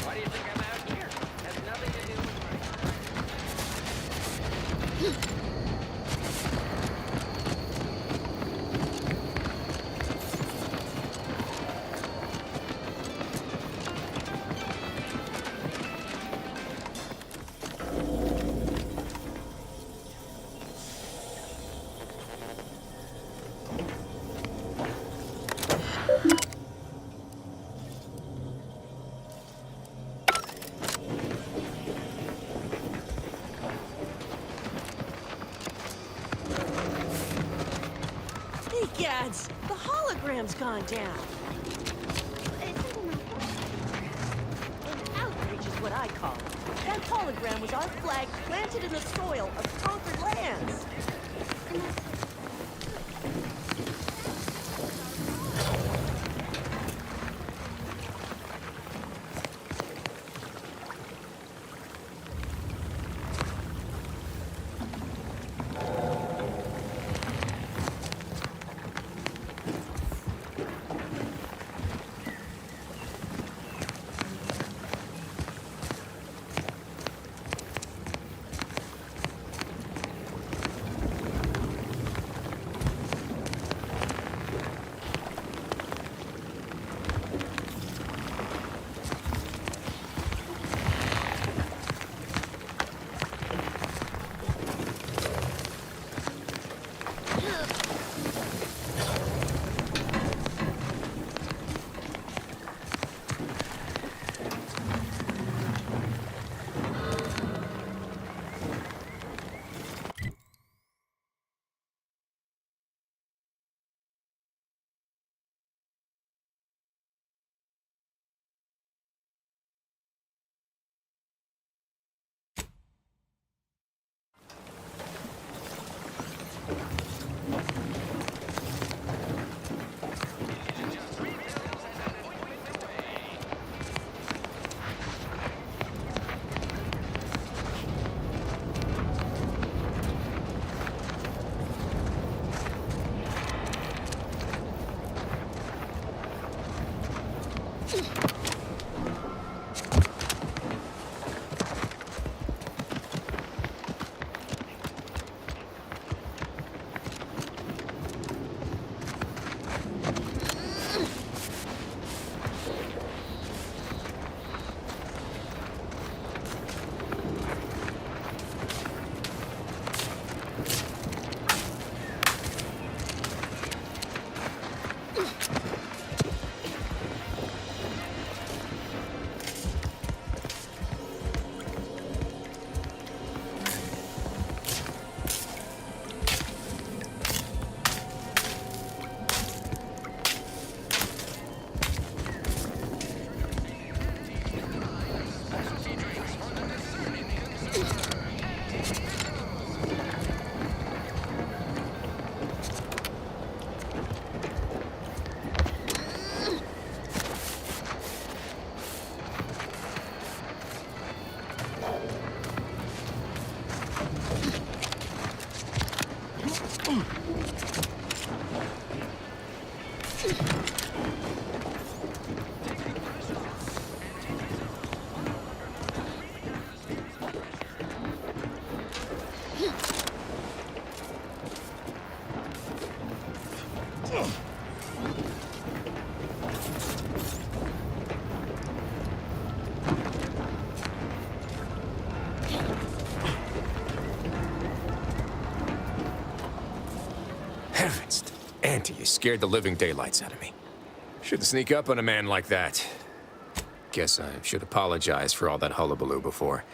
Why do you think I'm out here? Has nothing to do with Gads, the hologram's gone down. An outrage is what I call it. That hologram was our flag planted in the soil of conquered lands. Heavens, Auntie, you scared the living daylights out of me. Shouldn't sneak up on a man like that. Guess I should apologize for all that hullabaloo before.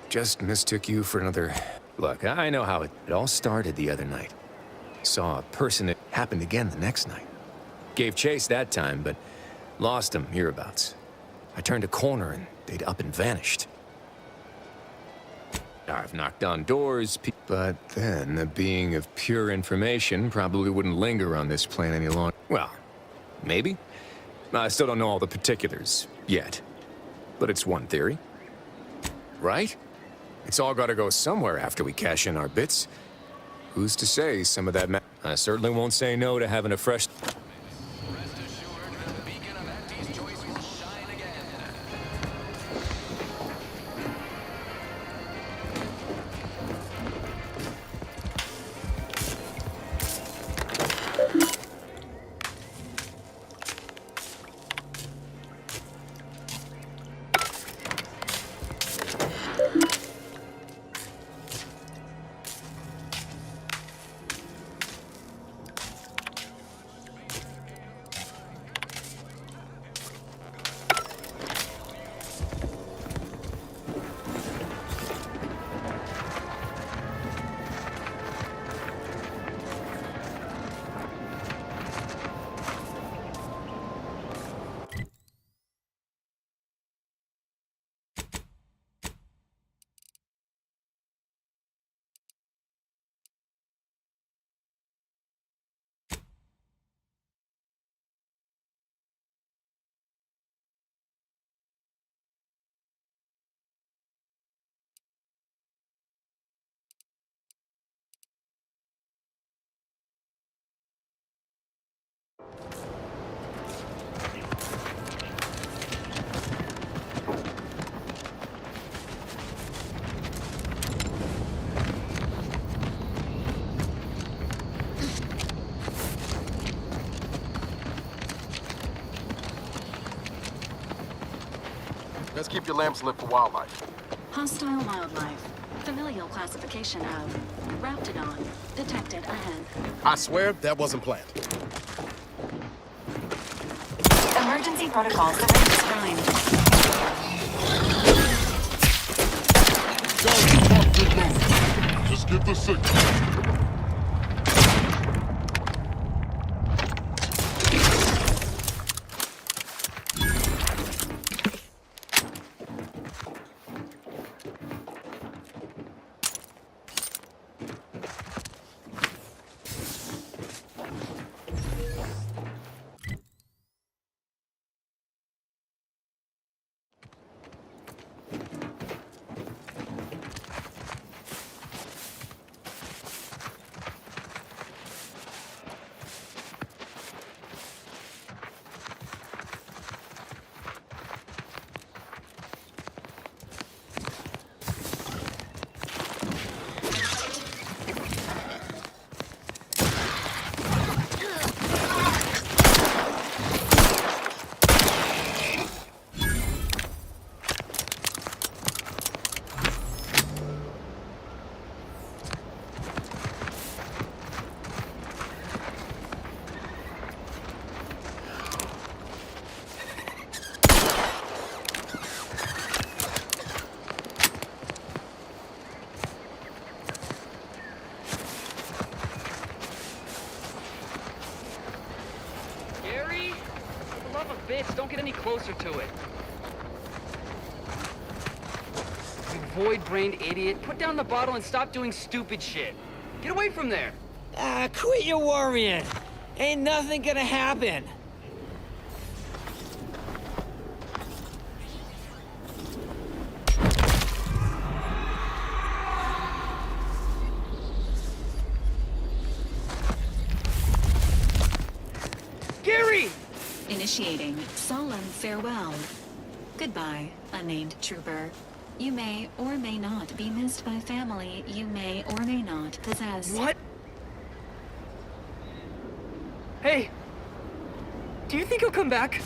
Just mistook you for another... Look, I know how it all started the other night. Saw a person that happened again the next night. Gave chase that time, but lost him hereabouts. I turned a corner and they'd up and vanished. I've knocked on doors, but then a being of pure information probably wouldn't linger on this plane any longer. Well, maybe. I still don't know all the particulars yet, but it's one theory. Right? It's all gotta go somewhere after we cash in our bits. Who's to say some of that I certainly won't say no to having a fresh... Let's keep your lamps lit for wildlife. Hostile wildlife. Familial classification of Raptidon. Detected ahead. I swear that wasn't planned. Emergency protocol surveillance primed. Just give the signal. Don't get any closer to it. You void-brained idiot. Put down the bottle and stop doing stupid shit. Get away from there. Quit your worrying. Ain't nothing gonna happen. Initiating solemn farewell. Goodbye, unnamed trooper. You may or may not be missed by family you may or may not possess. What? Hey! Do you think he'll come back?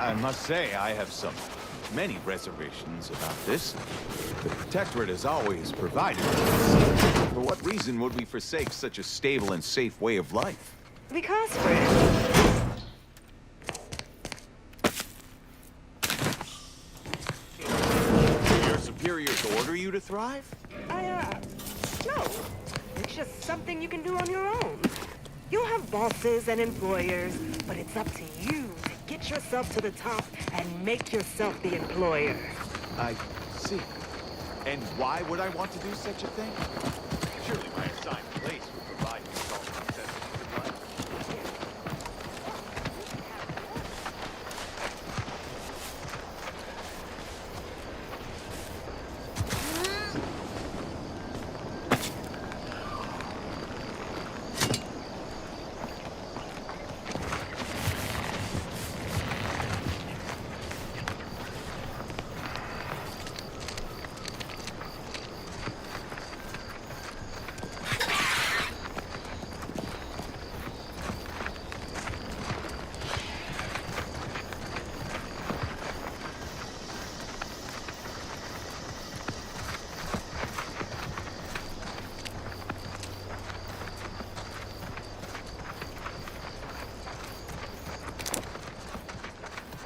I must say, I have many reservations about this. The Protectorate has always provided us. For what reason would we forsake such a stable and safe way of life? Because, friend, Do your superiors order you to thrive? no. It's just something you can do on your own. You'll have bosses and employers, but it's up to you to get yourself to the top and make yourself the employer. I see. And why would I want to do such a thing? Surely my assigned place would provide me with all the necessities of life.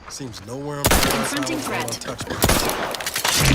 Seems nowhere on the Confronting threat. untouchable.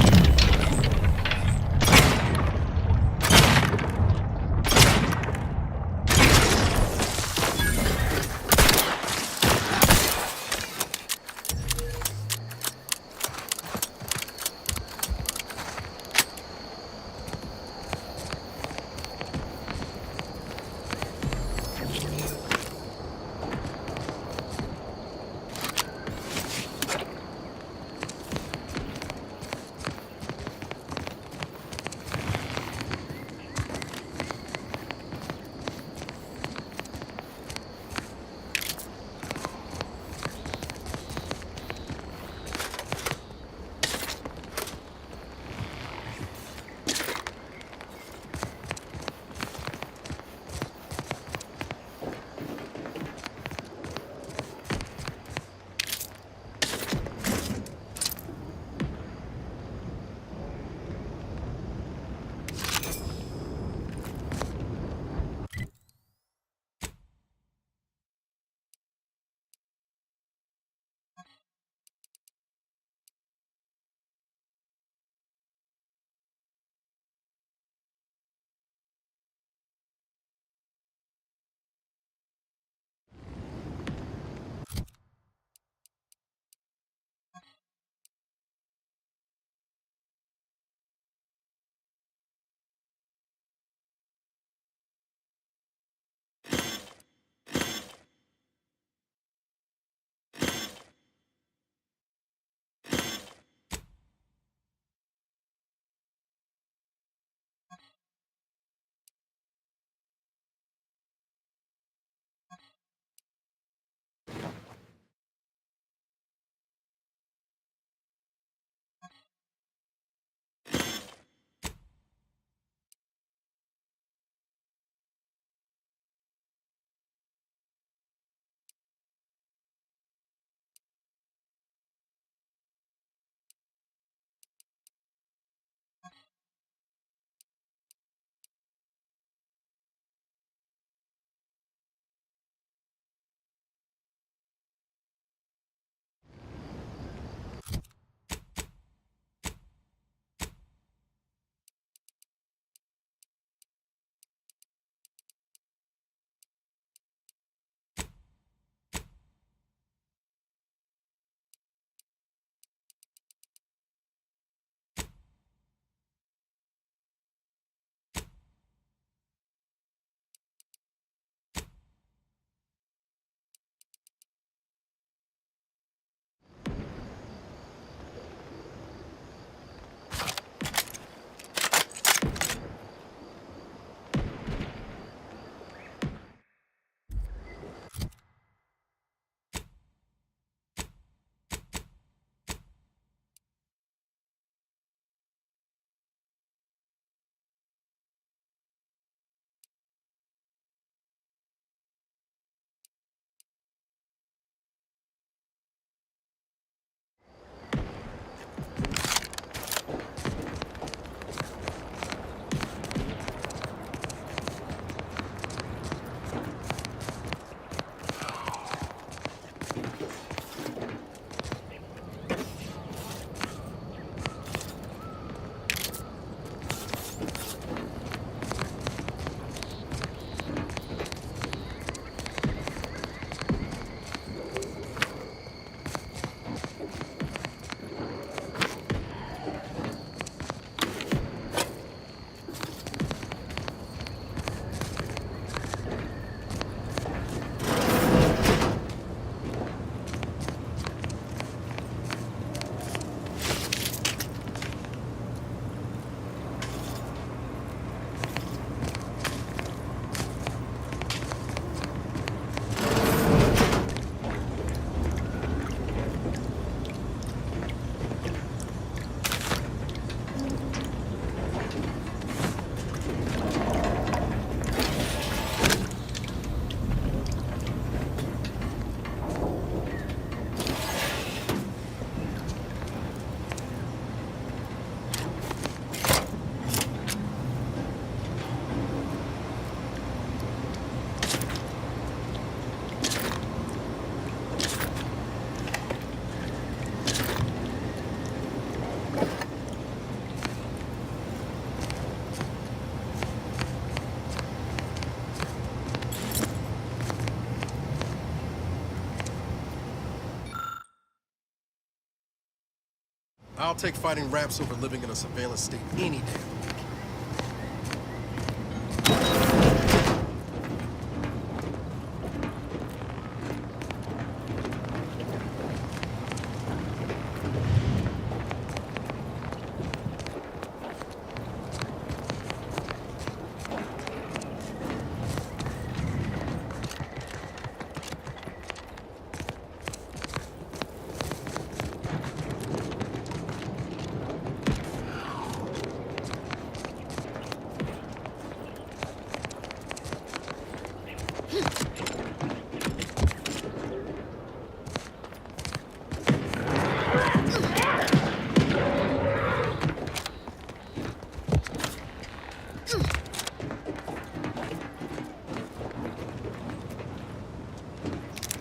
I'll take fighting ramps over living in a surveillance state any day.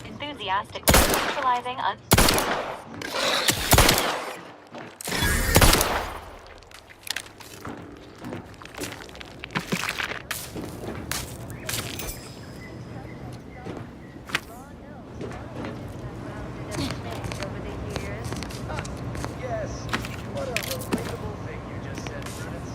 Enthusiastically neutralizing Yes, what a relatable thing you just said, Prudence.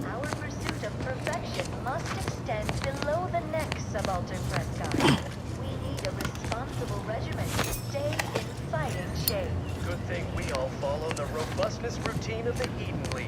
Our pursuit of perfection must extend below the neck, subaltern Prescott. We need a responsible regiment to stay in fighting shape. Good thing we all follow the robustness routine of the Eden League.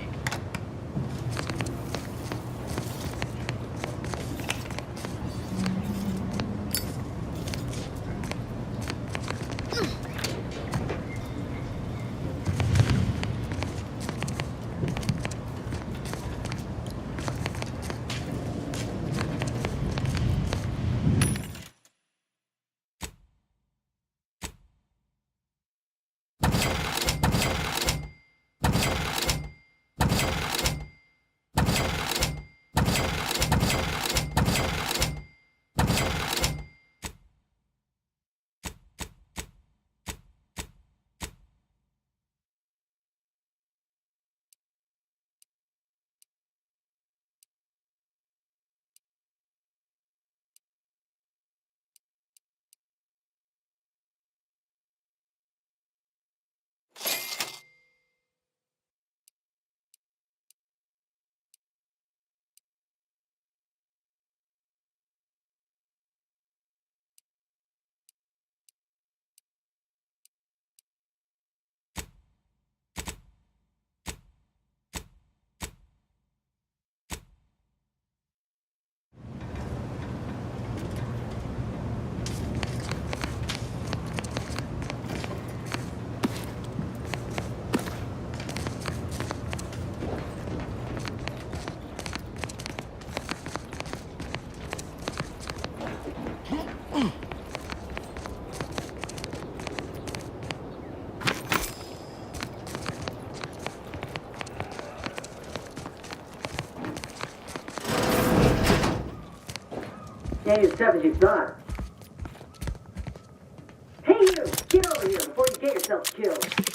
Stay as tough as you thought. Hey you! Get over here before you get yourself killed.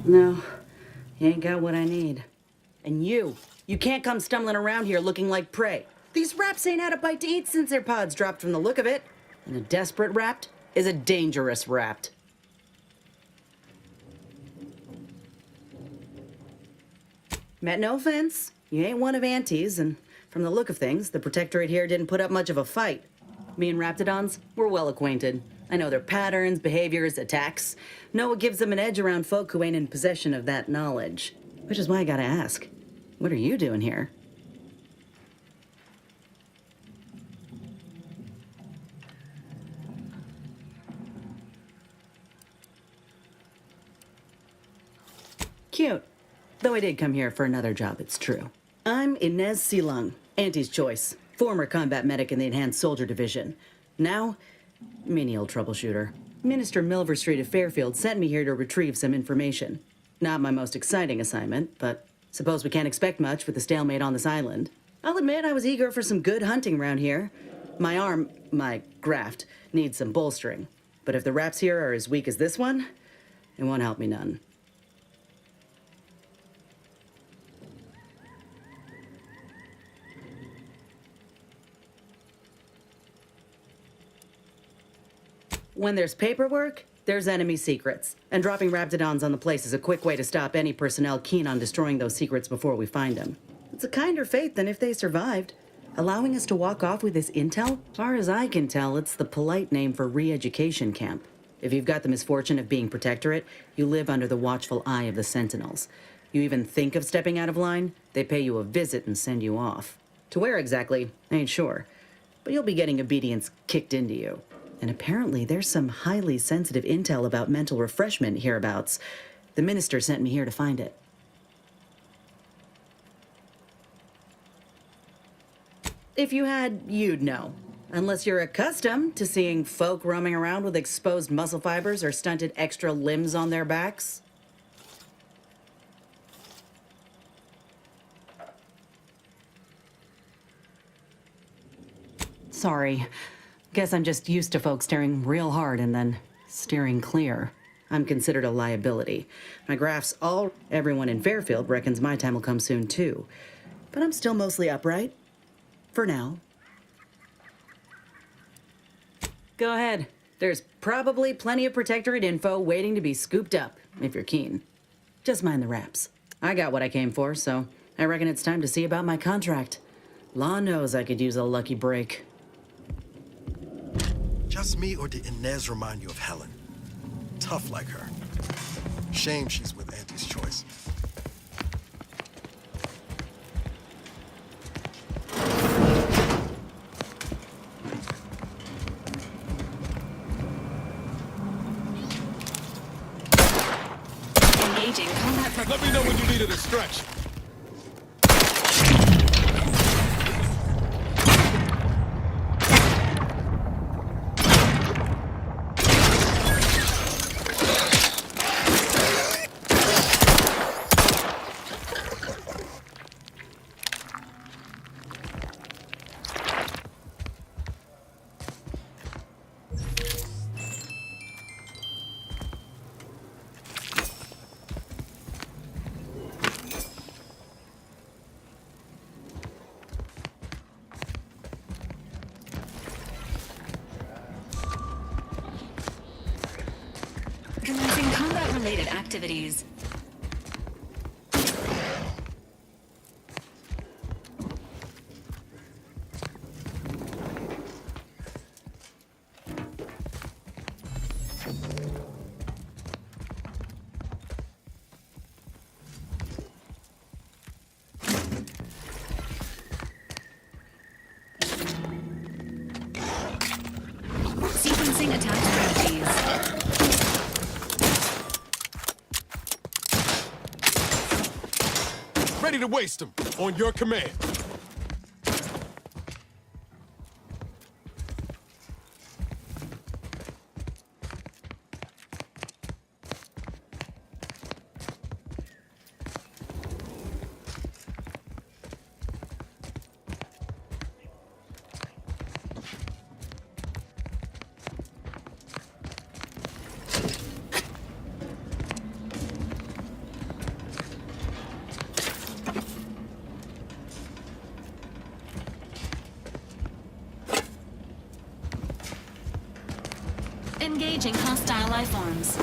No, you ain't got what I need. And you can't come stumbling around here looking like prey. These raps ain't had a bite to eat since their pods dropped from the look of it. And a desperate rapt is a dangerous rapt. Meant no offense, you ain't one of Auntie's, and from the look of things, the Protectorate here didn't put up much of a fight. Me and Raptidons, we're well acquainted. I know their patterns, behaviors, attacks. Know what gives them an edge around folk who ain't in possession of that knowledge. Which is why I gotta ask, what are you doing here? Cute. Though I did come here for another job, it's true. I'm Inez Silung, Auntie's choice. Former combat medic in the Enhanced Soldier Division. Now, menial troubleshooter. Minister Milver Street of Fairfield sent me here to retrieve some information. Not my most exciting assignment, but suppose we can't expect much with the stalemate on this island. I'll admit I was eager for some good hunting around here. My graft, needs some bolstering. But if the raps here are as weak as this one, it won't help me none. When there's paperwork, there's enemy secrets. And dropping Raptidons on the place is a quick way to stop any personnel keen on destroying those secrets before we find them. It's a kinder fate than if they survived. Allowing us to walk off with this intel? As far as I can tell, it's the polite name for re-education camp. If you've got the misfortune of being Protectorate, you live under the watchful eye of the Sentinels. You even think of stepping out of line, they pay you a visit and send you off. To where exactly, I ain't sure. But you'll be getting obedience kicked into you. And apparently there's some highly sensitive intel about mental refreshment hereabouts. The minister sent me here to find it. If you had, you'd know. Unless you're accustomed to seeing folk roaming around with exposed muscle fibers or stunted extra limbs on their backs. Sorry. Guess I'm just used to folks staring real hard and then steering clear. I'm considered a liability. My graphs everyone in Fairfield reckons my time will come soon too. But I'm still mostly upright. For now. Go ahead. There's probably plenty of Protectorate info waiting to be scooped up, if you're keen. Just mind the raps. I got what I came for, so I reckon it's time to see about my contract. Law knows I could use a lucky break. Just me, or did Inez remind you of Helen? Tough like her. Shame she's with Auntie's choice. Engaging combat. Let me know when you needed a stretch. Commencing combat-related activities. Sequencing attack strategies. Ready to waste them. On your command. Disengaging hostile life forms.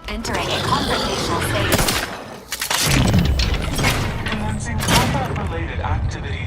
Entering a confrontational stage. Commencing combat-related activities.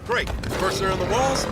Great. Cursor on the walls.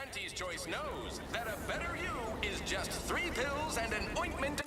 Auntie's Choice knows that a better you is just 3 pills and an ointment.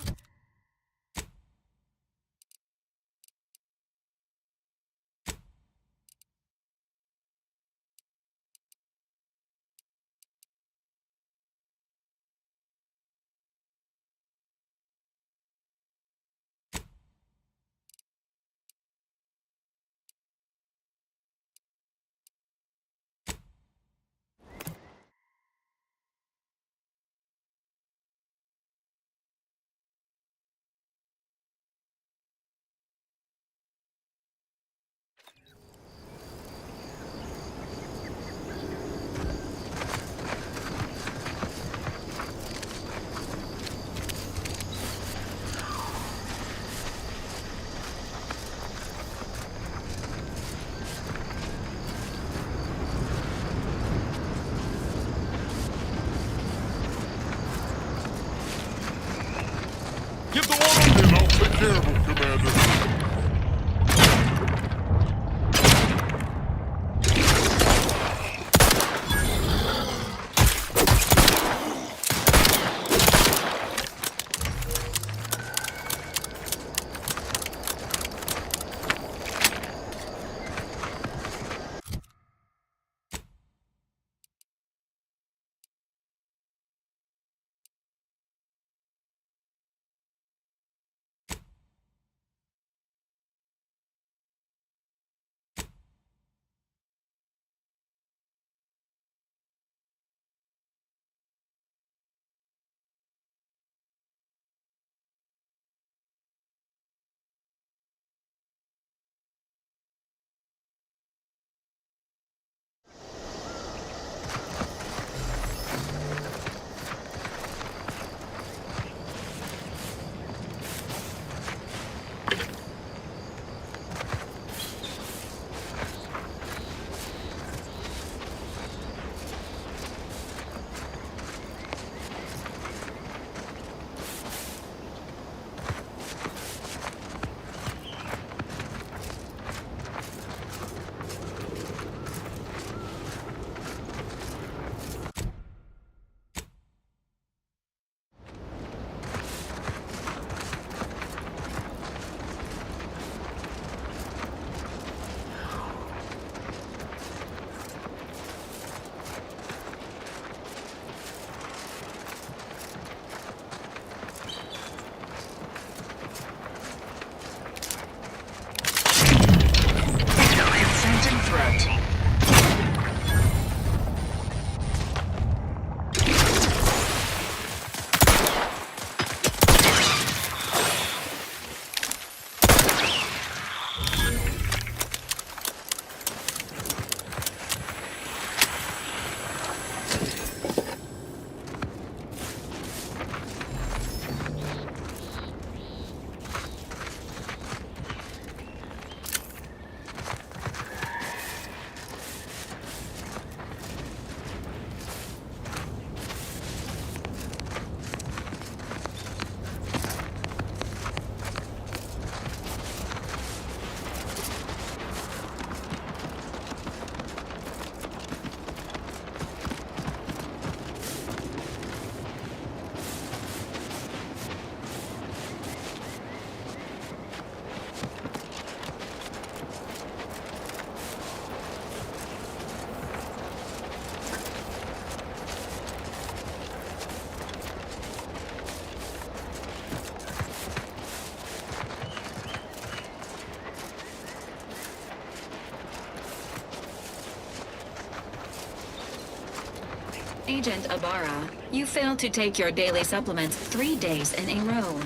Agent Ibarra, you failed to take your daily supplements 3 days in a row.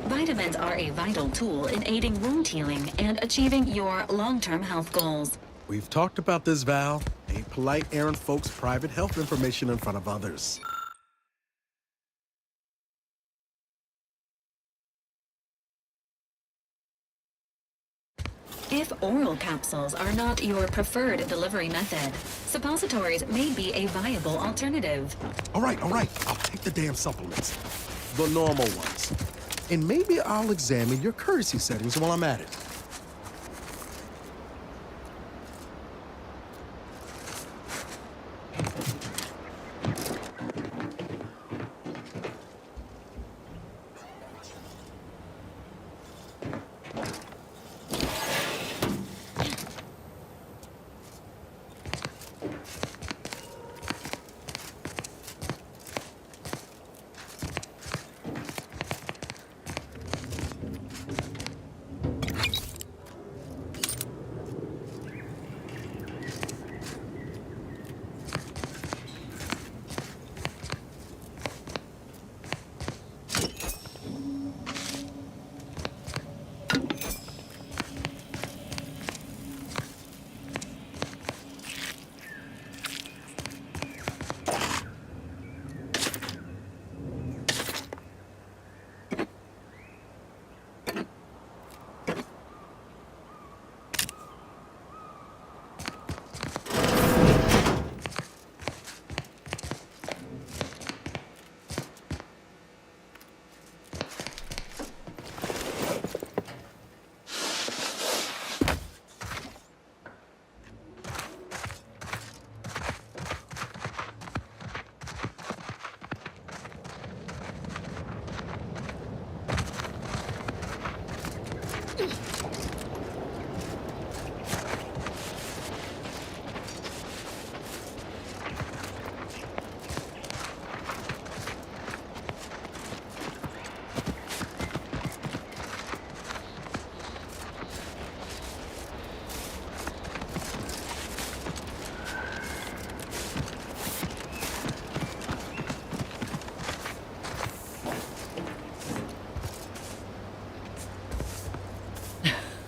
Vitamins are a vital tool in aiding wound healing and achieving your long-term health goals. We've talked about this, Val. Ain't polite airing folks' private health information in front of others. If oral capsules are not your preferred delivery method, suppositories may be a viable alternative. All right. I'll take the damn supplements. The normal ones. And maybe I'll examine your courtesy settings while I'm at it.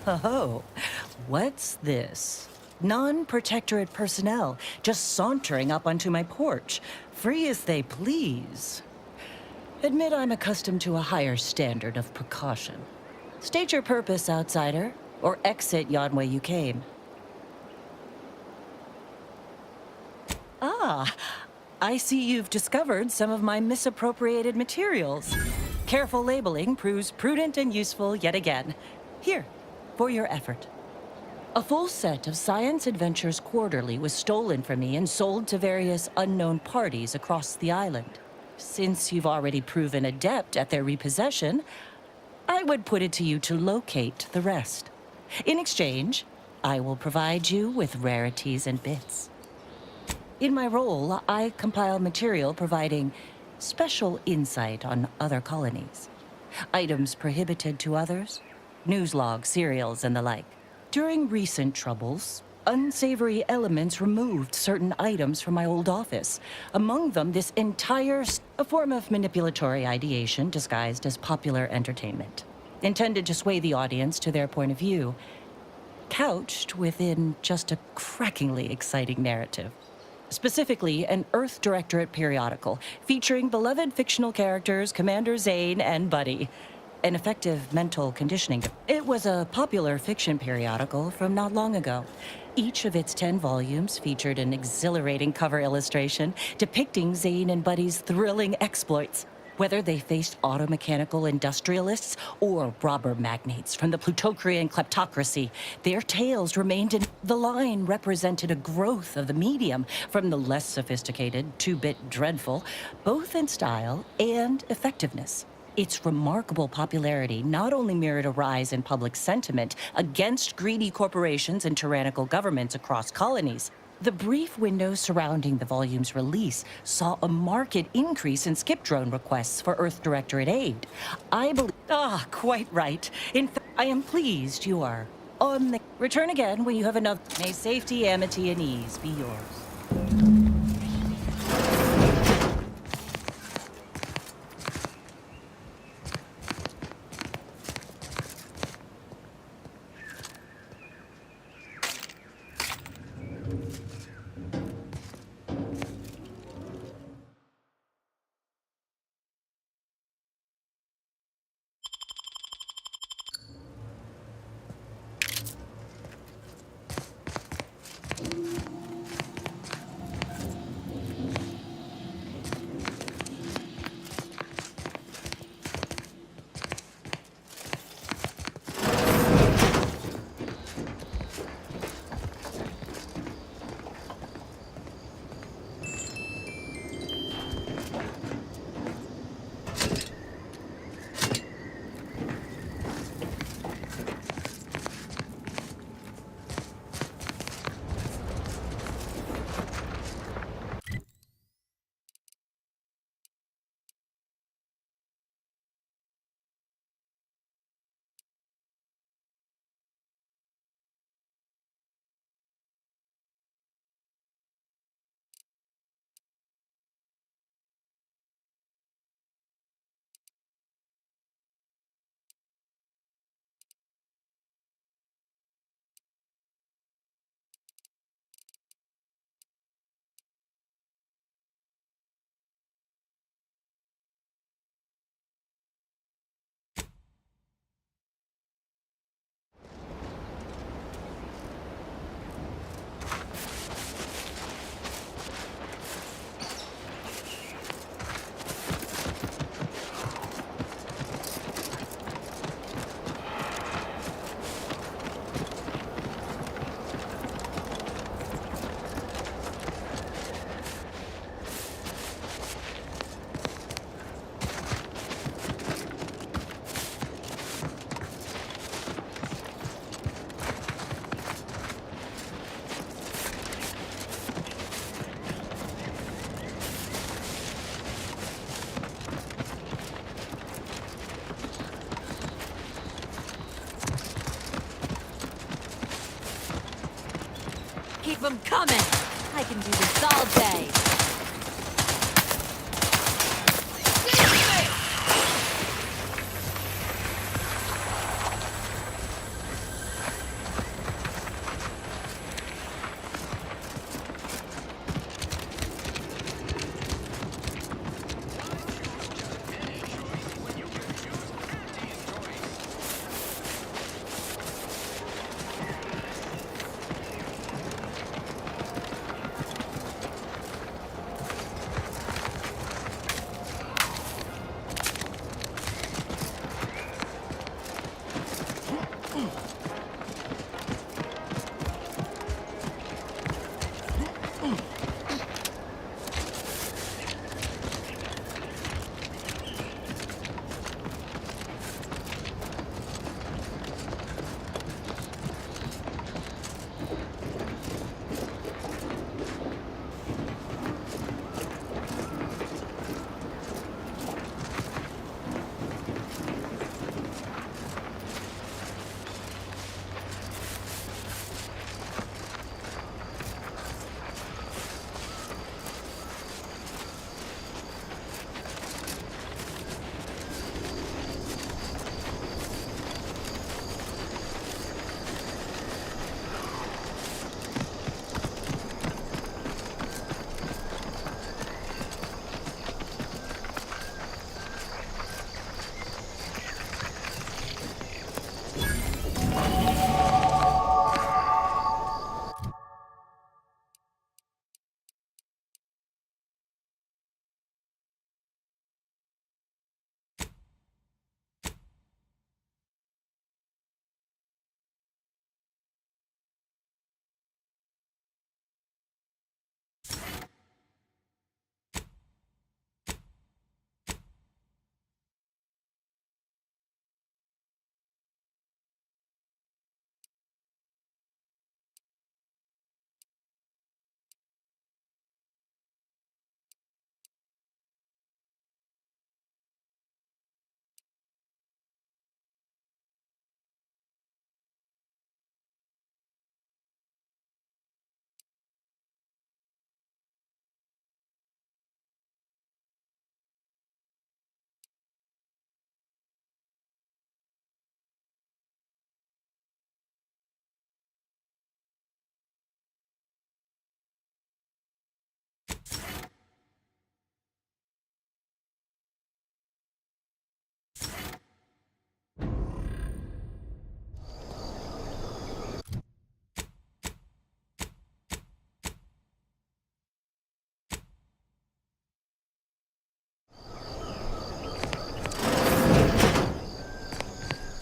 Oh, what's this? Non-protectorate personnel just sauntering up onto my porch, free as they please. Admit I'm accustomed to a higher standard of precaution. State your purpose, outsider, or exit yon way you came. Ah, I see you've discovered some of my misappropriated materials. Careful labeling proves prudent and useful yet again. Here, for your effort. A full set of Science Adventures Quarterly was stolen from me and sold to various unknown parties across the island. Since you've already proven adept at their repossession, I would put it to you to locate the rest. In exchange, I will provide you with rarities and bits. In my role, I compile material providing special insight on other colonies. Items prohibited to others, news logs, serials, and the like. During recent troubles, unsavory elements removed certain items from my old office. Among them, this entire... a form of manipulatory ideation disguised as popular entertainment. Intended to sway the audience to their point of view, couched within just a crackingly exciting narrative. Specifically, an Earth Directorate periodical featuring beloved fictional characters Commander Zane and Buddy. An effective mental conditioning. It was a popular fiction periodical from not long ago. Each of its 10 volumes featured an exhilarating cover illustration depicting Zane and Buddy's thrilling exploits. Whether they faced automechanical industrialists or robber magnates from the Plutocrian kleptocracy, their tales remained in... The line represented a growth of the medium from the less sophisticated, two-bit dreadful, both in style and effectiveness. Its remarkable popularity not only mirrored a rise in public sentiment against greedy corporations and tyrannical governments across colonies. The brief window surrounding the volume's release saw a marked increase in skip drone requests for Earth Directorate aid. I believe... Ah, quite right. In fact, I am pleased you are on the... Return again when you have enough... May safety, amity, and ease be yours. them coming! I can do this all day.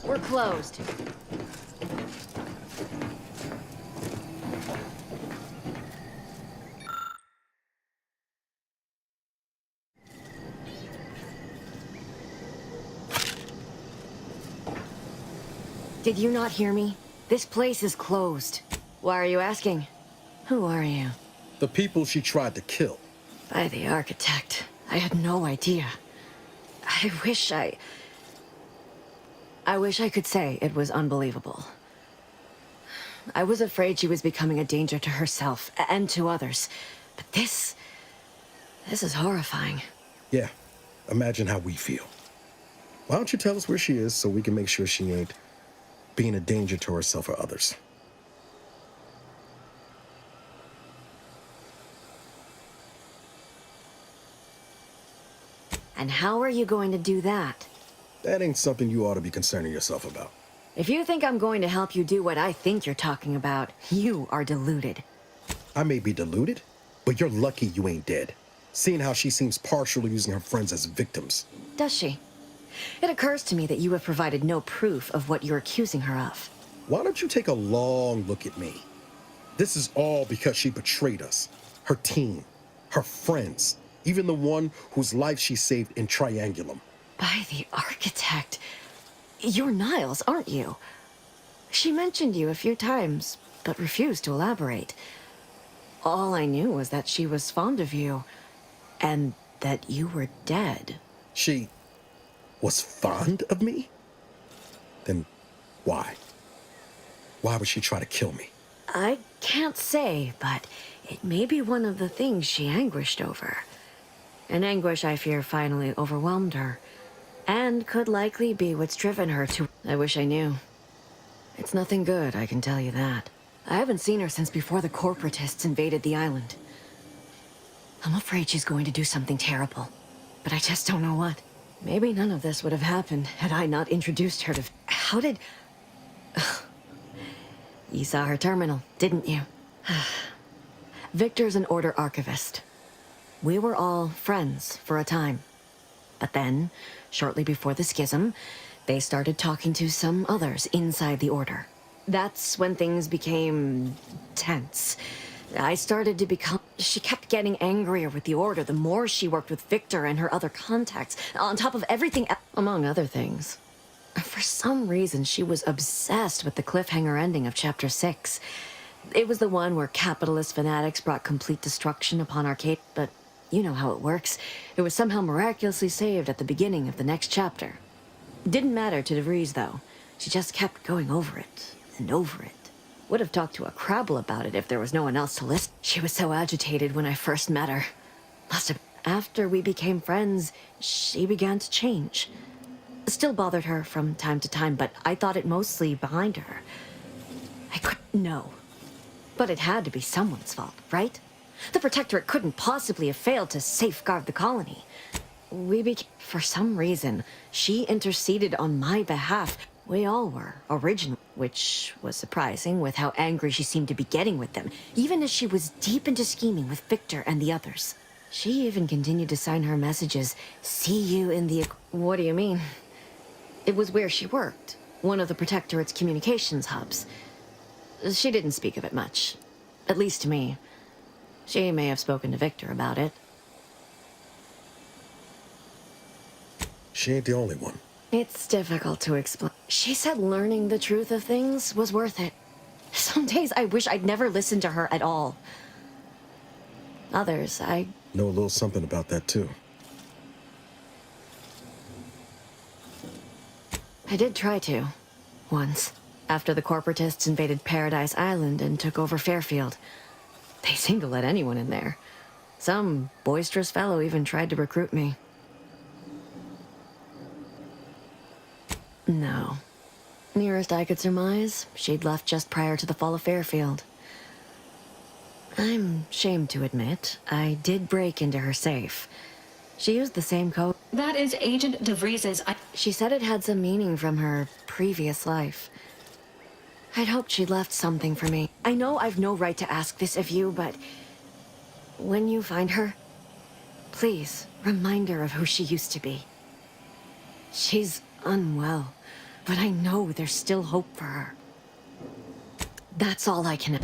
We're closed. Did you not hear me? This place is closed. Why are you asking? Who are you? The people she tried to kill. By the architect. I had no idea. I wish I could say it was unbelievable. I was afraid she was becoming a danger to herself and to others. But this is horrifying. Yeah, imagine how we feel. Why don't you tell us where she is so we can make sure she ain't being a danger to herself or others? And how are you going to do that? That ain't something you ought to be concerning yourself about. If you think I'm going to help you do what I think you're talking about, you are deluded. I may be deluded, but you're lucky you ain't dead. Seeing how she seems partial to using her friends as victims. Does she? It occurs to me that you have provided no proof of what you're accusing her of. Why don't you take a long look at me? This is all because she betrayed us. Her team, her friends, even the one whose life she saved in Triangulum. By the architect. You're Niles, aren't you? She mentioned you a few times, but refused to elaborate. All I knew was that she was fond of you, and that you were dead. She was fond of me? Then why? Why would she try to kill me? I can't say, but it may be one of the things she anguished over. An anguish I fear finally overwhelmed her, and could likely be what's driven her to... I wish I knew. It's nothing good, I can tell you that. I haven't seen her since before the corporatists invaded the island. I'm afraid she's going to do something terrible, but I just don't know what. Maybe none of this would have happened had I not introduced her to... How did... You saw her terminal, didn't you? Victor's an Order archivist. We were all friends for a time. But then, shortly before the schism, they started talking to some others inside the Order. That's when things became tense. I started to become... She kept getting angrier with the Order the more she worked with Victor and her other contacts, on top of everything among other things. For some reason, she was obsessed with the cliffhanger ending of Chapter 6. It was the one where capitalist fanatics brought complete destruction upon Arcadia, but you know how it works. It was somehow miraculously saved at the beginning of the next chapter. Didn't matter to DeVries, though. She just kept going over it and over it. Would have talked to a Crabble about it if there was no one else to listen. She was so agitated when I first met her. Must have... After we became friends, she began to change. Still bothered her from time to time, but I thought it mostly behind her. I couldn't know. But it had to be someone's fault, right? The Protectorate couldn't possibly have failed to safeguard the colony. For some reason, she interceded on my behalf. We all were, originally, which was surprising with how angry she seemed to be getting with them, even as she was deep into scheming with Victor and the others. She even continued to sign her messages, "See you in the..." What do you mean? It was where she worked, one of the Protectorate's communications hubs. She didn't speak of it much, at least to me. She may have spoken to Victor about it. She ain't the only one. It's difficult to explain. She said learning the truth of things was worth it. Some days I wish I'd never listened to her at all. Others, I know a little something about that, too. I did try to. Once. After the corporatists invaded Paradise Island and took over Fairfield. They seemed to let anyone in there. Some boisterous fellow even tried to recruit me. No. Nearest I could surmise, she'd left just prior to the fall of Fairfield. I'm ashamed to admit, I did break into her safe. She used the same code. That is Agent DeVries's... She said it had some meaning from her previous life. I'd hoped she'd left something for me. I know I've no right to ask this of you, but... when you find her, please remind her of who she used to be. She's unwell, but I know there's still hope for her. That's all I can...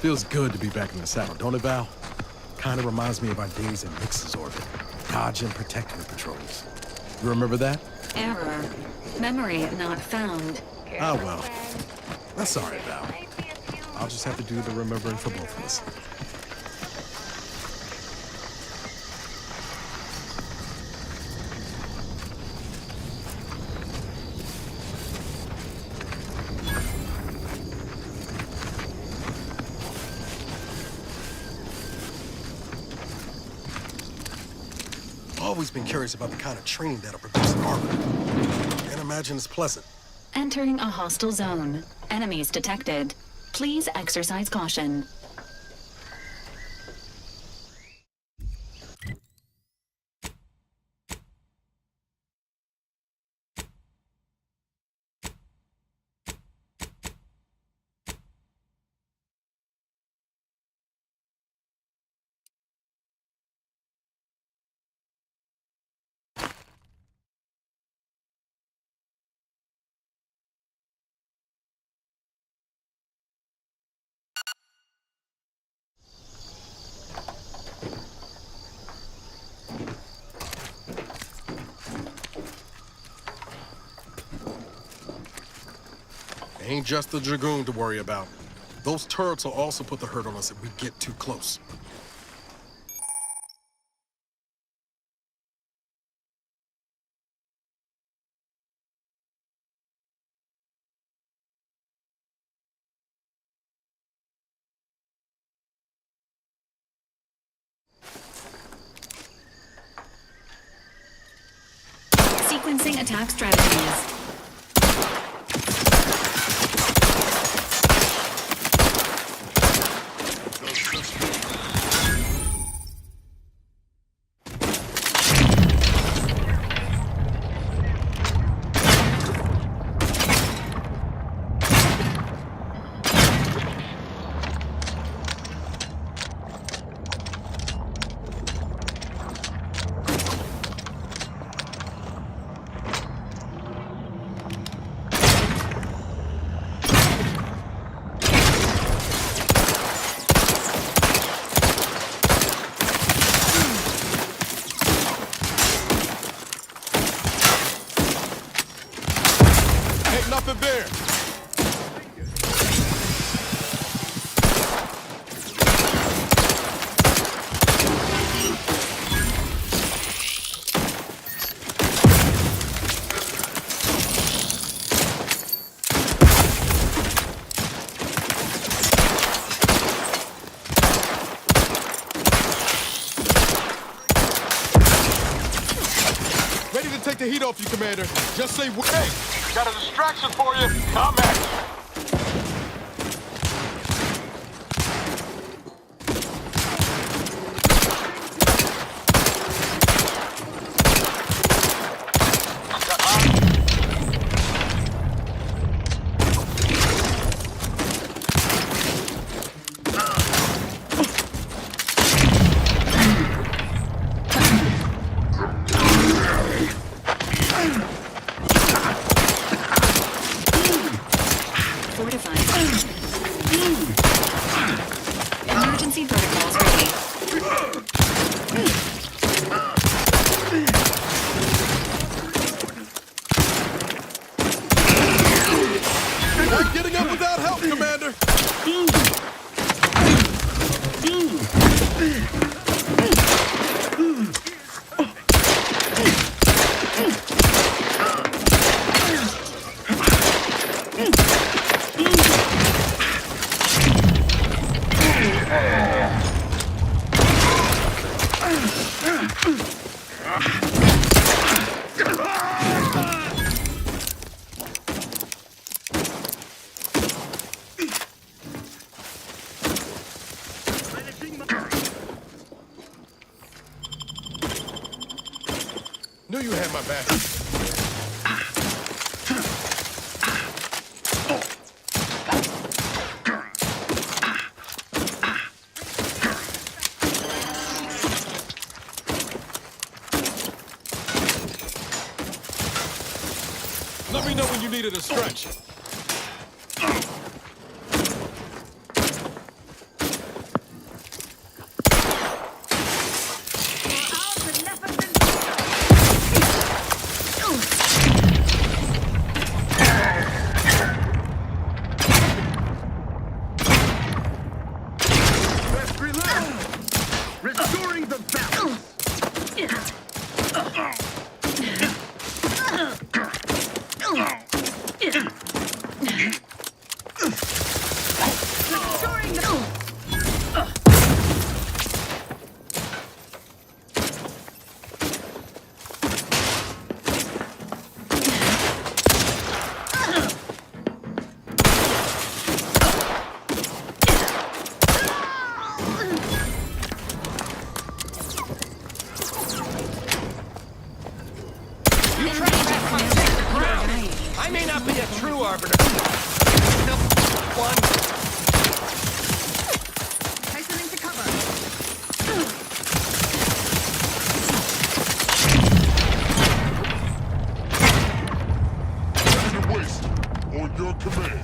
Feels good to be back in the saddle, don't it, Val? Kinda reminds me of our days in Nix's orbit. Dodging Protectorate patrols. You remember that? Error. Memory not found. Ah, well. That's all right, Val. I'll just have to do the remembering for both of us. always been curious about the kind of training that'll produce an armor. Can't imagine it's pleasant. Entering a hostile zone. Enemies detected. Please exercise caution. Ain't just the Dragoon to worry about. Those turrets will also put the hurt on us if we get too close. Sequencing attack strategies. Nothing there. Ready to take the heat off you, Commander. Just say, hey! Got a distraction for you. Come at Emergency protocols ready. Not getting up without help, Commander. Knew you had my back. Let me know when you needed a stretch. Restoring the balance. not be a true arbiter. No, one. Hastening to cover. To waste. On your command.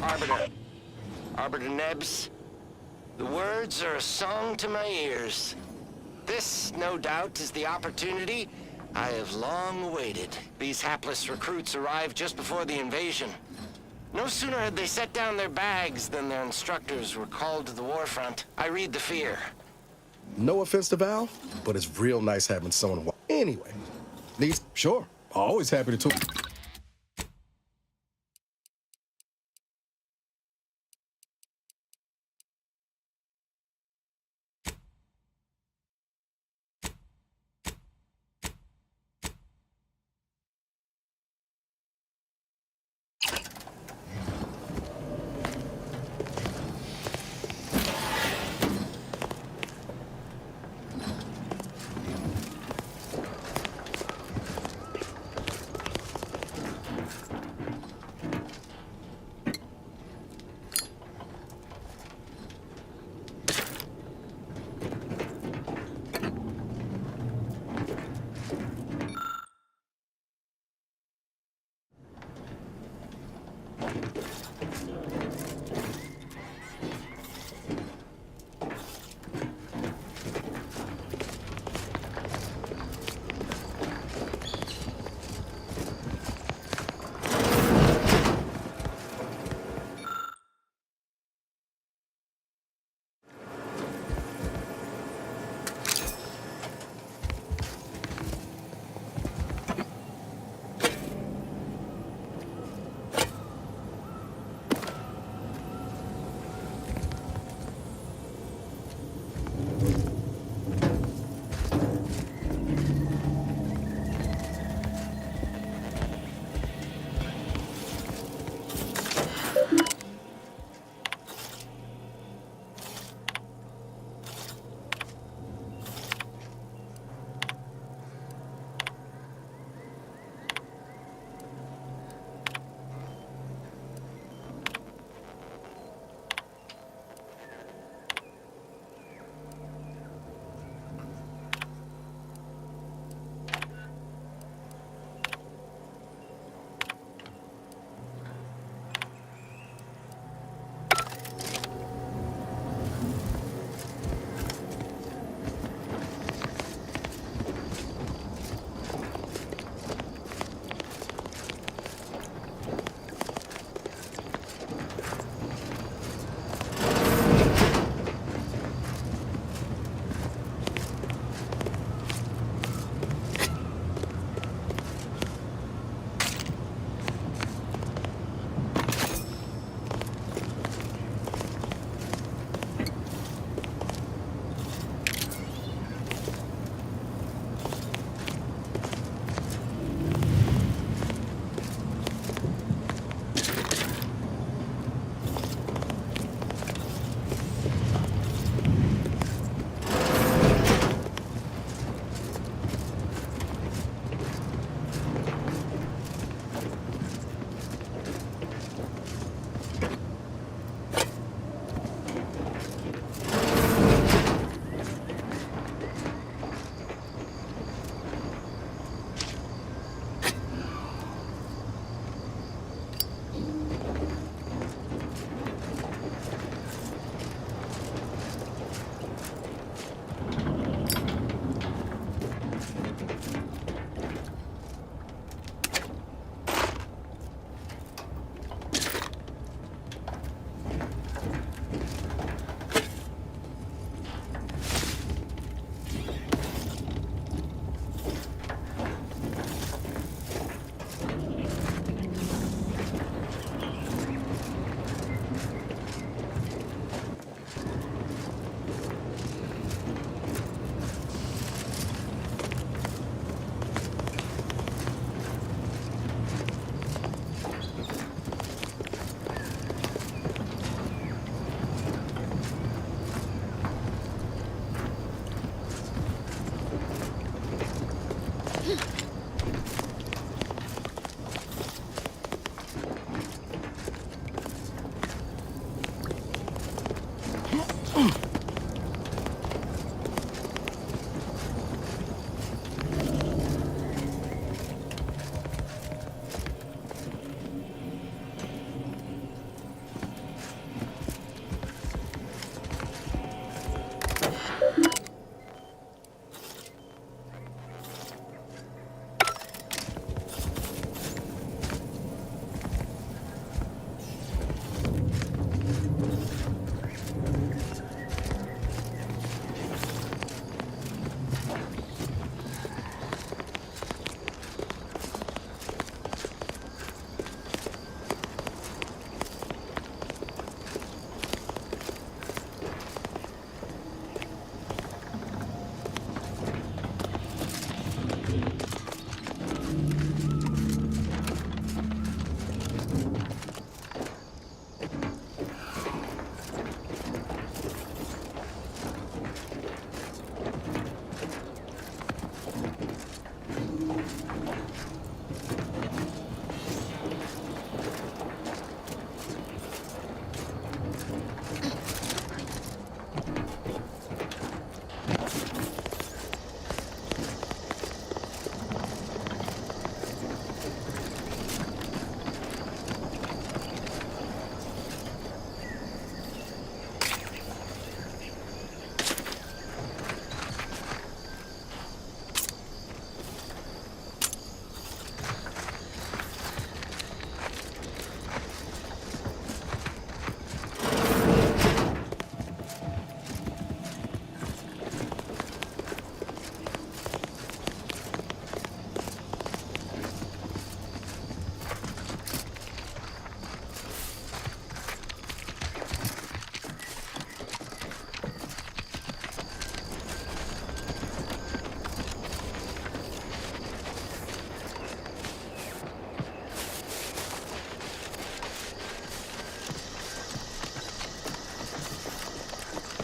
Arbiter. Arbiter Nebs. The words are a song to my ears. This, no doubt, is the opportunity I have long awaited. These hapless recruits arrived just before the invasion. No sooner had they set down their bags than their instructors were called to the warfront. I read the fear. No offense to Val, but it's real nice having someone. Anyway, needs sure. Always happy to talk.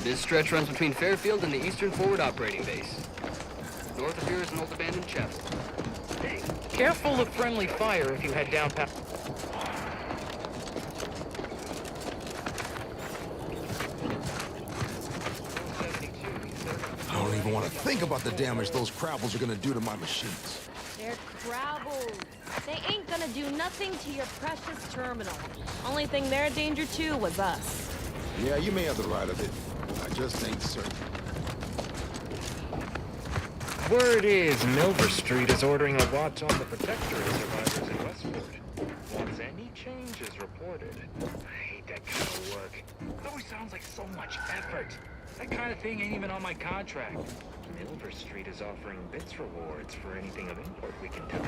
This stretch runs between Fairfield and the Eastern Forward Operating Base. North of here is an old abandoned chapel. Hey, careful of friendly fire if you head down past... I don't even want to think about the damage those Crabbles are gonna do to my machines. They're Crabbles. They ain't gonna do nothing to your precious terminal. Only thing they're a danger to was us. Yeah, you may have the right of it. I just ain't certain. Word is Milver Street is ordering a watch on the Protectorate survivors in Westport. Once any change is reported. I hate that kind of work. It always sounds like so much effort. That kind of thing ain't even on my contract. Milver Street is offering bits rewards for anything of import we can tell.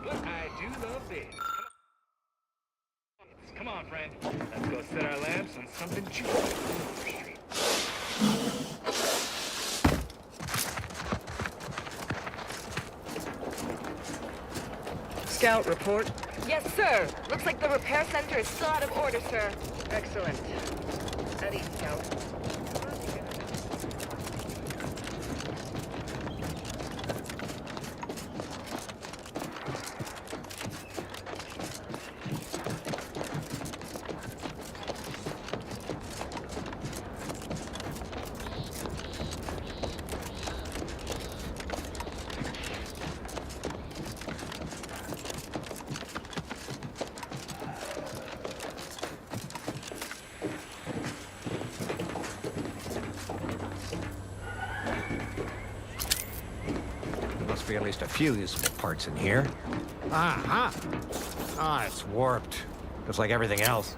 But I do love bits. Come on, friend. Let's go set our lamps on something juicy on Milver Street. Scout report. Yes, sir. Looks like the repair center is still out of order, sir. Excellent. At ease, Scout. Be at least a few useful parts in here. Ah, it's warped. Just like everything else.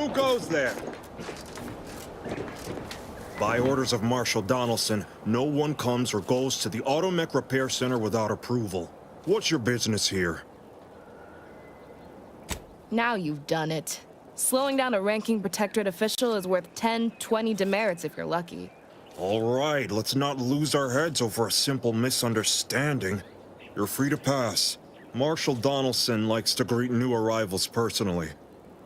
Who goes there? By orders of Marshal Donaldson, no one comes or goes to the Automech Repair Center without approval. What's your business here? Now you've done it. Slowing down a ranking Protectorate official is worth 10, 20 demerits if you're lucky. All right, let's not lose our heads over a simple misunderstanding. You're free to pass. Marshal Donaldson likes to greet new arrivals personally.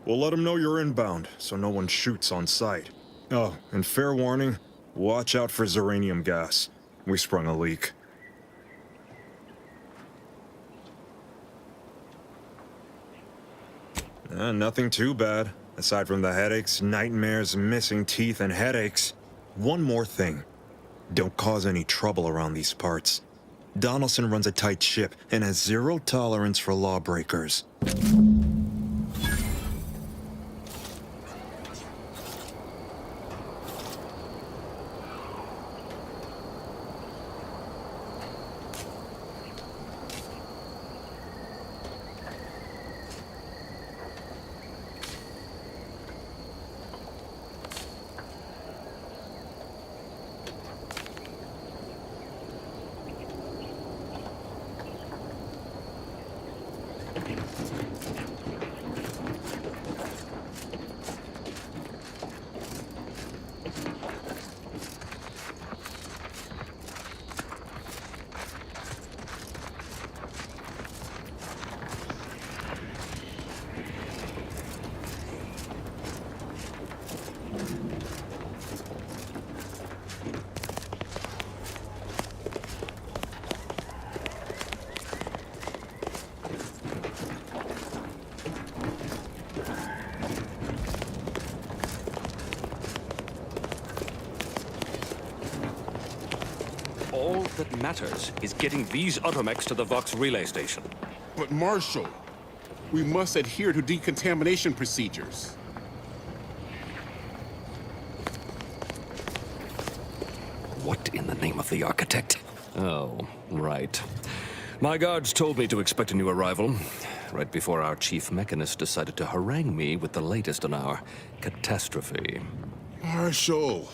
We'll let him know you're inbound, so no one shoots on sight. Oh, and fair warning, watch out for Zeranium gas. We sprung a leak. Nothing too bad, aside from the headaches, nightmares, missing teeth, and headaches. One more thing. Don't cause any trouble around these parts. Donaldson runs a tight ship and has zero tolerance for lawbreakers. All that matters is getting these automechs to the Vox relay station. But Marshal, we must adhere to decontamination procedures. What in the name of the architect? Oh, right. My guards told me to expect a new arrival, right before our chief mechanist decided to harangue me with the latest on our catastrophe. Marshal,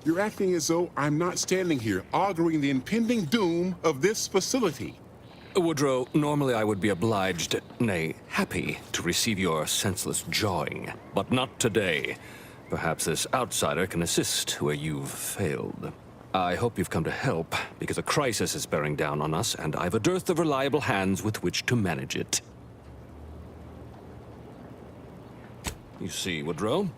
you're acting as though I'm not standing here auguring the impending doom of this facility. Woodrow, normally I would be obliged, nay, happy, to receive your senseless jawing, but not today. Perhaps this outsider can assist where you've failed. I hope you've come to help, because a crisis is bearing down on us, and I've a dearth of reliable hands with which to manage it. You see, Woodrow,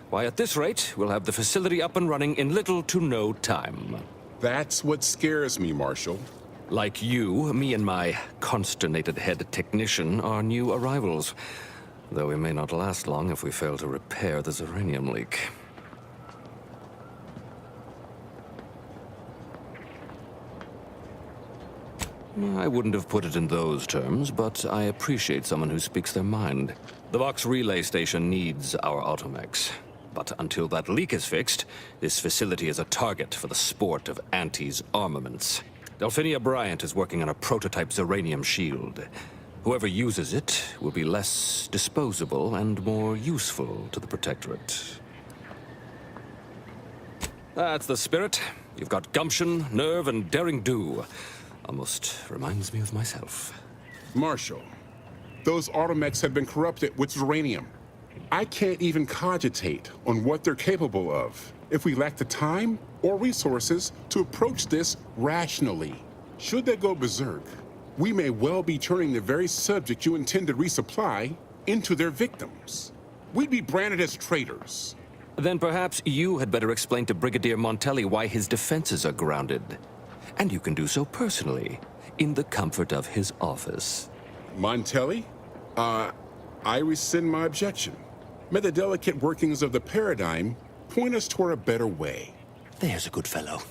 why, at this rate, we'll have the facility up and running in little to no time. That's what scares me, Marshal. Like you, me and my consternated head technician are new arrivals, though we may not last long if we fail to repair the uranium leak. I wouldn't have put it in those terms, but I appreciate someone who speaks their mind. The Vox relay station needs our automechs. But until that leak is fixed, this facility is a target for the sport of Auntie's armaments. Delphinia Bryant is working on a prototype Zeranium shield. Whoever uses it will be less disposable and more useful to the Protectorate. That's the spirit. You've got gumption, nerve, and daring do. Almost reminds me of myself. Marshal, those automechs have been corrupted with uranium. I can't even cogitate on what they're capable of if we lack the time or resources to approach this rationally. Should they go berserk, we may well be turning the very subject you intend to resupply into their victims. We'd be branded as traitors. Then perhaps you had better explain to Brigadier Montelli why his defenses are grounded. And you can do so personally, in the comfort of his office. Montelli? I rescind my objection. May the delicate workings of the paradigm point us toward a better way. There's a good fellow.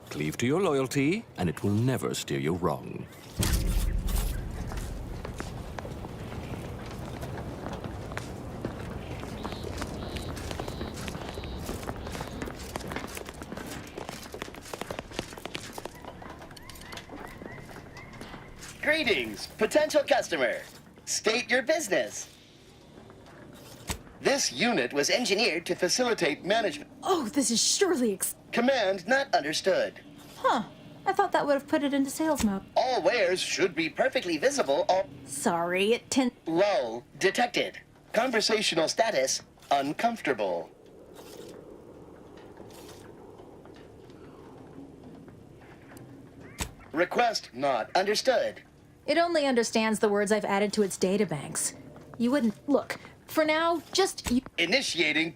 Cleave to your loyalty, and it will never steer you wrong. Greetings, potential customer. State your business. This unit was engineered to facilitate management. Oh, this is surely Command not understood. Huh. I thought that would have put it into sales mode. All wares should be perfectly visible. Sorry, it Lull detected. Conversational status uncomfortable. Request not understood. It only understands the words I've added to its databanks. You wouldn't... Look, for now, just... Initiating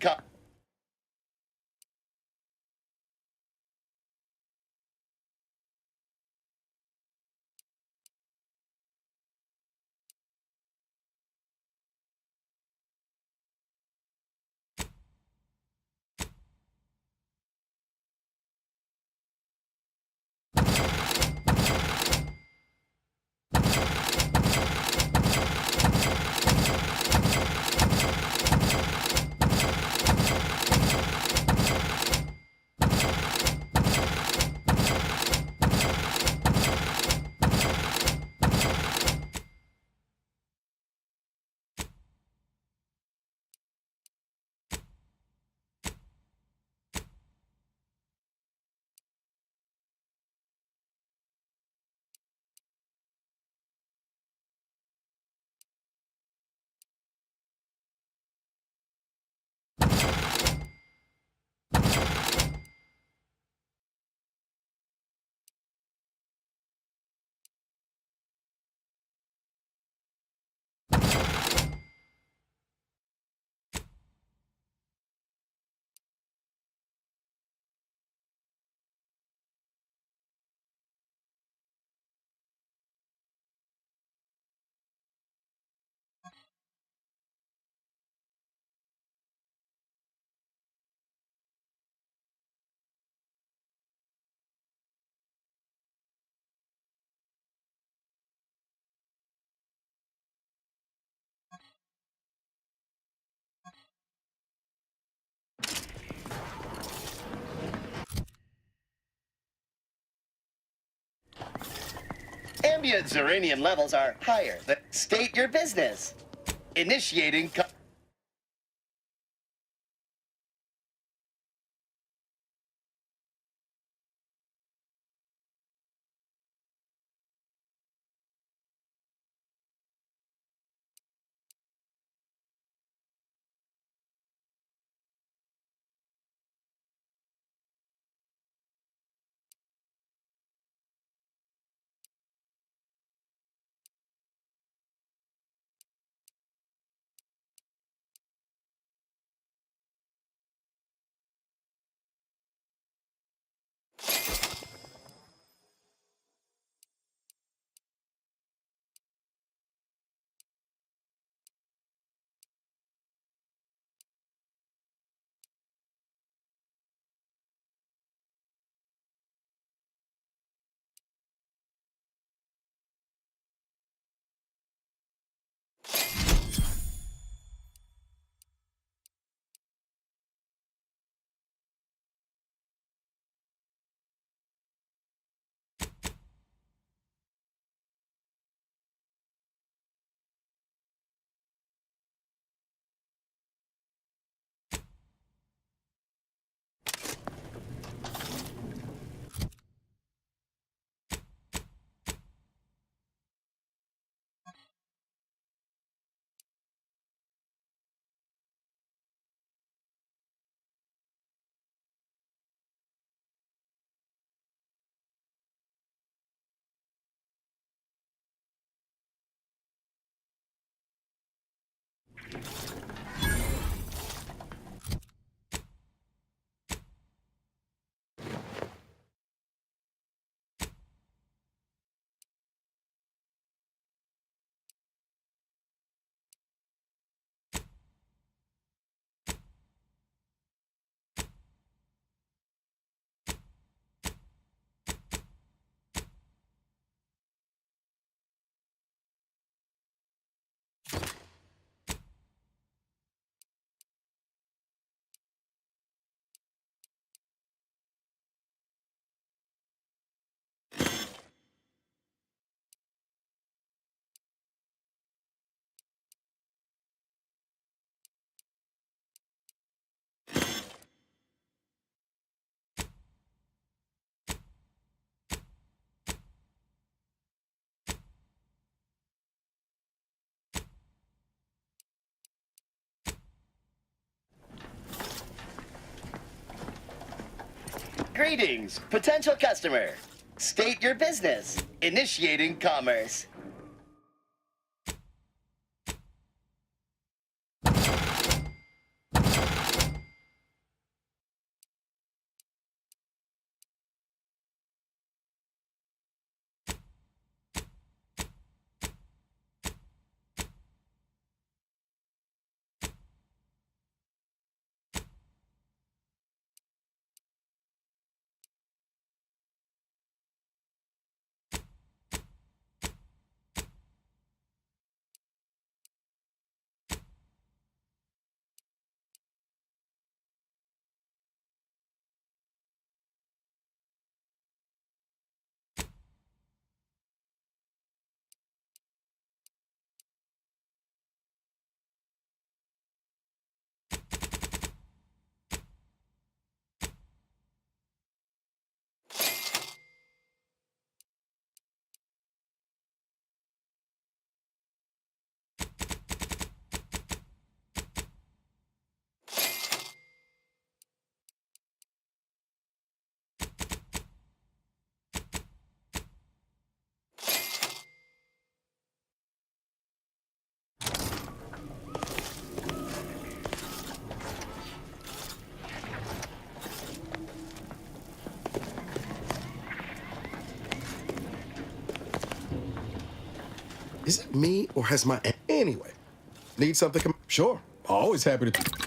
ambient uranium levels are higher. State your business. Initiating Greetings, potential customer. State your business. Initiating commerce. Is it me or has my... Anyway, need something? Sure, always happy to...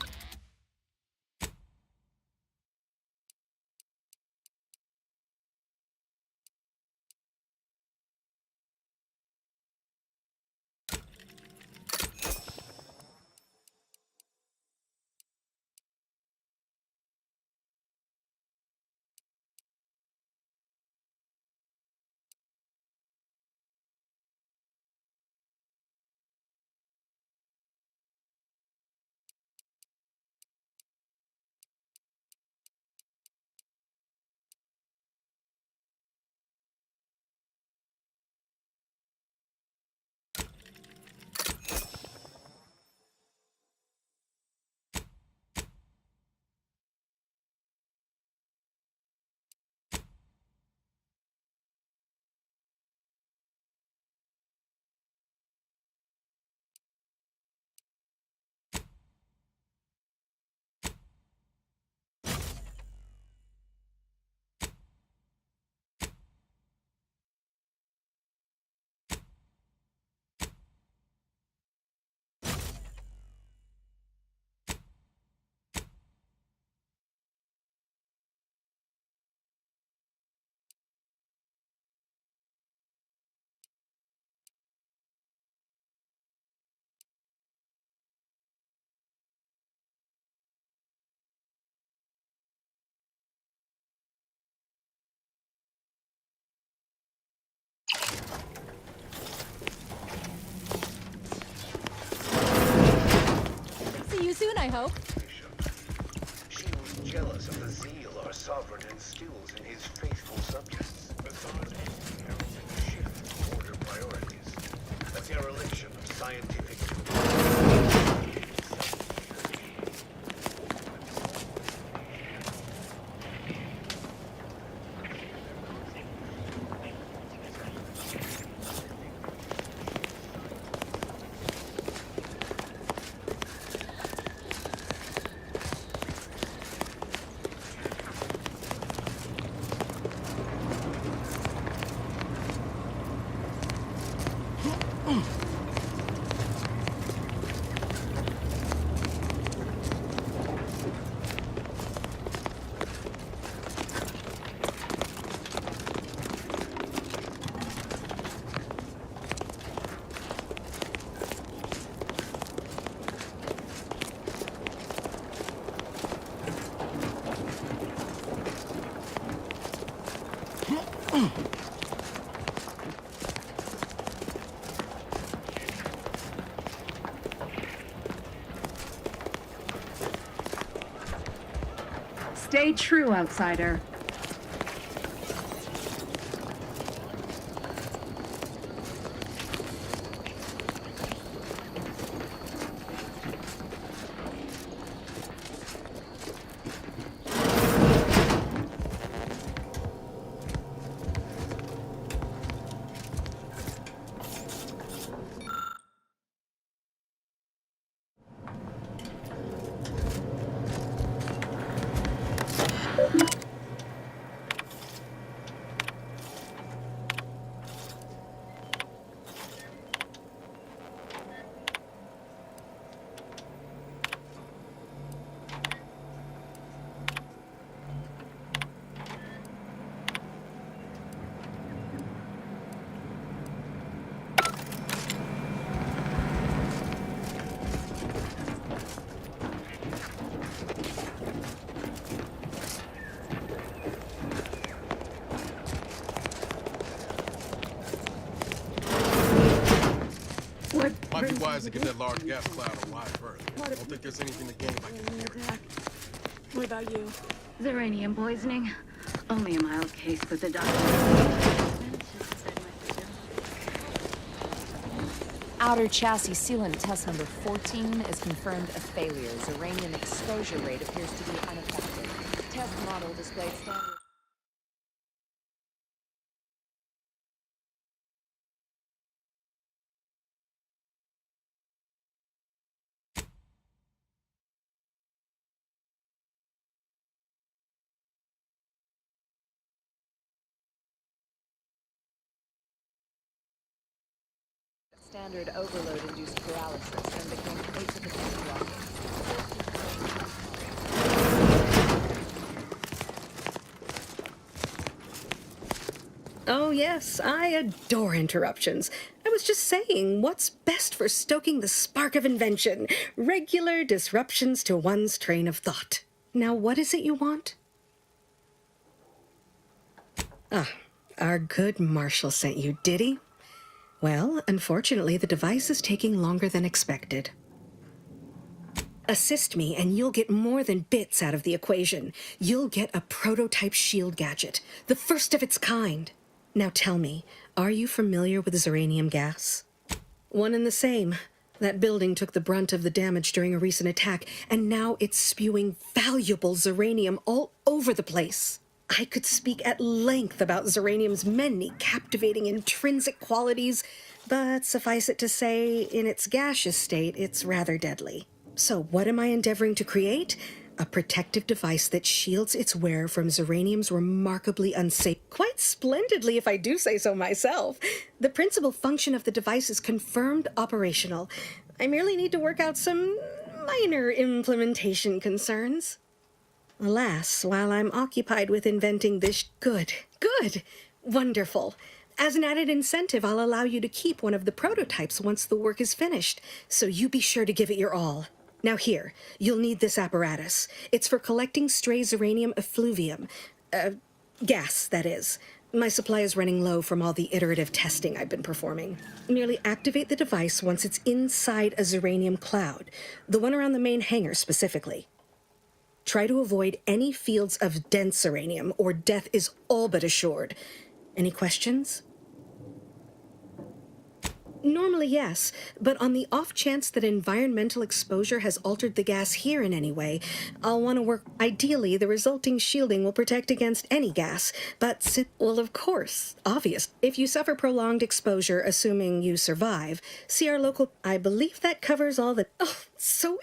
See you soon, I hope. She was jealous of the zeal our sovereign instills in his faithful subjects. Authority heralding a shift in order priorities. A dereliction of scientific... Stay true, outsider. Might be wise to get that large gas cloud a while further. I don't think there's anything to gain by getting near it. What about you? Uranium poisoning. Only a mild case, but the doctor... Outer chassis sealant test number 14 is confirmed a failure. Uranium exposure rate appears to be unaffected. Test model displayed standard... Standard overload-induced paralysis and became atypical walking. Oh yes, I adore interruptions. I was just saying, what's best for stoking the spark of invention? Regular disruptions to one's train of thought. Now what is it you want? Ah, our good Marshall sent you, did he? Well, unfortunately, the device is taking longer than expected. Assist me, and you'll get more than bits out of the equation. You'll get a prototype shield gadget, the first of its kind. Now tell me, are you familiar with uranium gas? One and the same. That building took the brunt of the damage during a recent attack, and now it's spewing valuable uranium all over the place. I could speak at length about uranium's many captivating intrinsic qualities, but suffice it to say, in its gaseous state, it's rather deadly. So what am I endeavoring to create? A protective device that shields its wearer from uranium's remarkably unsafe... Quite splendidly, if I do say so myself. The principal function of the device is confirmed operational. I merely need to work out some minor implementation concerns. Alas, while I'm occupied with inventing this... Good. Wonderful. As an added incentive, I'll allow you to keep one of the prototypes once the work is finished, so you be sure to give it your all. Now here, you'll need this apparatus. It's for collecting stray uranium effluvium. Gas, that is. My supply is running low from all the iterative testing I've been performing. Merely activate the device once it's inside a uranium cloud, the one around the main hangar specifically. Try to avoid any fields of dense uranium, or death is all but assured. Any questions? Normally, yes, but on the off chance that environmental exposure has altered the gas here in any way, I'll want to work... Ideally, the resulting shielding will protect against any gas, but... Well, of course, obvious. If you suffer prolonged exposure, assuming you survive, see our local... I believe that covers all the... Oh, so...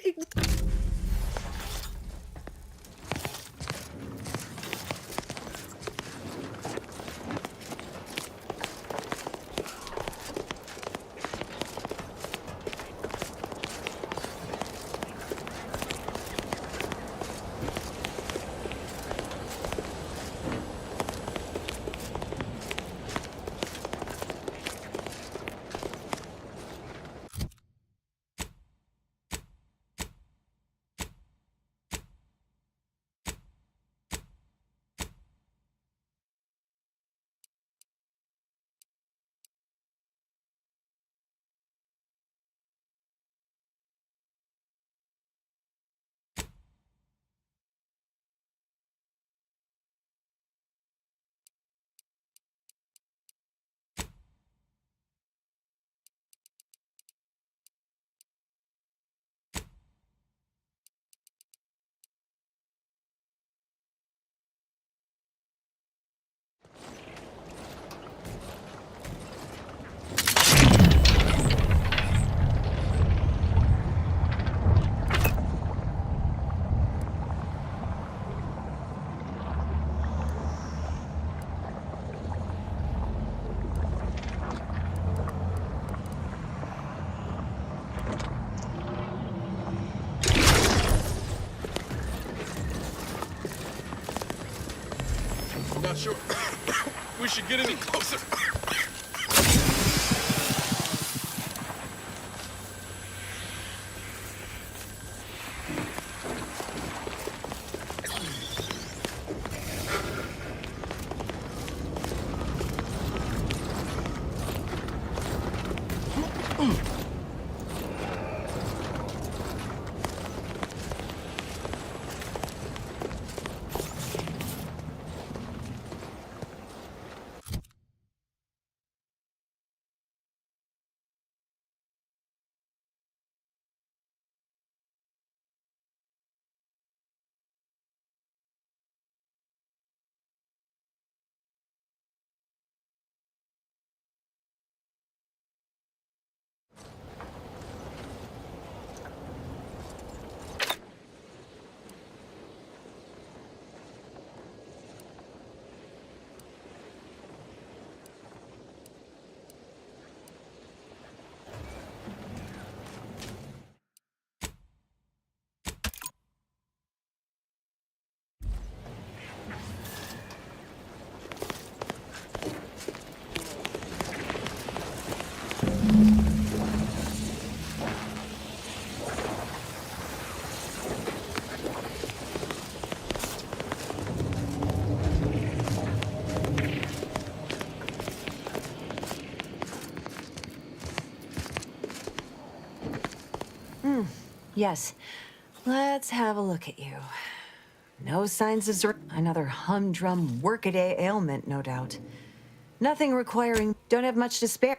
Not sure we should get any closer. Yes. Let's have a look at you. No signs of another humdrum workaday ailment, no doubt. Nothing requiring. Don't have much to spare.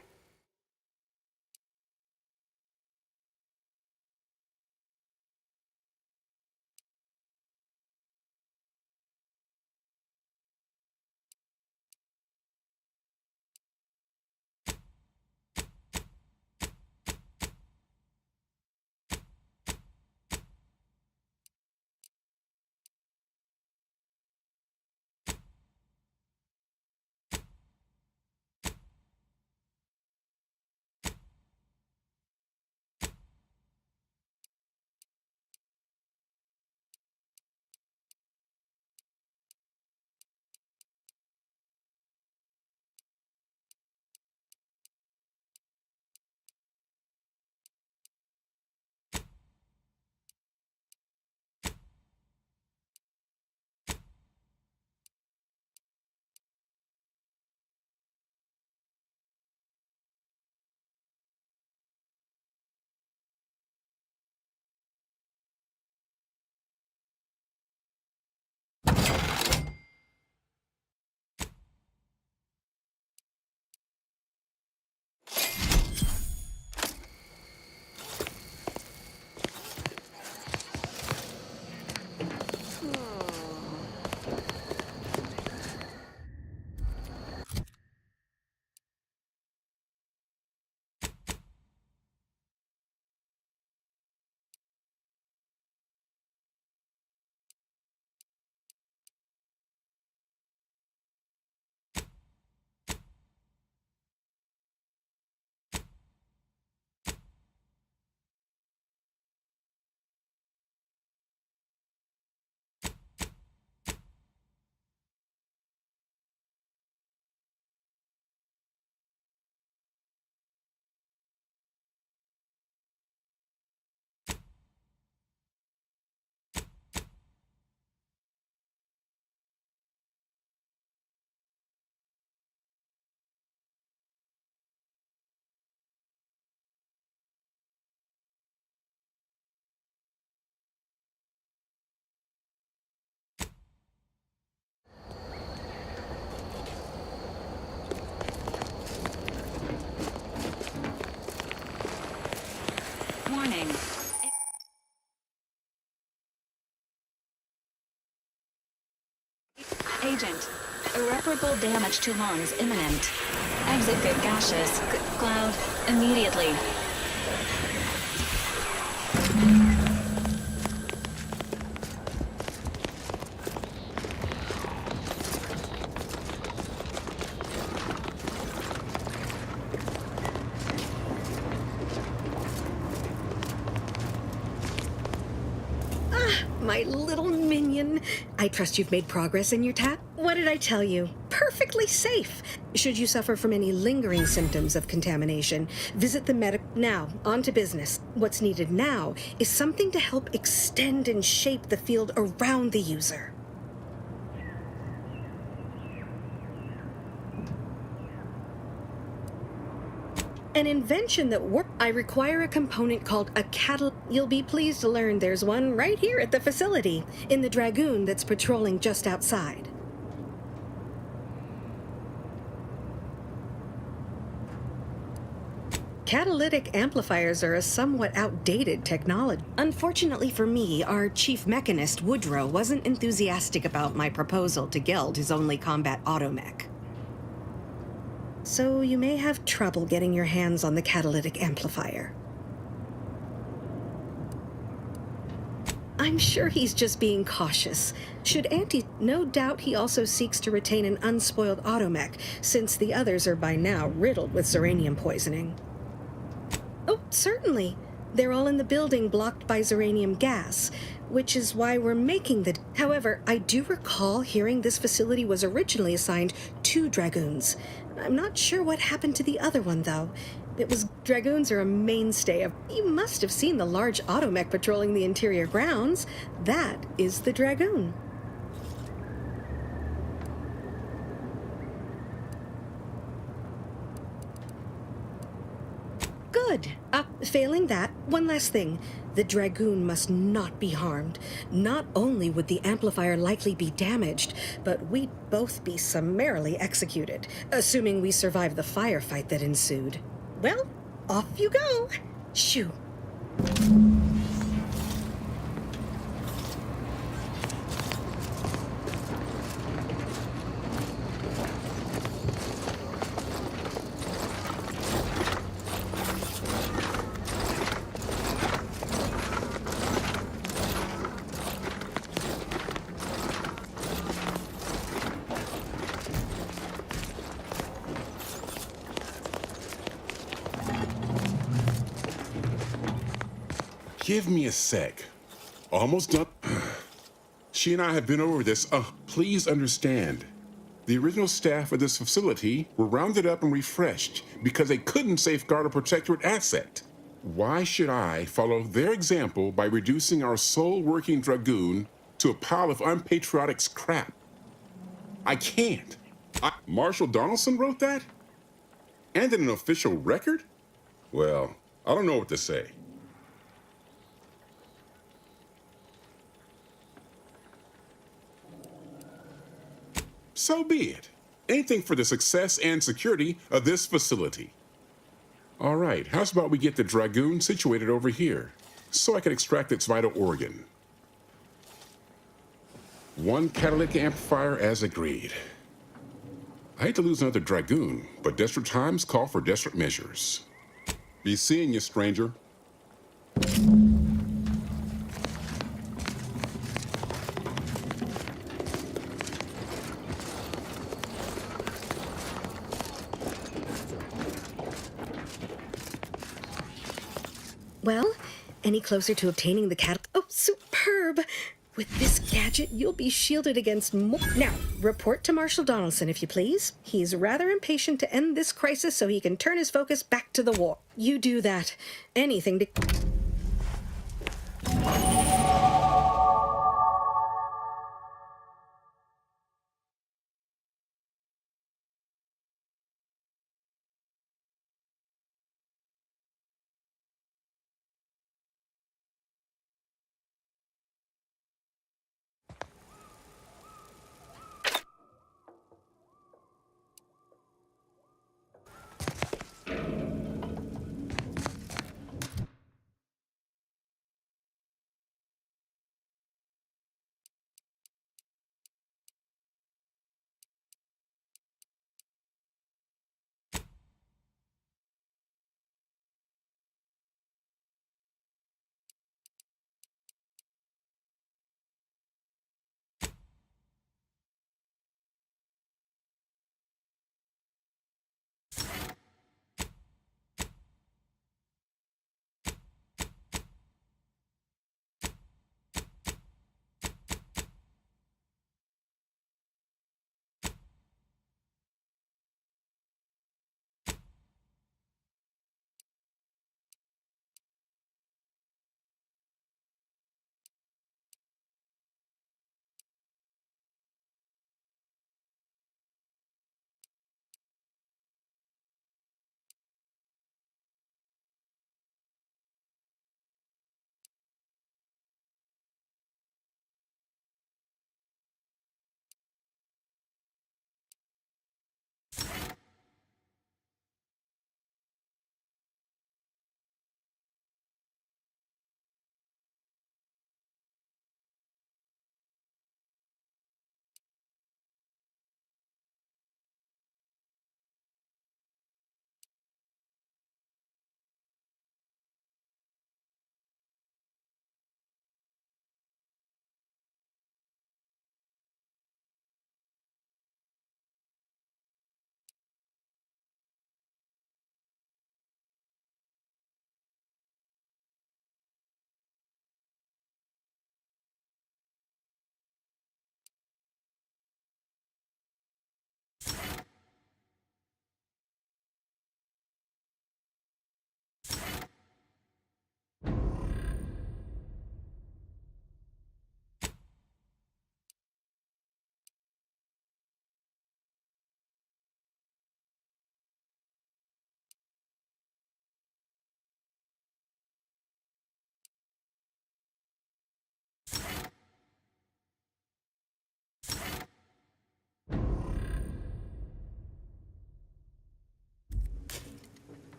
Warning. Agent, irreparable damage to lungs imminent. Exit good gaseous cloud immediately. My little minion. I trust you've made progress in your task. What did I tell you? Perfectly safe. Should you suffer from any lingering symptoms of contamination, visit the medic. Now, on to business. What's needed now is something to help extend and shape the field around the user. An invention that works. I require a component called a catalyst. You'll be pleased to learn there's one right here at the facility, in the Dragoon that's patrolling just outside. Catalytic amplifiers are a somewhat outdated technology. Unfortunately for me, our chief mechanist, Woodrow, wasn't enthusiastic about my proposal to gild his only combat automech. So you may have trouble getting your hands on the catalytic amplifier. I'm sure he's just being cautious. No doubt he also seeks to retain an unspoiled automech, since the others are by now riddled with Zeranium poisoning. Oh, certainly. They're all in the building blocked by Zeranium gas, which is why we're making the... However, I do recall hearing this facility was originally assigned 2 Dragoons. I'm not sure what happened to the other one, though. It was Dragoons are a mainstay of. You must have seen the large automech patrolling the interior grounds. That is the Dragoon. Good. Failing that, one last thing. The Dragoon must not be harmed. Not only would the amplifier likely be damaged, but we'd both be summarily executed, assuming we survive the firefight that ensued. Well, off you go. Shoo. Give me a sec. Almost done. She and I have been over this. Please understand. The original staff of this facility were rounded up and refreshed because they couldn't safeguard a protectorate asset. Why should I follow their example by reducing our sole working Dragoon to a pile of unpatriotic scrap? I can't. Marshall Donaldson wrote that? And in an official record? Well, I don't know what to say. So be it. Anything for the success and security of this facility. All right, how's about we get the Dragoon situated over here, so I can extract its vital organ. One catalytic amplifier as agreed. I hate to lose another Dragoon, but desperate times call for desperate measures. Be seeing you, stranger. Well, any closer to obtaining the Oh, superb! With this gadget, you'll be shielded against more. Now, report to Marshall Donaldson, if you please. He's rather impatient to end this crisis so he can turn his focus back to the war. You do that. Anything to...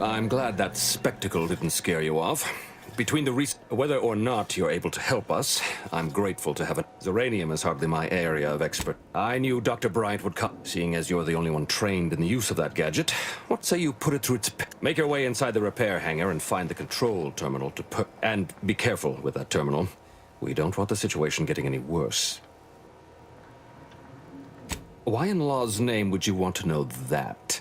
I'm glad that spectacle didn't scare you off. Between whether or not you're able to help us, I'm grateful to have it. Zeranium is hardly my area of expert. I knew Dr. Bryant would come. Seeing as you're the only one trained in the use of that gadget, what say you put it through its... Make your way inside the repair hangar and find the control terminal to put... And be careful with that terminal. We don't want the situation getting any worse. Why in law's name would you want to know that?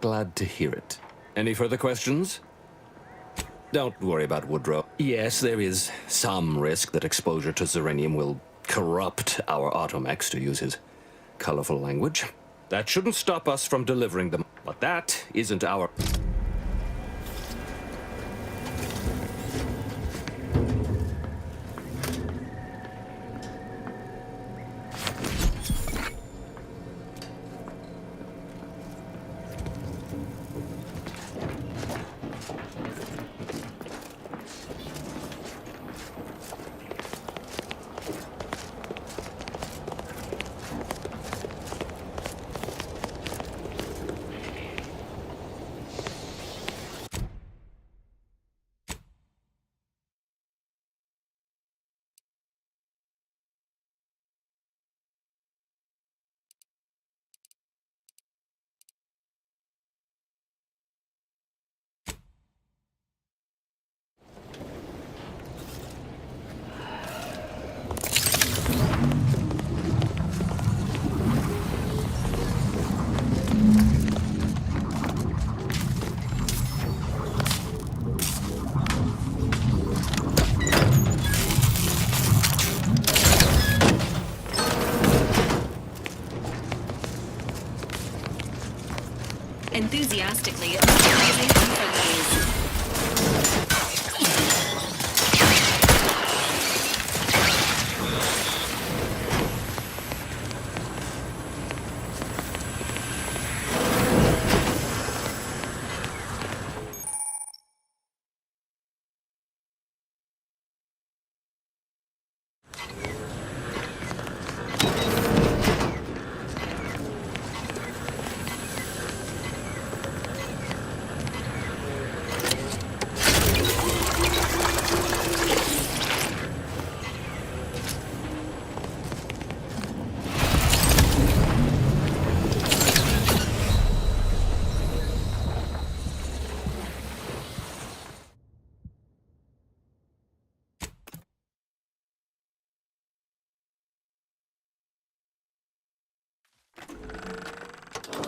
Glad to hear it. Any further questions? Don't worry about Woodrow. Yes, there is some risk that exposure to Zeranium will corrupt our automechs, to use his colorful language. That shouldn't stop us from delivering them, but that isn't our... Enthusiastically, raising unfriendlies.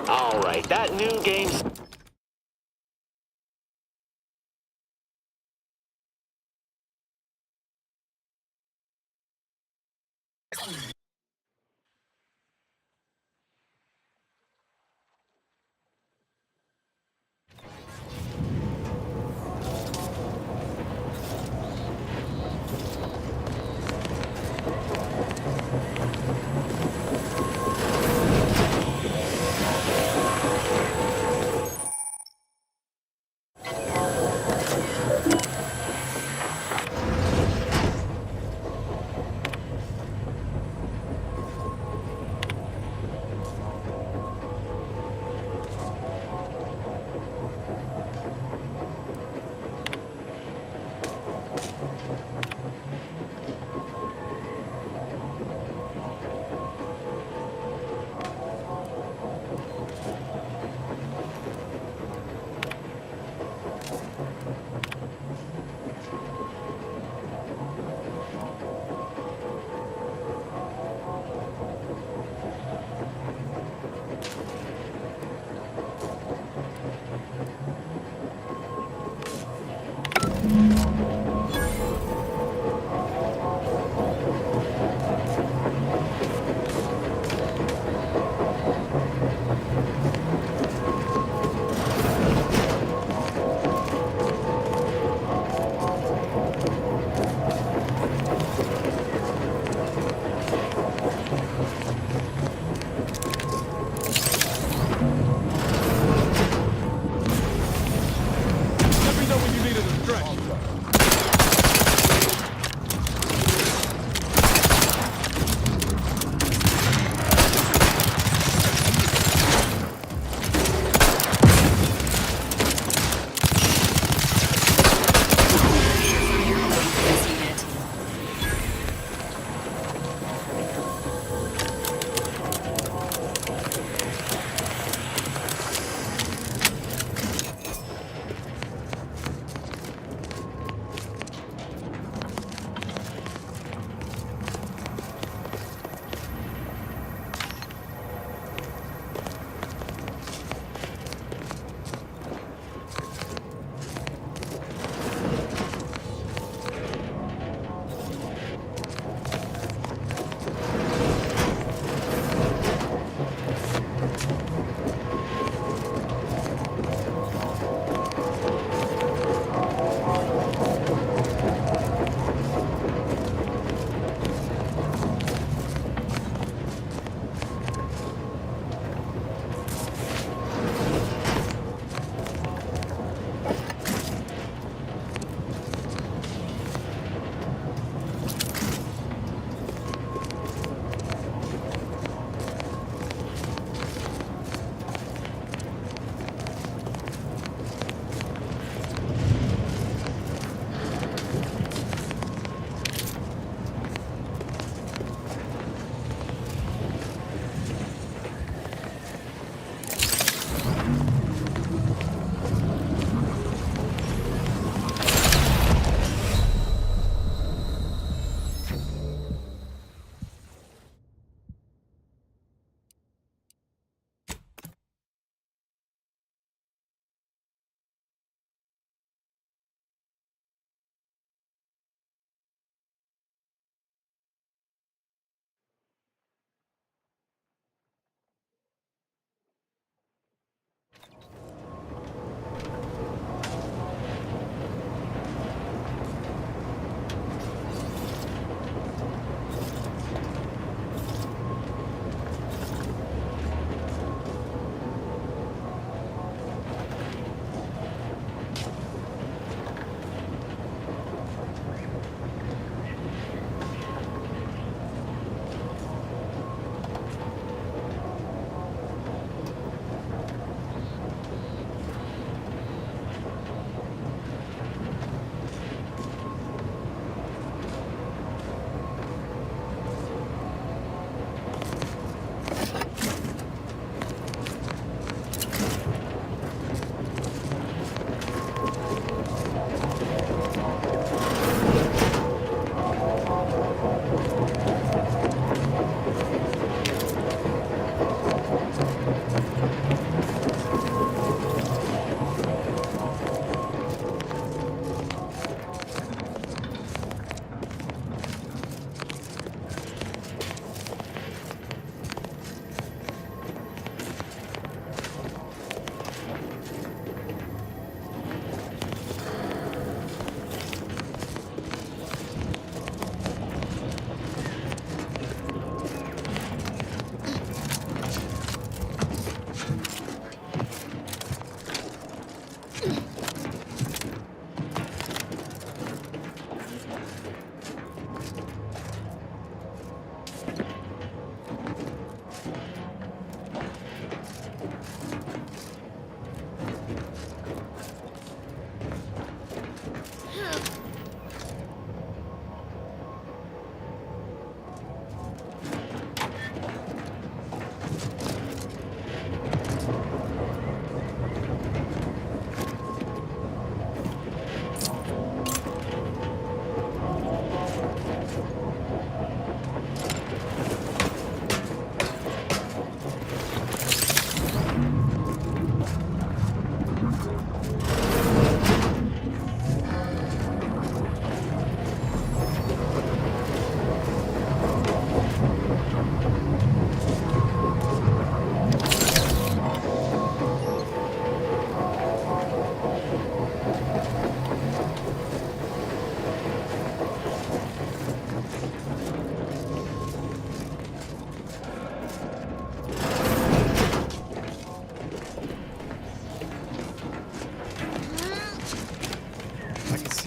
All right, that new game's... Let me know when you need a distraction.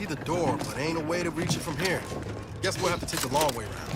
see the door, but ain't a way to reach it from here. Guess we'll have to take the long way around.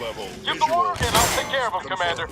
level. Give the word and I'll take care of him, Commander.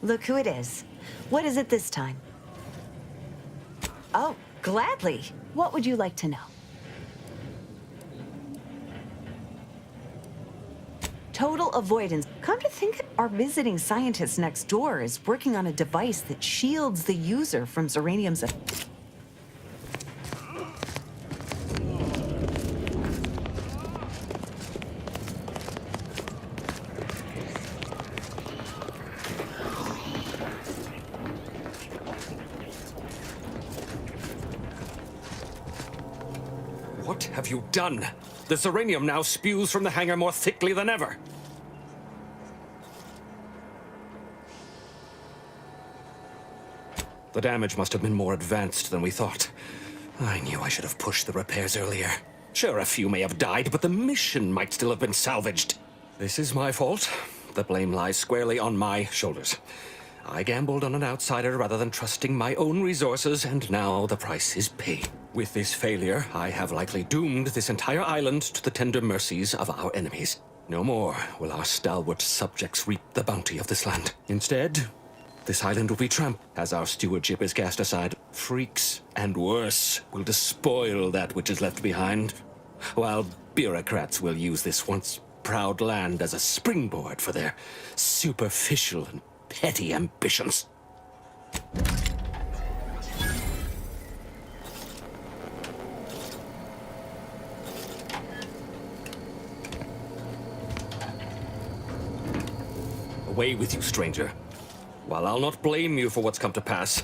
Look who it is. What is it this time? Oh, gladly. What would you like to know? Total avoidance. Come to think, our visiting scientist next door is working on a device that shields the user from Zeranium's. What have you done? The Zeranium now spews from the hangar more thickly than ever. The damage must have been more advanced than we thought. I knew I should have pushed the repairs earlier. Sure, a few may have died, but the mission might still have been salvaged. This is my fault. The blame lies squarely on my shoulders. I gambled on an outsider rather than trusting my own resources, and now the price is paid. With this failure, I have likely doomed this entire island to the tender mercies of our enemies. No more will our stalwart subjects reap the bounty of this land. Instead, this island will be trampled as our stewardship is cast aside. Freaks and worse will despoil that which is left behind, while bureaucrats will use this once proud land as a springboard for their superficial and petty ambitions. Away with you, stranger. While I'll not blame you for what's come to pass,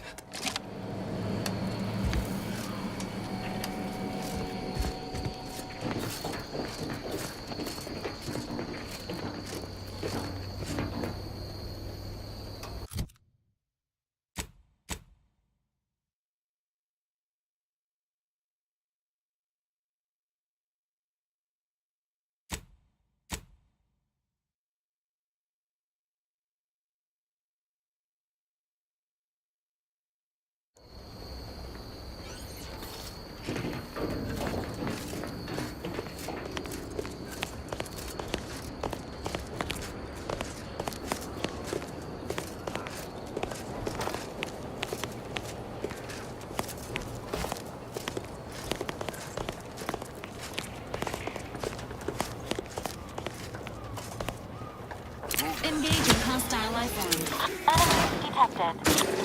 Engaging hostile life form. Enemy detected.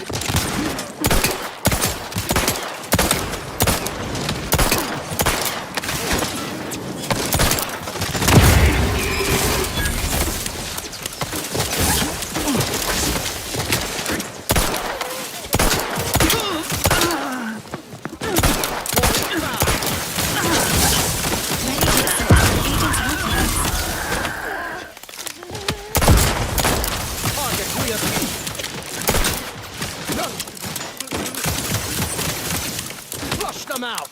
Flush them out!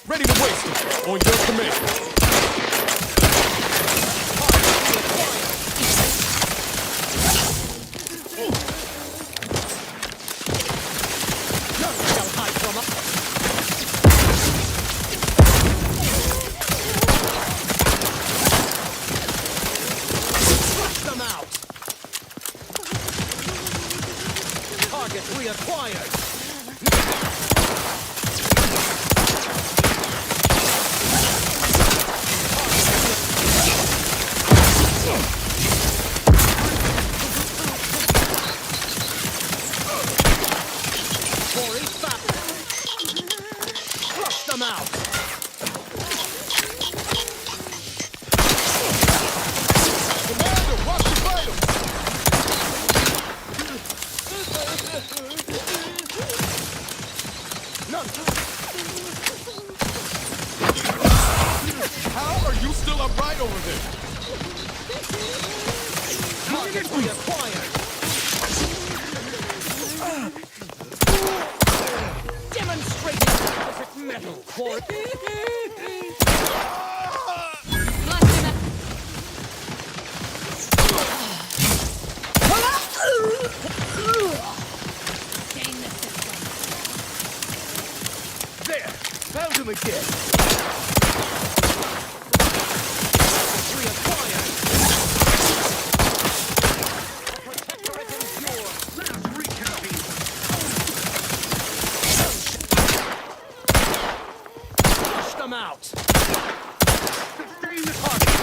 Ready to waste it. On your command. Target reacquired! right over there. Target reacquired. Demonstrating perfect metal for there. Found him again. Reacquired. Protectorate endure. Let us reconvene. Flush them out. Sustain the target.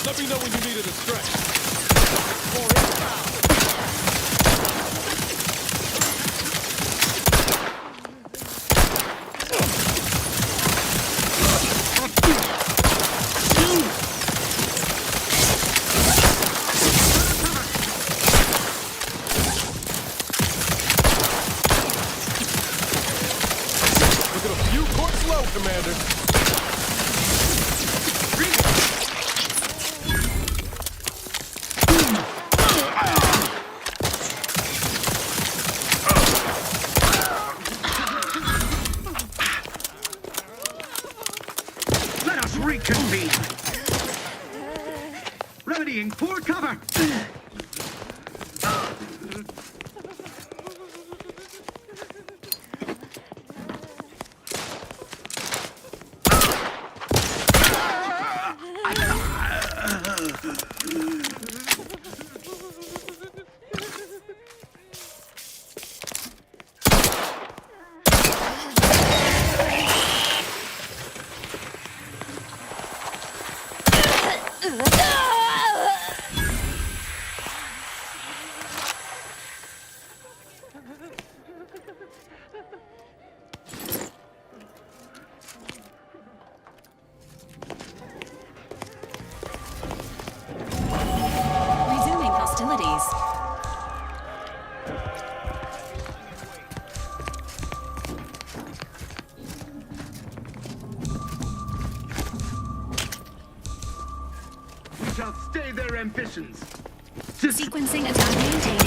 Let me know when you needed a stretch. For inbound. Look at a few courts low, Commander. Let us reconvene. Remedying for cover. Resuming hostilities. We shall stay their ambitions. Sequencing attack maintained.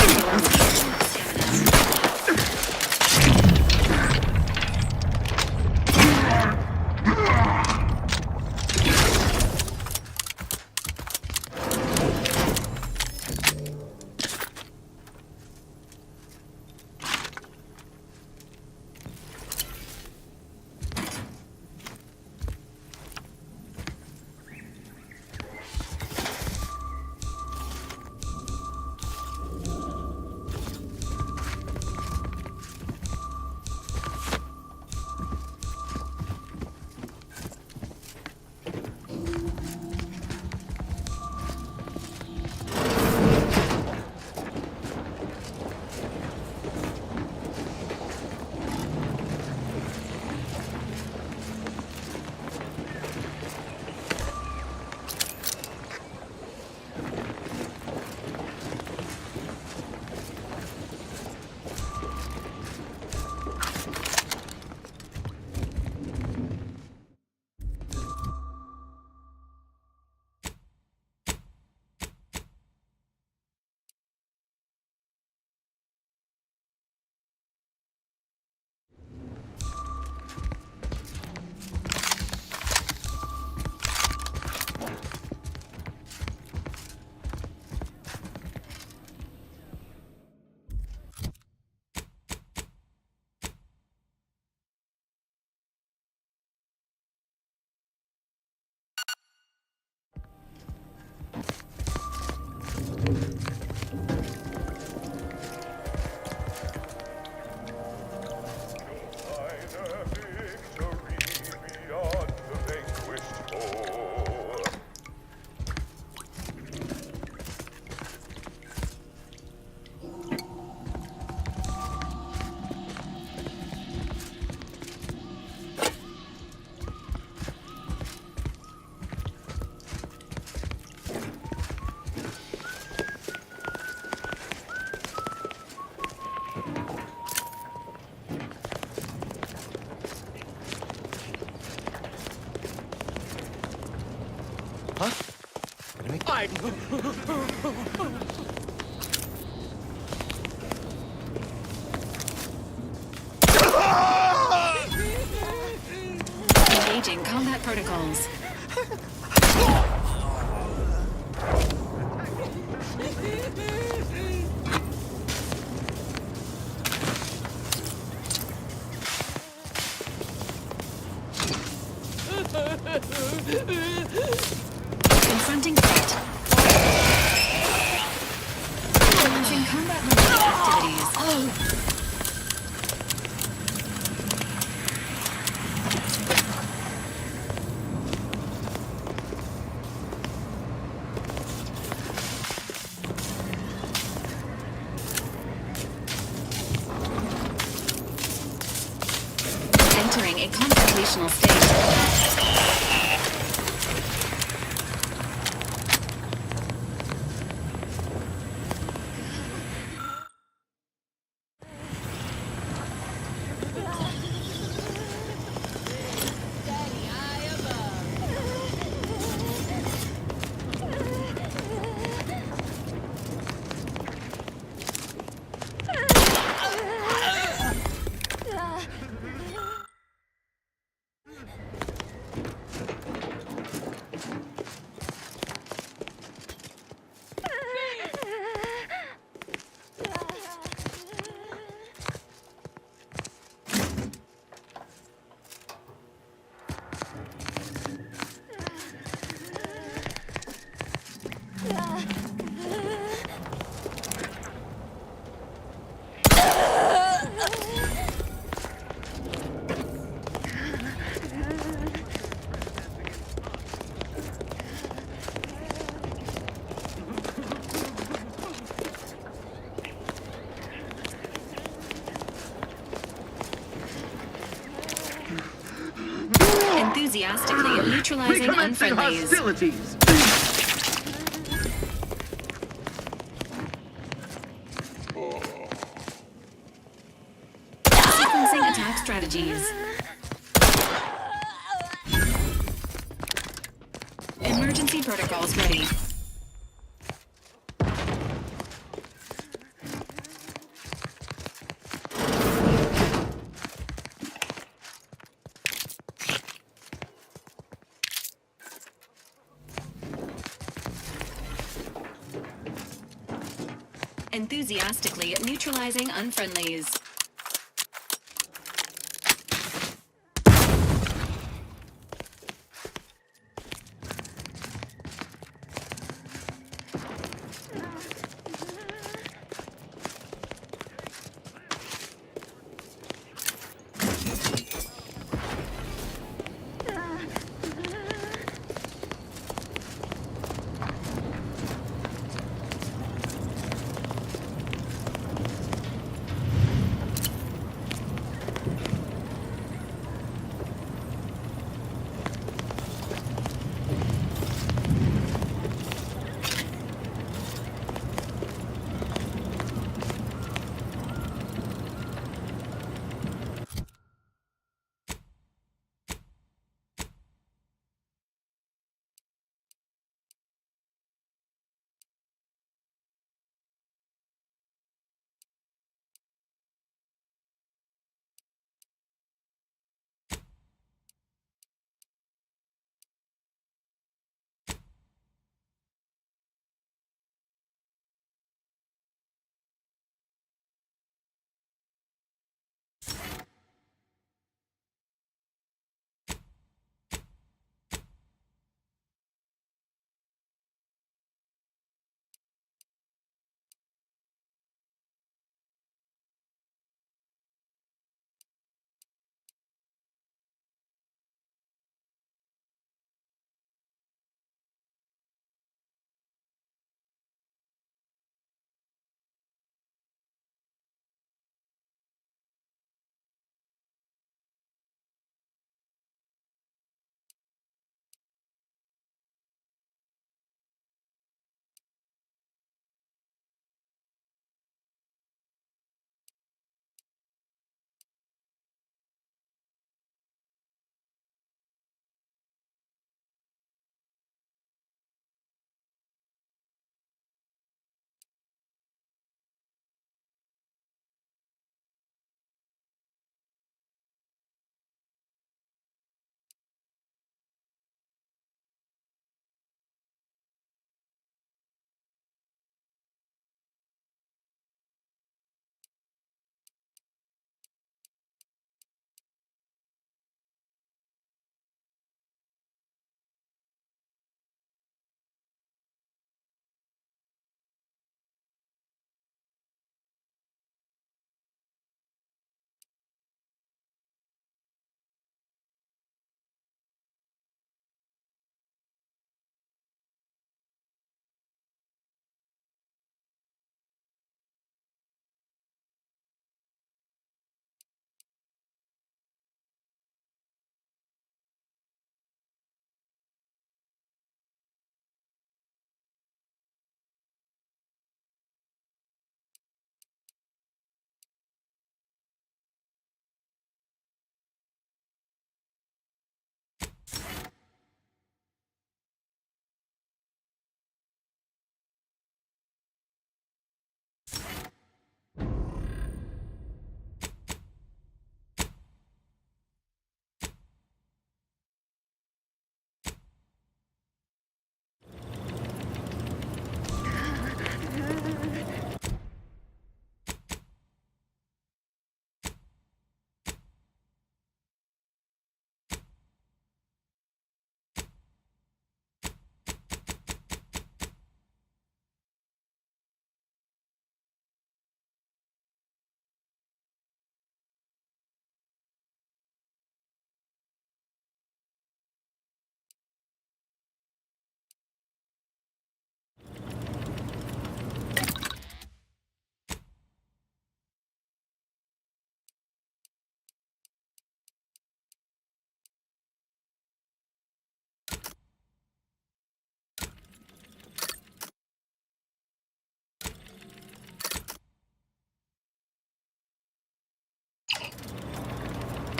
Engaging combat protocols. Confronting threat. Launching combat-related activities. Entering a confrontational state. Enthusiastically neutralizing unfriendlies. Hostilities. Sequencing attack strategies. Emergency protocols ready. Enthusiastically neutralizing unfriendlies.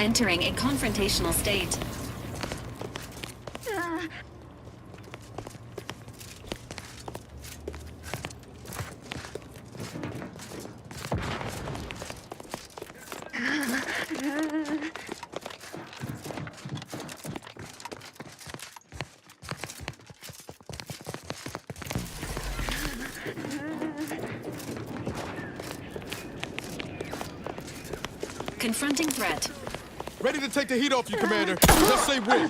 entering a confrontational state. Confronting threat. Ready to take the heat off you, Commander. Just say when.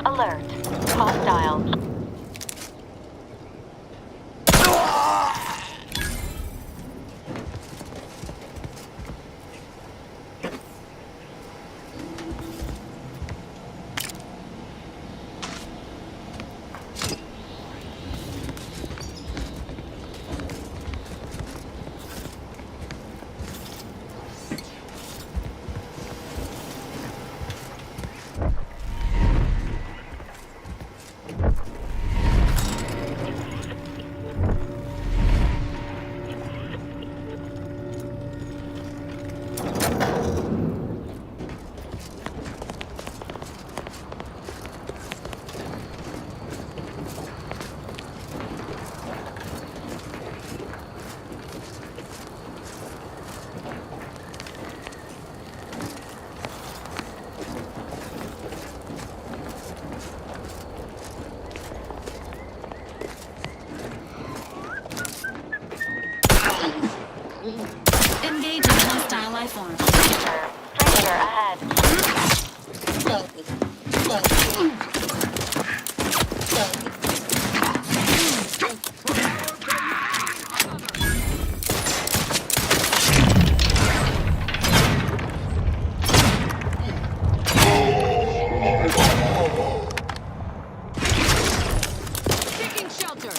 Alert. Hostile. Engaging hostile life form. Stranger ahead. Taking shelter.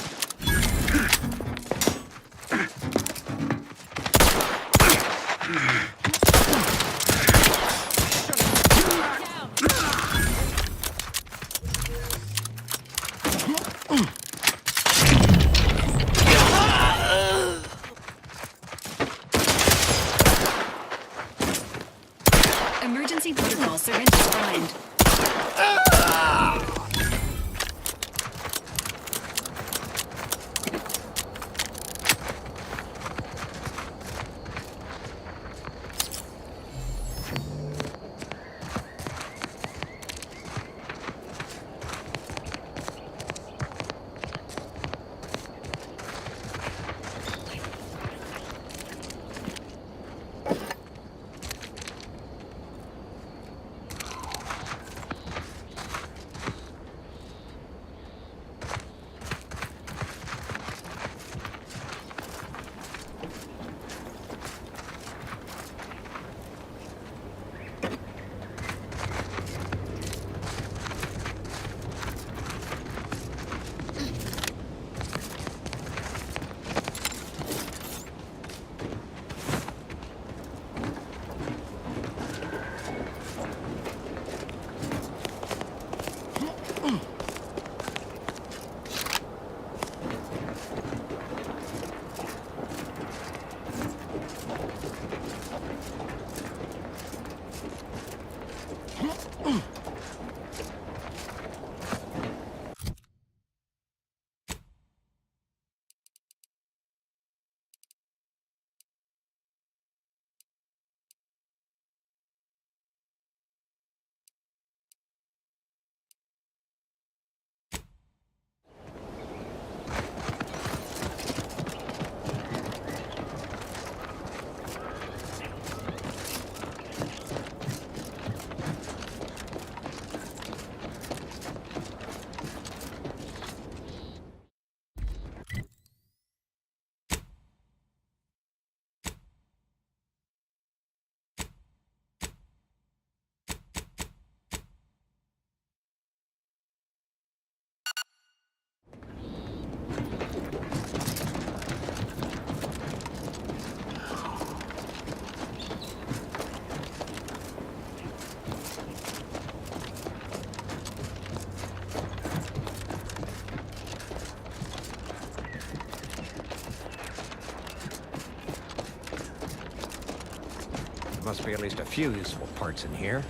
There must be at least a few useful parts in here.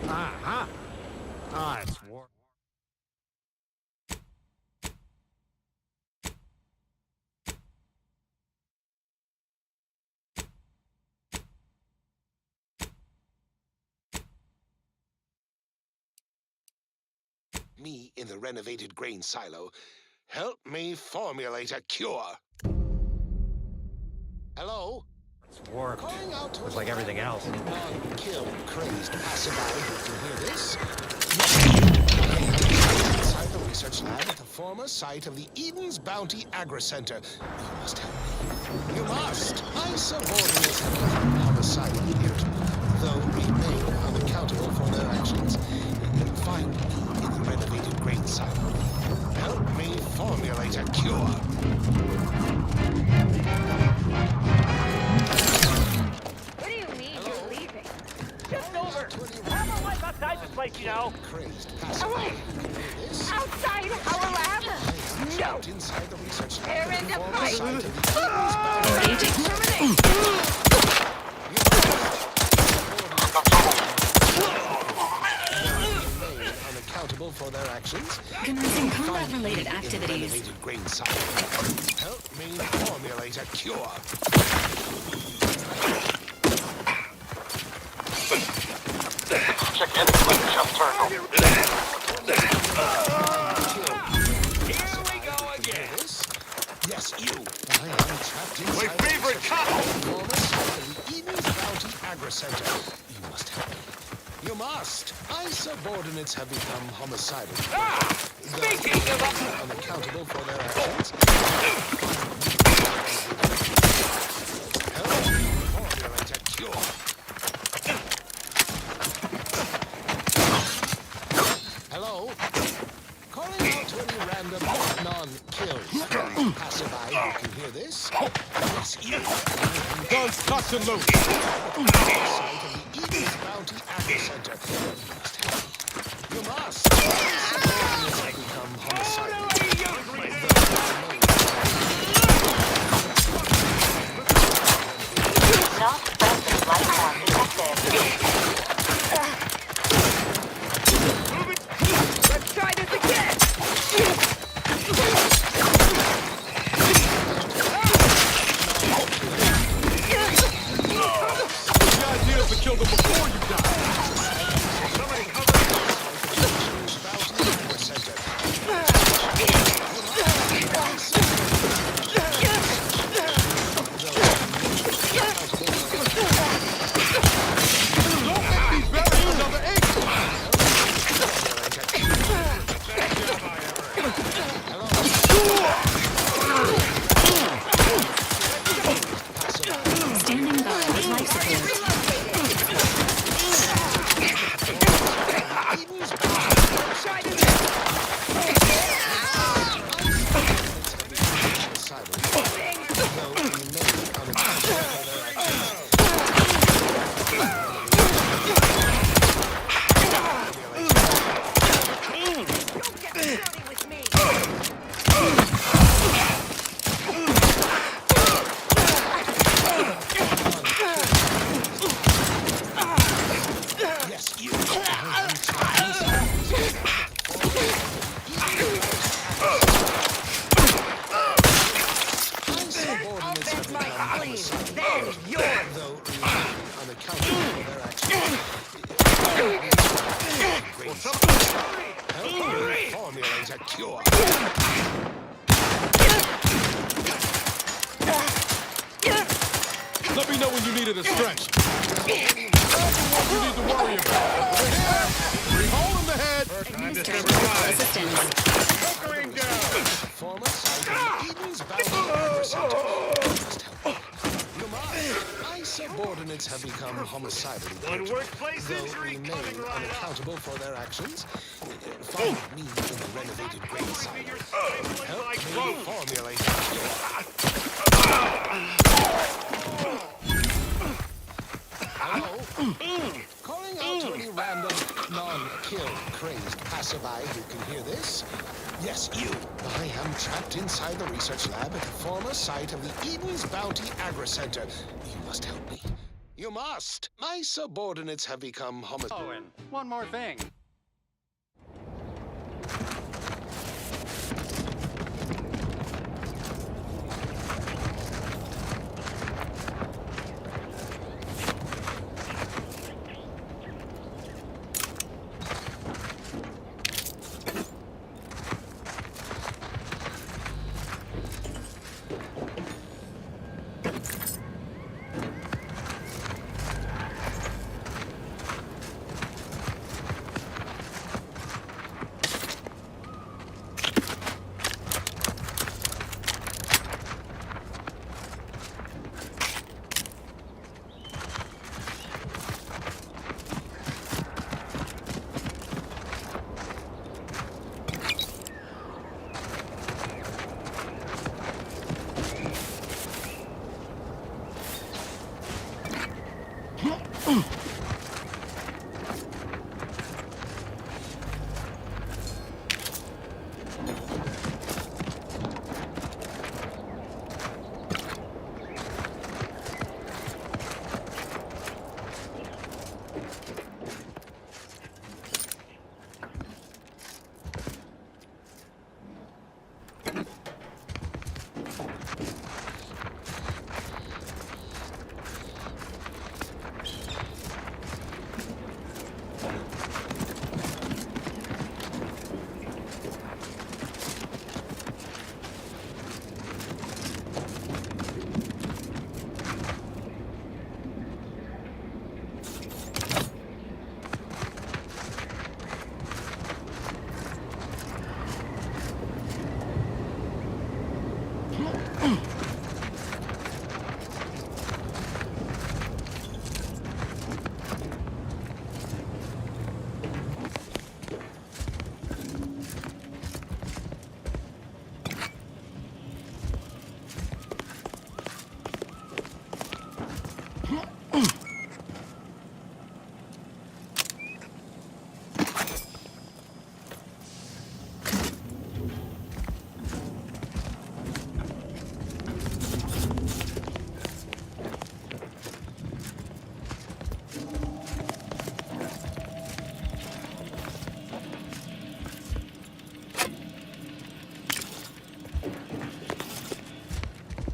Ah, it's war. Me in the renovated grain silo. Help me formulate a cure. Hello? It's warped. Calling out to Just like everything else. non-kill crazed passerby who can hear this. Inside the research lab at the former site of the Eden's Bounty Agri Center. You must help me. You must. My subordinates have become homicidal here, though remain unaccountable for their actions. Find me in the renovated grain silo. Help me formulate a cure. What do you mean you're leaving? Just over. Have a life outside this place, you know. Away! Outside our lab? No! Inside the research They're lab in the former fight! site of the Engaging terminate! Unaccountable for their actions. Commencing combat-related activities. Renovated grain silo. Help me formulate a cure. Check in with jump terminal. Here we go again. Yes, you. I am trapped inside My favorite cop! the Eden's Bounty Agri Center. You must help me. You must. My subordinates have become homicidal. Speaking of unaccountable for their actions. Help me formulate a cure. Hello? Calling out to any random non-kill passerby who can hear this. Yes, you. Guns cocked and loaded. Site of the Eden's Bounty Agri Center. You must. Subordinates have become homicidal. Not present life form detected. Let's try this again! The idea is to kill them before you die. somebody cover Standing by with life support. Formulate a cure. Let me know when you needed a stretch. What you need to worry about. Hole in the head. Administer remote assistance. Bunkering down. Former site of Eden's Bounty Agri Center. You must. My subordinates have become homicidal. One workplace though injury remain coming right up. unaccountable for their actions. Find me in the renovated grain silo. Help me formulate a cure. Hello? Calling out to any random, non-kill, crazed passerby who can hear this? Yes, you. I am trapped inside the research lab at the former site of the Eden's Bounty Agri Center. You must help me. You must. My subordinates have become homicidal. Oh, and one more thing.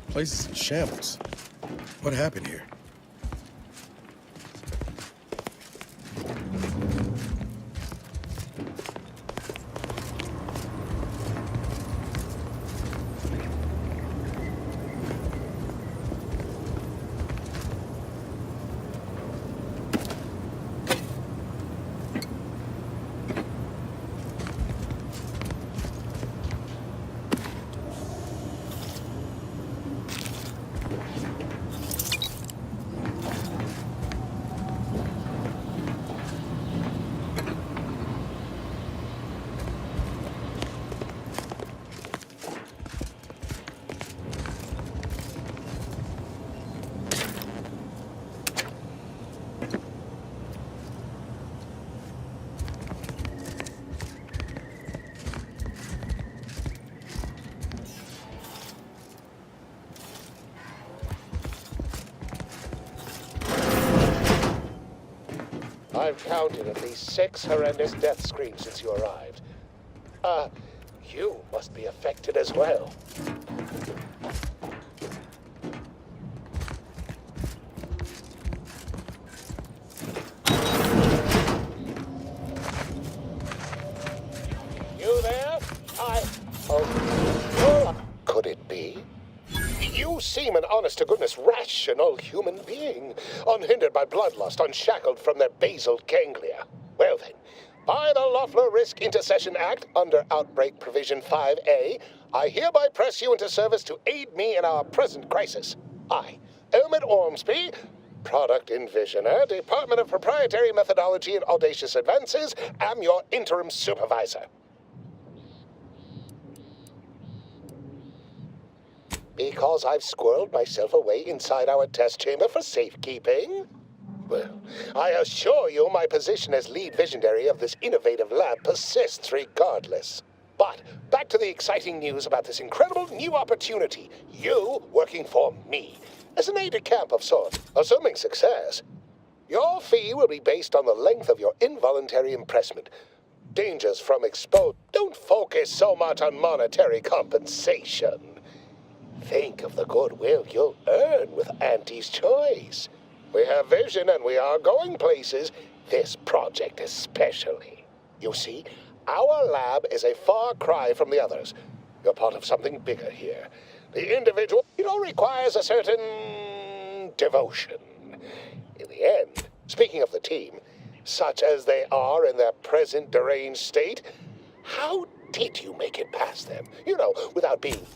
Place is in shambles. What happened here? I've counted at least 6 horrendous death screams since you arrived. You must be affected as well. You there? Could it be? You seem an honest-to-goodness rational human being, unhindered by bloodlust, unshackled from their basal ganglia. Well then, by the Loeffler Risk Intercession Act, under Outbreak Provision 5A, I hereby press you into service to aid me in our present crisis. I, Elmet Ormsby, Product Envisioner, Department of Proprietary Methodology and Audacious Advances, am your interim supervisor. Because I've squirreled myself away inside our test chamber for safekeeping? Well, I assure you my position as lead visionary of this innovative lab persists regardless. But back to the exciting news about this incredible new opportunity. You working for me. as an aide-de-camp of sorts. Assuming success, your fee will be based on the length of your involuntary impressment. Dangers from exposure. Don't focus so much on monetary compensation. Think of the goodwill you'll earn with Auntie's choice. We have vision and we are going places, this project especially. You see, our lab is a far cry from the others. You're part of something bigger here. The individual, requires a certain devotion. In the end, speaking of the team, such as they are in their present deranged state, how did you make it past them? Without being...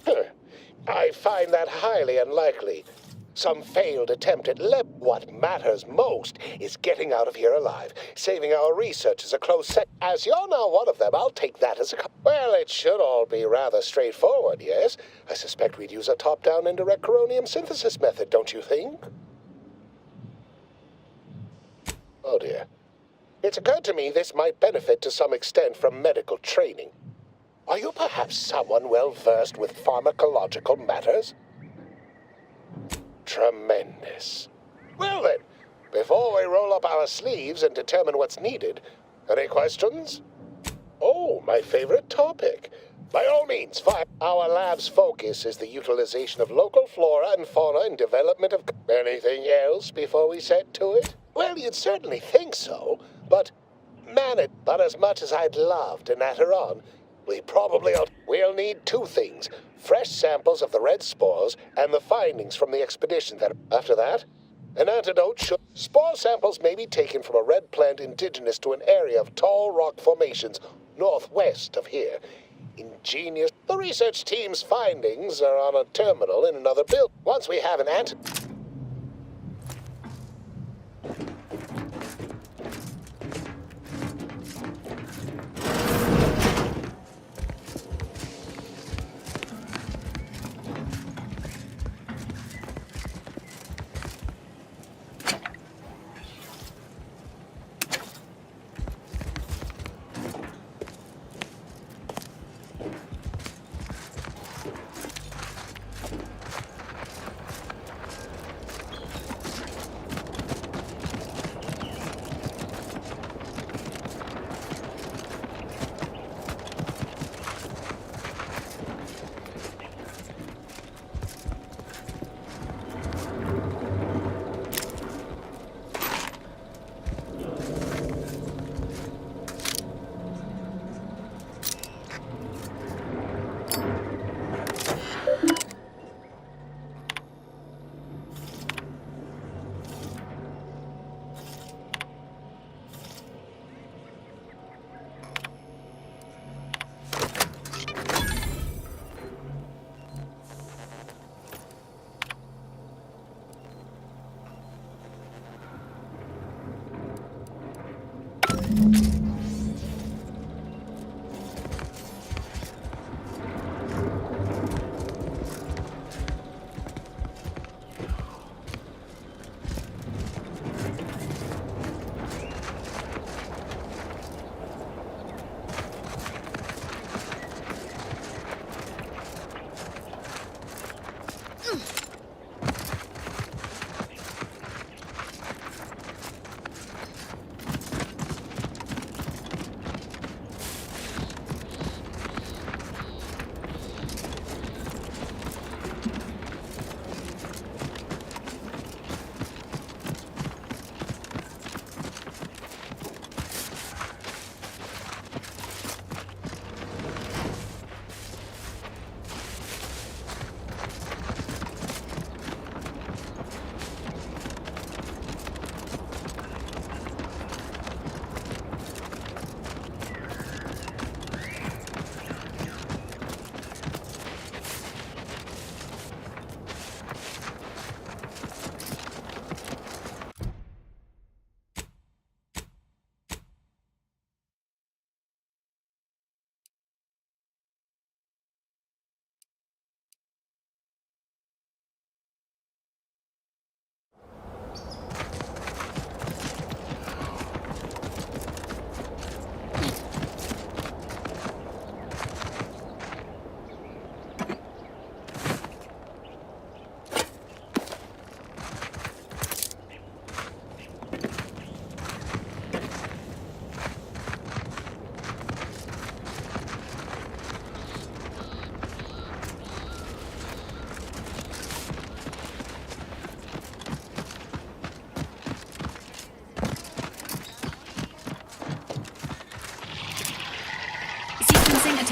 I find that highly unlikely. Some failed attempt at What matters most is getting out of here alive. Saving our research is a close set. As you're now one of them, I'll take that as a... Well, it should all be rather straightforward, yes? I suspect we'd use a top-down indirect coronium synthesis method, don't you think? Oh, dear. It's occurred to me this might benefit to some extent from medical training. Are you perhaps someone well-versed with pharmacological matters? Tremendous. Well then, before we roll up our sleeves and determine what's needed, any questions? Oh, my favorite topic. By all means, fine. Our lab's focus is the utilization of local flora and fauna in development of... Anything else before we set to it? Well, you'd certainly think so, but... Not as much as I'd love to natter on. We'll need two things. Fresh samples of the red spores and the findings from the expedition that... After that, an antidote should... Spore samples may be taken from a red plant indigenous to an area of tall rock formations northwest of here. Ingenious. The research team's findings are on a terminal in another building. Once we have an antidote...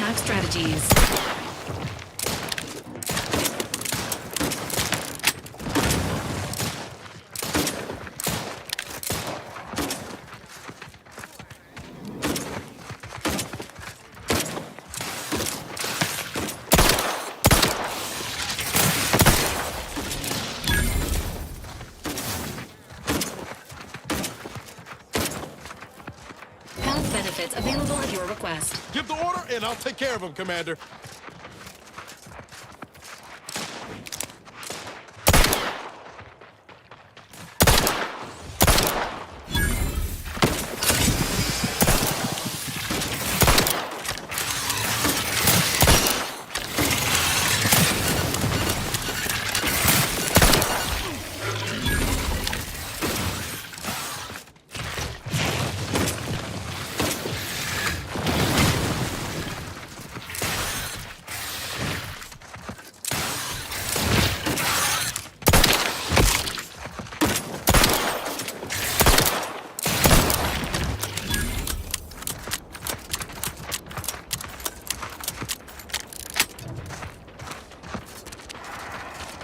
attack strategies. Health benefits available at your request. Give the order, and I'll take care of him, Commander.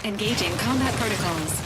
Engaging combat protocols.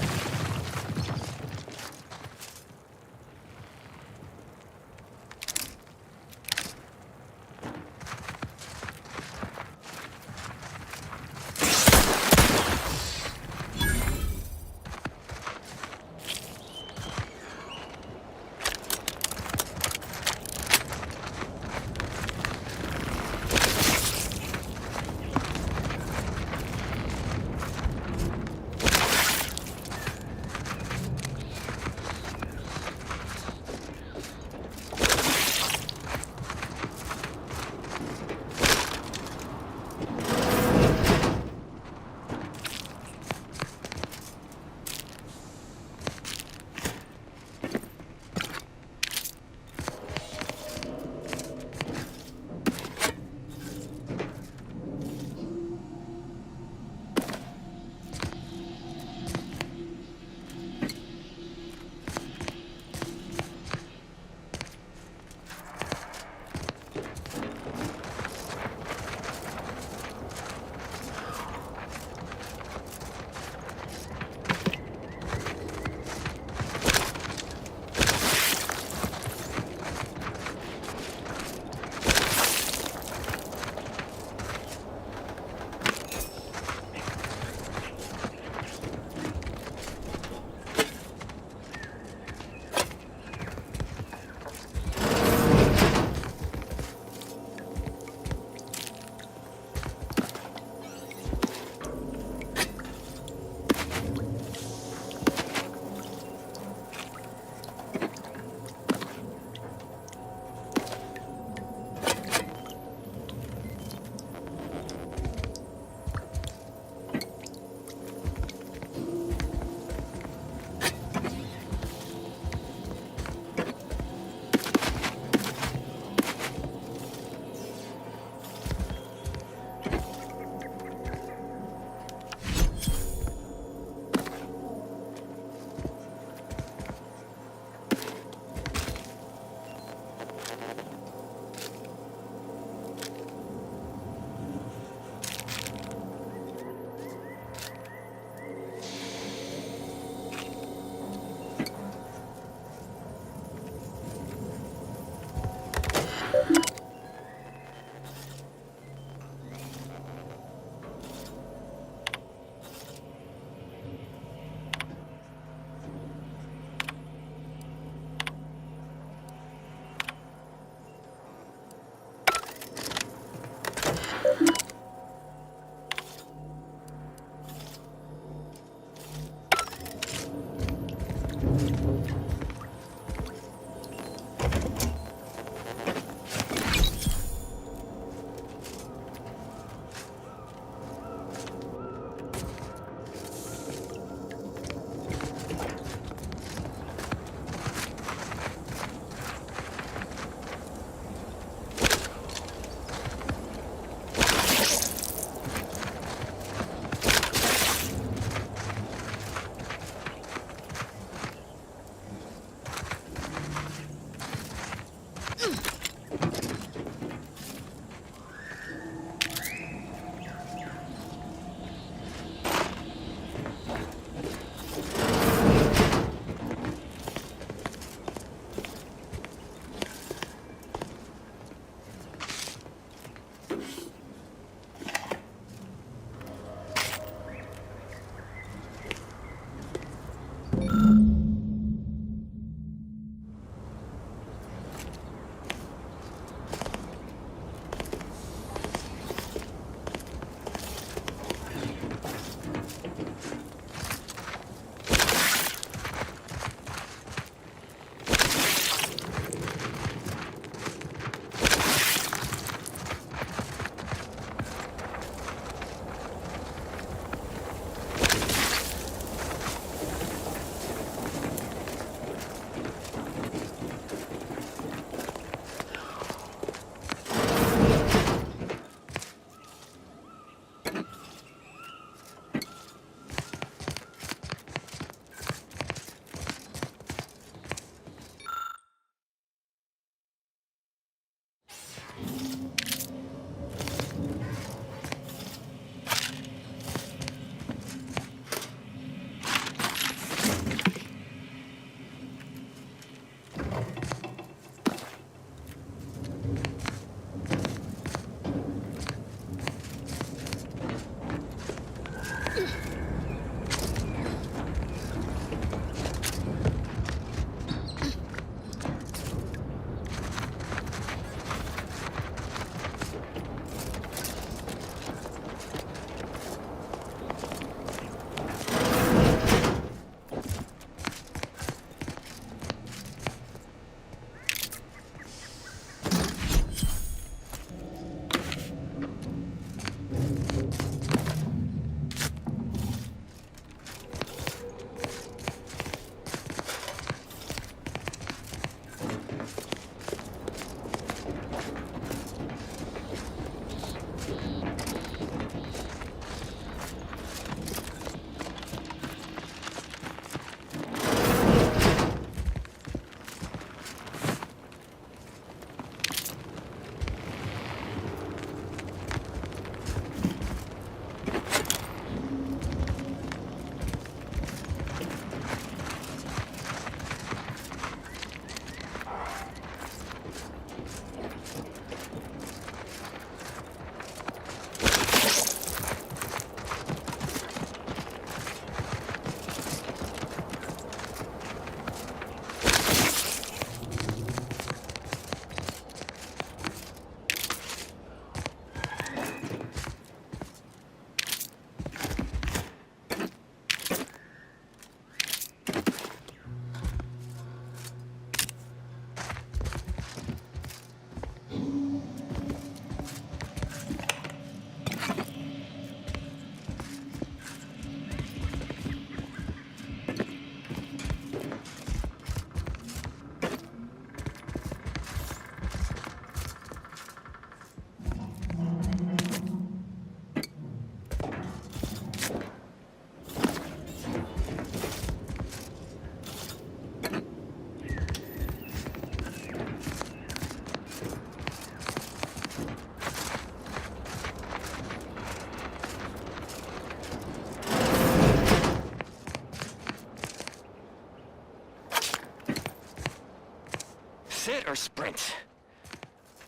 or sprint.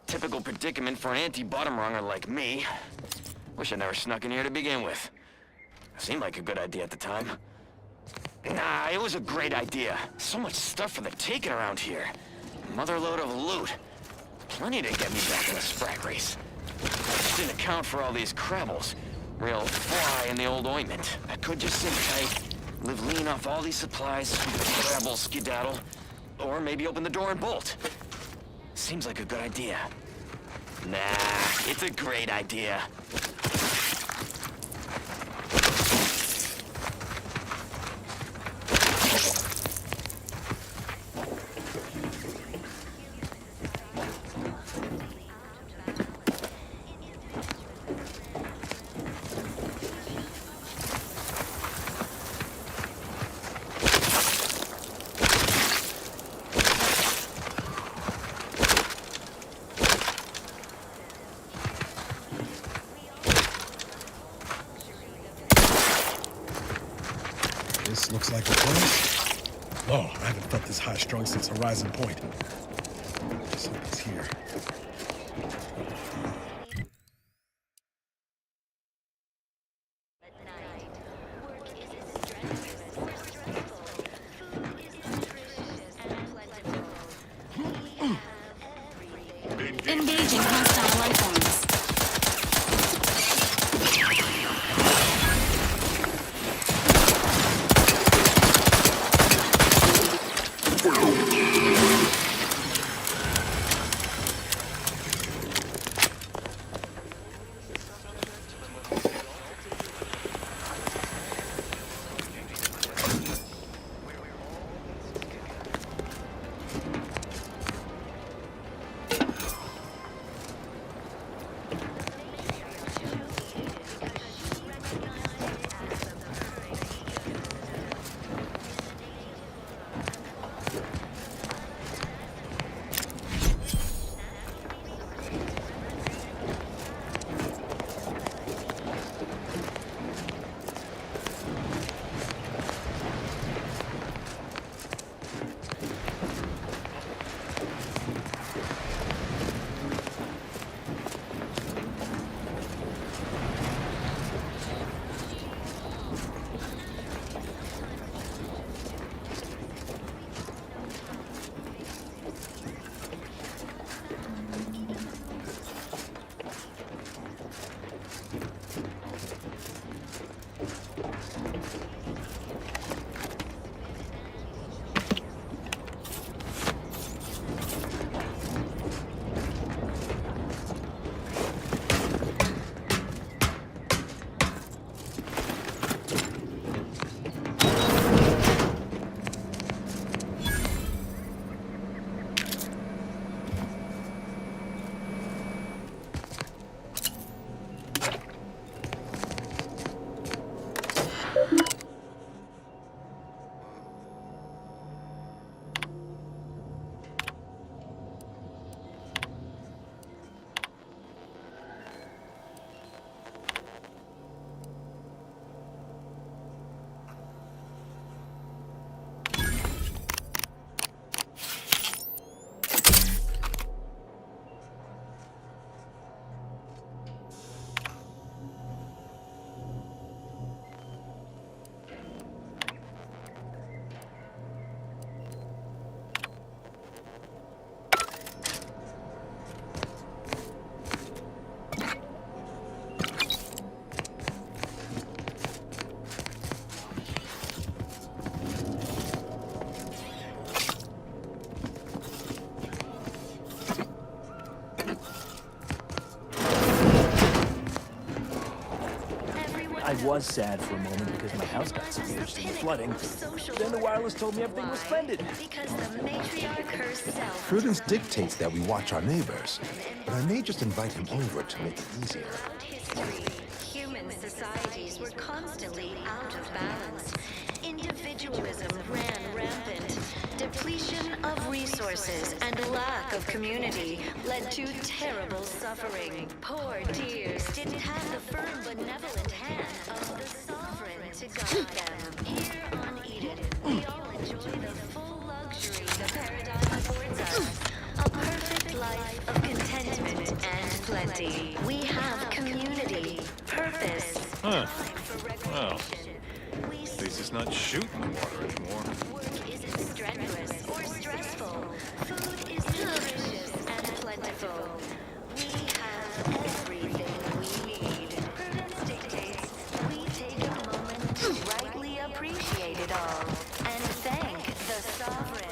Typical predicament for an anti-bottom runger like me. Wish I never snuck in here to begin with. Seemed like a good idea at the time. Nah, it was a great idea. So much stuff for the taking around here. Motherload of loot. Plenty to get me back in the sprag race. Just didn't account for all these crabbles. Real fly in the old ointment. I could just sit tight, live lean off all these supplies, crabble skedaddle, or maybe open the door and bolt. Seems like a good idea. Nah, it's a great idea. This looks like a place. Oh, I haven't felt this high-strung since Horizon Point. Something's here. Engaging hostile life forms. I was sad for a moment because my house got submerged in the flooding. Then the wireless told me everything was splendid. Prudence dictates that we watch our neighbors, but I may just invite him over to make it easier. Human societies were constantly out of balance. Individualism ran rampant. Depletion of resources and lack of community led to terrible suffering. Poor dears didn't have the firm benevolent hand of the sovereign to guide them. Here on Eden, we all enjoy the full luxury the paradigm affords us. A Guess not shooting the water anymore. Work isn't strenuous or stressful. Food is delicious and plentiful. We have everything we need. Prudence dictates we take a moment to rightly appreciate it all and thank the sovereign.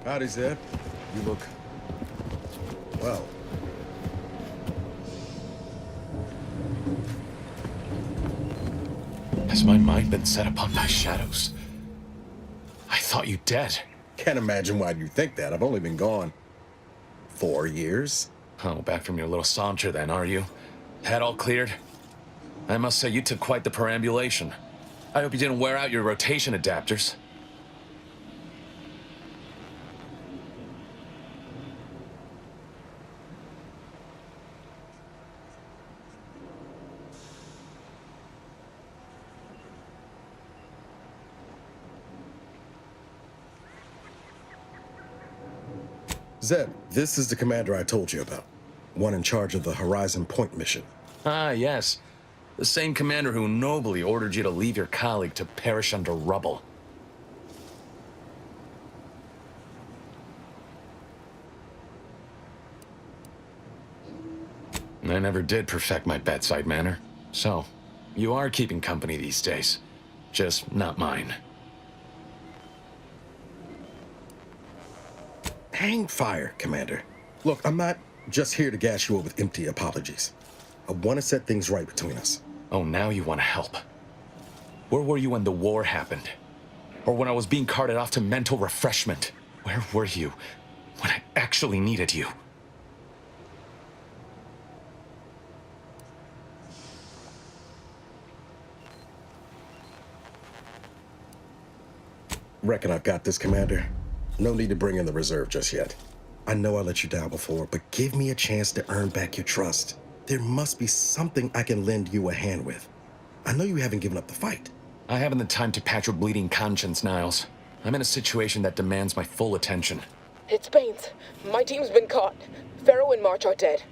Howdy, Zeb. You look... well. Has my mind been set upon by shadows? I thought you dead. Can't imagine why you think that. I've only been gone 4 years. Oh, back from your little saunter then, are you? Head all cleared? I must say you took quite the perambulation. I hope you didn't wear out your rotation adapters. Zeb, this is the commander I told you about. One in charge of the Horizon Point mission. Ah, yes. The same commander who nobly ordered you to leave your colleague to perish under rubble. I never did perfect my bedside manner. So, you are keeping company these days. Just not mine. Hang fire, Commander. Look, I'm not just here to gas you up with empty apologies. I want to set things right between us. Oh, now you want to help. Where were you when the war happened? Or when I was being carted off to mental refreshment? Where were you when I actually needed you? Reckon I've got this, Commander. No need to bring in the reserve just yet. I know I let you down before, but give me a chance to earn back your trust. There must be something I can lend you a hand with. I know you haven't given up the fight. I haven't the time to patch your bleeding conscience, Niles. I'm in a situation that demands my full attention. It's Baines. My team's been caught. Pharaoh and March are dead.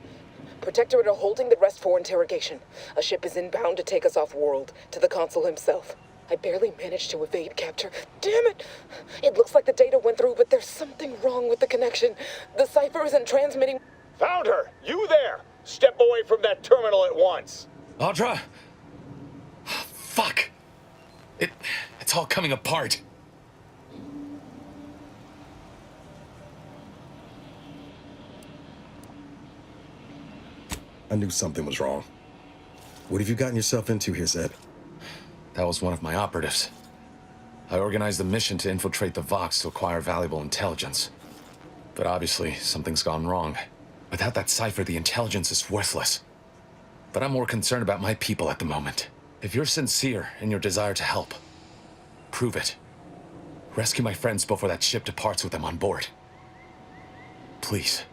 Protectorate are holding the rest for interrogation. A ship is inbound to take us off-world, to the consul himself. I barely managed to evade capture. Damn it! It looks like the data went through, but there's something wrong with the connection. The cipher isn't transmitting. Found her! You there! Step away from that terminal at once! Audra! Fuck! It's all coming apart. I knew something was wrong. What have you gotten yourself into here, Zeb? That was one of my operatives. I organized a mission to infiltrate the Vox to acquire valuable intelligence. But obviously, something's gone wrong. Without that cipher, the intelligence is worthless. But I'm more concerned about my people at the moment. If you're sincere in your desire to help, prove it. Rescue my friends before that ship departs with them on board. Please.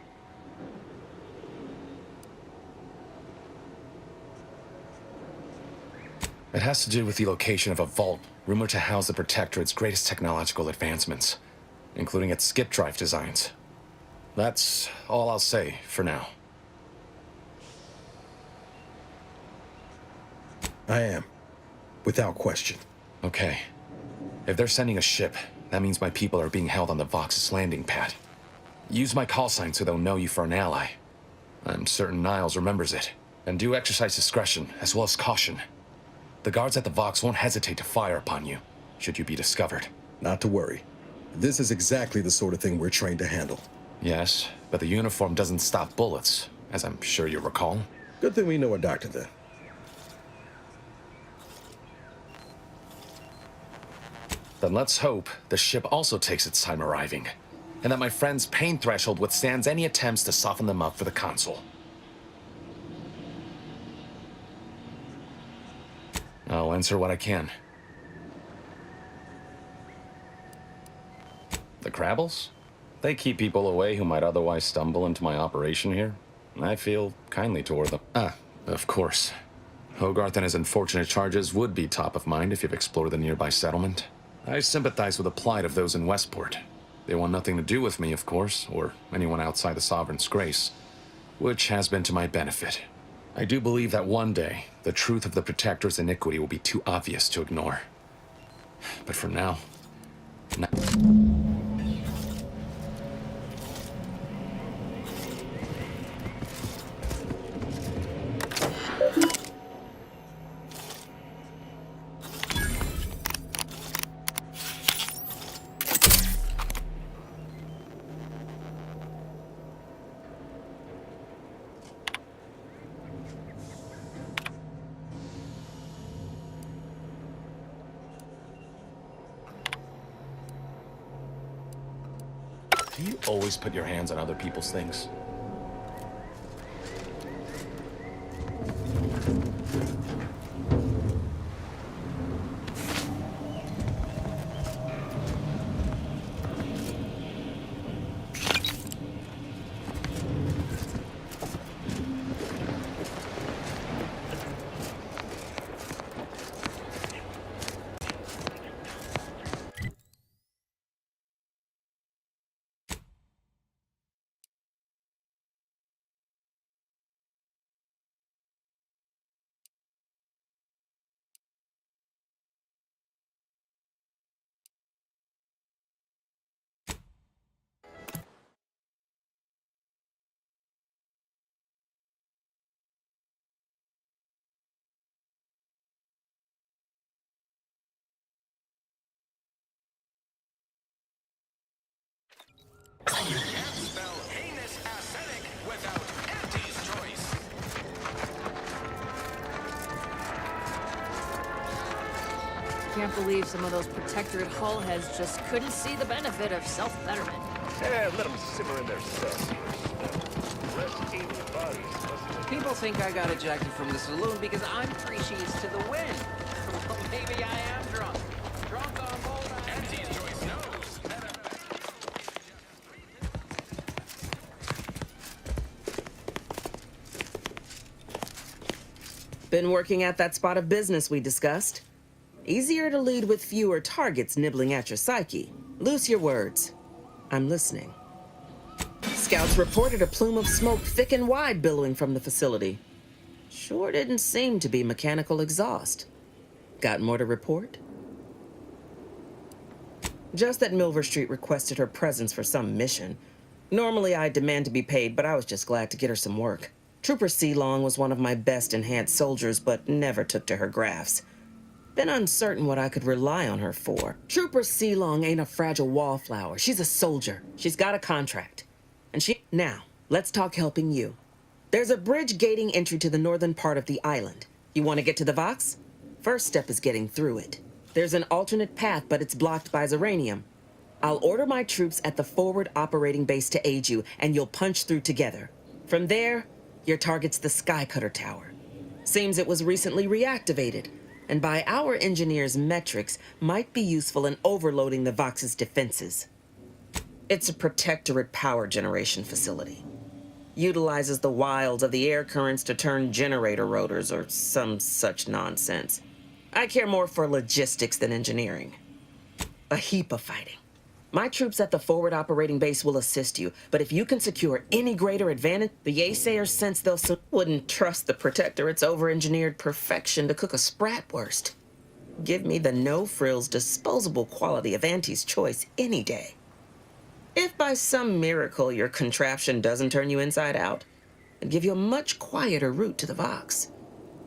It has to do with the location of a vault rumored to house the Protectorate's greatest technological advancements, including its skip drive designs. That's all I'll say for now. I am. Without question. Okay. If they're sending a ship, that means my people are being held on the Vox's landing pad. Use my call sign so they'll know you for an ally. I'm certain Niles remembers it. And do exercise discretion, as well as caution. The guards at the Vox won't hesitate to fire upon you, should you be discovered. Not to worry. This is exactly the sort of thing we're trained to handle. Yes, but the uniform doesn't stop bullets, as I'm sure you recall. Good thing we know a doctor then. Then let's hope the ship also takes its time arriving, and that my friend's pain threshold withstands any attempts to soften them up for the console. I'll answer what I can. The Crabbles? They keep people away who might otherwise stumble into my operation here. I feel kindly toward them. Of course. Hogarth and his unfortunate charges would be top of mind if you've explored the nearby settlement. I sympathize with the plight of those in Westport. They want nothing to do with me, of course, or anyone outside the Sovereign's grace, which has been to my benefit. I do believe that one day, the truth of the Protector's iniquity will be too obvious to ignore. But for now... Do you always put your hands on other people's things? You can't spell heinous ascetic without Auntie's choice. Can't believe some of those Protectorate hull heads just couldn't see the benefit of self-betterment. Yeah, let them simmer in their cells. Rest in the bodies. People think I got ejected from the saloon because I'm 3 sheets to the wind. Well, maybe I am drunk. Drunk on bold. Auntie's choice knows. Been working at that spot of business we discussed. Easier to lead with fewer targets nibbling at your psyche. Loose your words. I'm listening. Scouts reported a plume of smoke thick and wide billowing from the facility. Sure didn't seem to be mechanical exhaust. Got more to report? Just that Milver Street requested her presence for some mission. Normally I'd demand to be paid, but I was just glad to get her some work. Trooper Sealong was one of my best enhanced soldiers, but never took to her grafts. Been uncertain what I could rely on her for. Trooper Sealong ain't a fragile wallflower. She's a soldier. She's got a contract. Now, let's talk helping you. There's a bridge gating entry to the northern part of the island. You want to get to the Vox? First step is getting through it. There's an alternate path, but it's blocked by Zeranium. I'll order my troops at the forward operating base to aid you, and you'll punch through together. From there, your target's the Skycutter Tower. Seems it was recently reactivated, and by our engineers' metrics, might be useful in overloading the Vox's defenses. It's a Protectorate power generation facility. Utilizes the wilds of the air currents to turn generator rotors or some such nonsense. I care more for logistics than engineering. A heap of fighting. My troops at the forward operating base will assist you, but if you can secure any greater advantage, the Yaysayers sense they'll wouldn't trust the Protectorate's over-engineered perfection to cook a spratwurst. Give me the no-frills, disposable quality of Auntie's choice any day. If by some miracle your contraption doesn't turn you inside out, I'd give you a much quieter route to the Vox.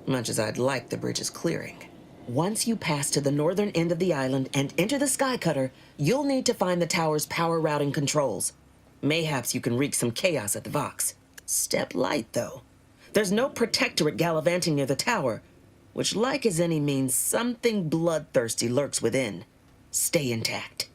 Much as I'd like the bridge's clearing. Once you pass to the northern end of the island and enter the Skycutter, you'll need to find the tower's power routing controls. Mayhaps you can wreak some chaos at the Vox. Step light, though. There's no Protectorate gallivanting near the tower, which, like as any, means something bloodthirsty lurks within. Stay intact.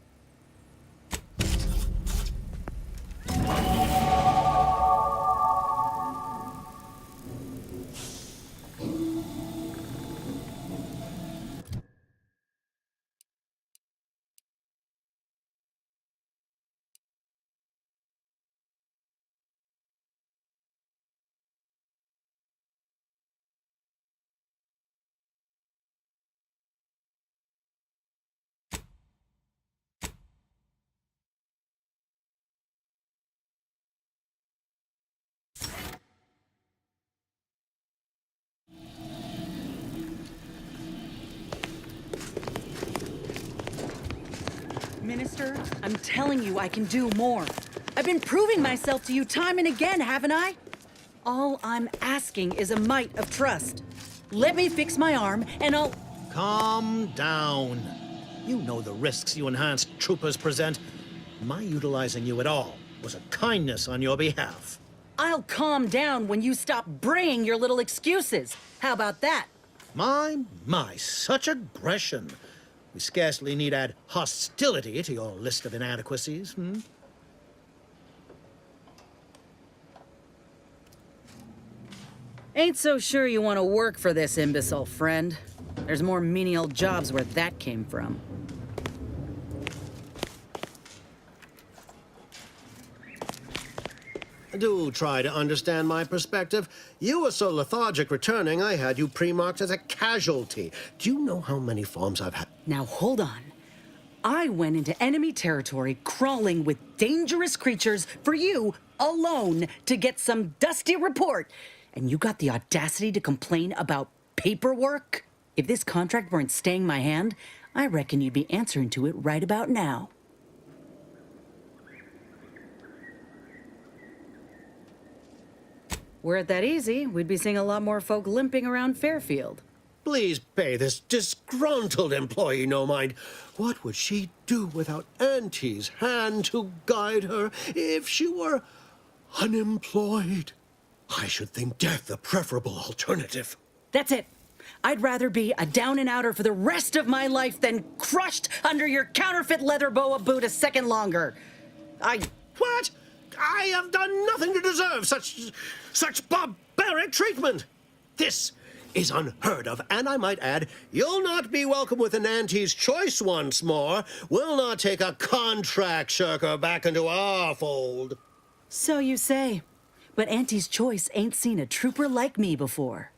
Minister, I'm telling you I can do more. I've been proving myself to you time and again, haven't I? All I'm asking is a mite of trust. Let me fix my arm, and I'll... Calm down. You know the risks you enhanced troopers present. My utilizing you at all was a kindness on your behalf. I'll calm down when you stop braying your little excuses. How about that? My, such aggression. We scarcely need add hostility to your list of inadequacies, Ain't so sure you want to work for this imbecile, friend. There's more menial jobs where that came from. Do try to understand my perspective. You were so lethargic returning, I had you pre-marked as a casualty. Do you know how many forms I've had? Now hold on. I went into enemy territory crawling with dangerous creatures for you alone to get some dusty report. And you got the audacity to complain about paperwork? If this contract weren't staying my hand, I reckon you'd be answering to it right about now. Were it that easy, we'd be seeing a lot more folk limping around Fairfield. Please pay this disgruntled employee no mind. What would she do without Auntie's hand to guide her if she were unemployed? I should think death a preferable alternative. That's it. I'd rather be a down-and-outer for the rest of my life than crushed under your counterfeit leather boa boot a second longer. What? I have done nothing to deserve such barbaric treatment. This is unheard of, and I might add, you'll not be welcome with an Auntie's choice once more. We'll not take a contract shirker back into our fold. So you say, but Auntie's choice ain't seen a trooper like me before.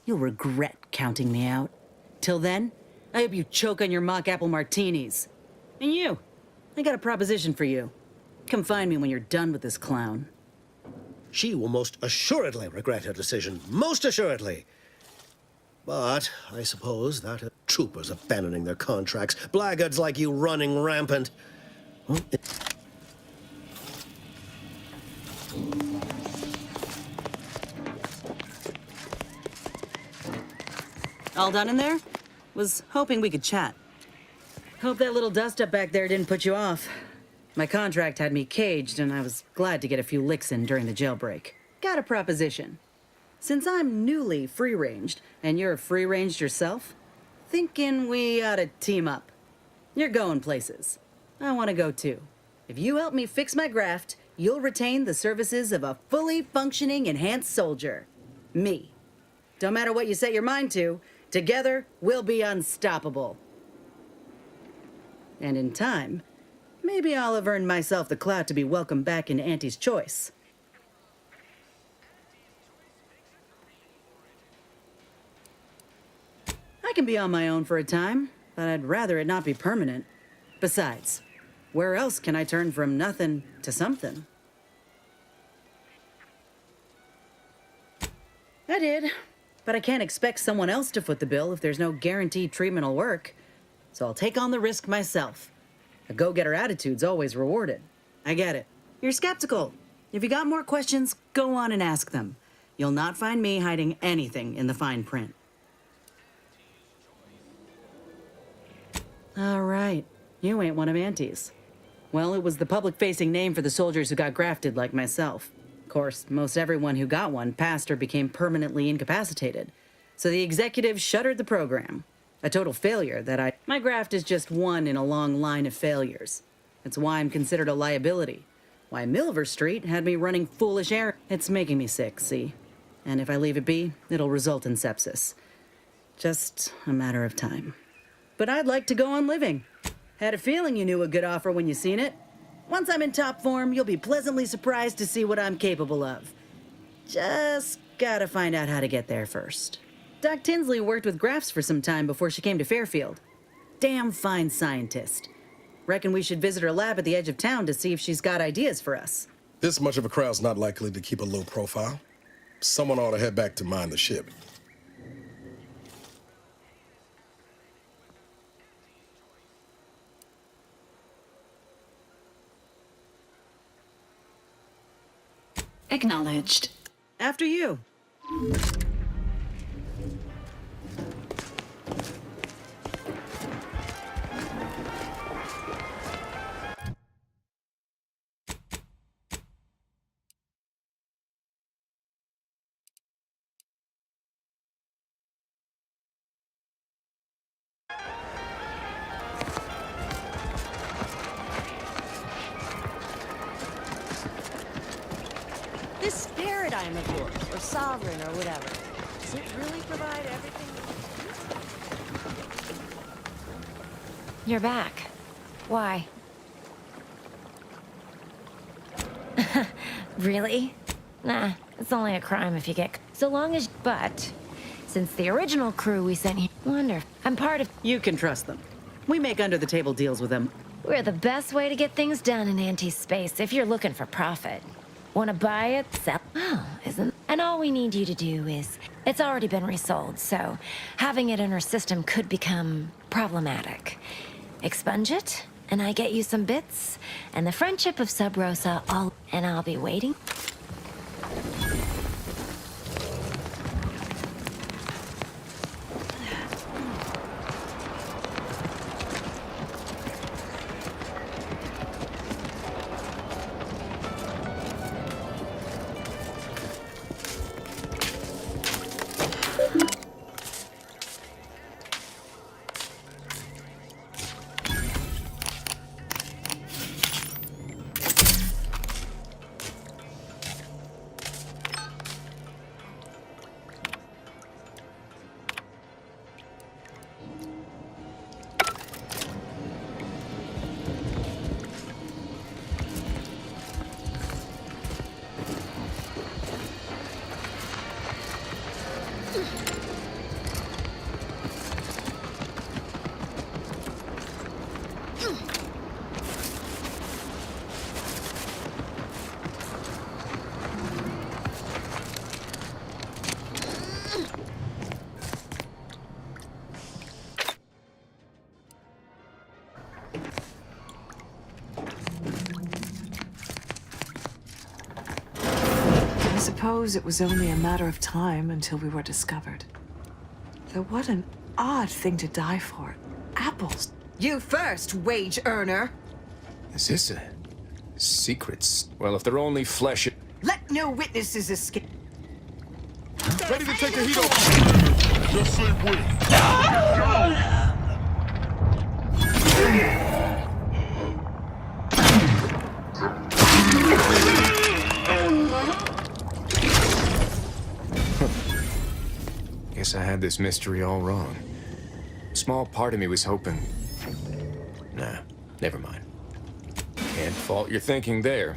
You'll regret counting me out. Till then, I hope you choke on your mock apple martinis. And you, I got a proposition for you. Come find me when you're done with this clown. She will most assuredly regret her decision. Most assuredly. But I suppose that troopers abandoning their contracts, blackguards like you running rampant. All done in there? Was hoping we could chat. Hope that little dust-up back there didn't put you off. My contract had me caged, and I was glad to get a few licks in during the jailbreak. Got a proposition. Since I'm newly free-ranged, and you're free-ranged yourself, thinking we ought to team up. You're going places. I want to go too. If you help me fix my graft, you'll retain the services of a fully functioning enhanced soldier. Me. Don't matter what you set your mind to, together we'll be unstoppable. And in time, maybe I'll have earned myself the clout to be welcomed back into Auntie's choice. I can be on my own for a time, but I'd rather it not be permanent. Besides, where else can I turn from nothing to something? I did, but I can't expect someone else to foot the bill if there's no guaranteed treatment will work. So I'll take on the risk myself. A go-getter attitude's always rewarded. I get it. You're skeptical. If you got more questions, go on and ask them. You'll not find me hiding anything in the fine print. All right. You ain't one of Auntie's. Well, it was the public-facing name for the soldiers who got grafted like myself. course, most everyone who got one passed or became permanently incapacitated. So the executive shuttered the program. A total failure My graft is just one in a long line of failures. It's why I'm considered a liability. Why Milver Street had me running foolish errands. It's making me sick, see? And if I leave it be, it'll result in sepsis. Just a matter of time. But I'd like to go on living. Had a feeling you knew a good offer when you seen it. Once I'm in top form, you'll be pleasantly surprised to see what I'm capable of. Just gotta find out how to get there first. Doc Tinsley worked with grafts for some time before she came to Fairfield. Damn fine scientist. Reckon we should visit her lab at the edge of town to see if she's got ideas for us. This much of a crowd's not likely to keep a low profile. Someone ought to head back to mine the ship. Acknowledged. After you. This paradigm of yours, or sovereign, or whatever, does it really provide everything? You're back. Why? Really? Nah, it's only a crime if you get... So long as... But, since the original crew we sent here... Wonder, I'm part of... You can trust them. We make under-the-table deals with them. We're the best way to get things done in anti-space if you're looking for profit. Want to buy it, sell... Oh, isn't... And all we need you to do is... It's already been resold, so having it in our system could become problematic. Expunge it, and I get you some bits, and the friendship of Sub Rosa, and I'll be waiting. I suppose it was only a matter of time until we were discovered. Though what an odd thing to die for. Apples. You first, wage earner. Is this a secret? Well, if they're only flesh... Let no witnesses escape. Ready to take the heat off. Just say when. Guess I had this mystery all wrong. A small part of me was hoping... Nah, never mind. Can't fault your thinking there.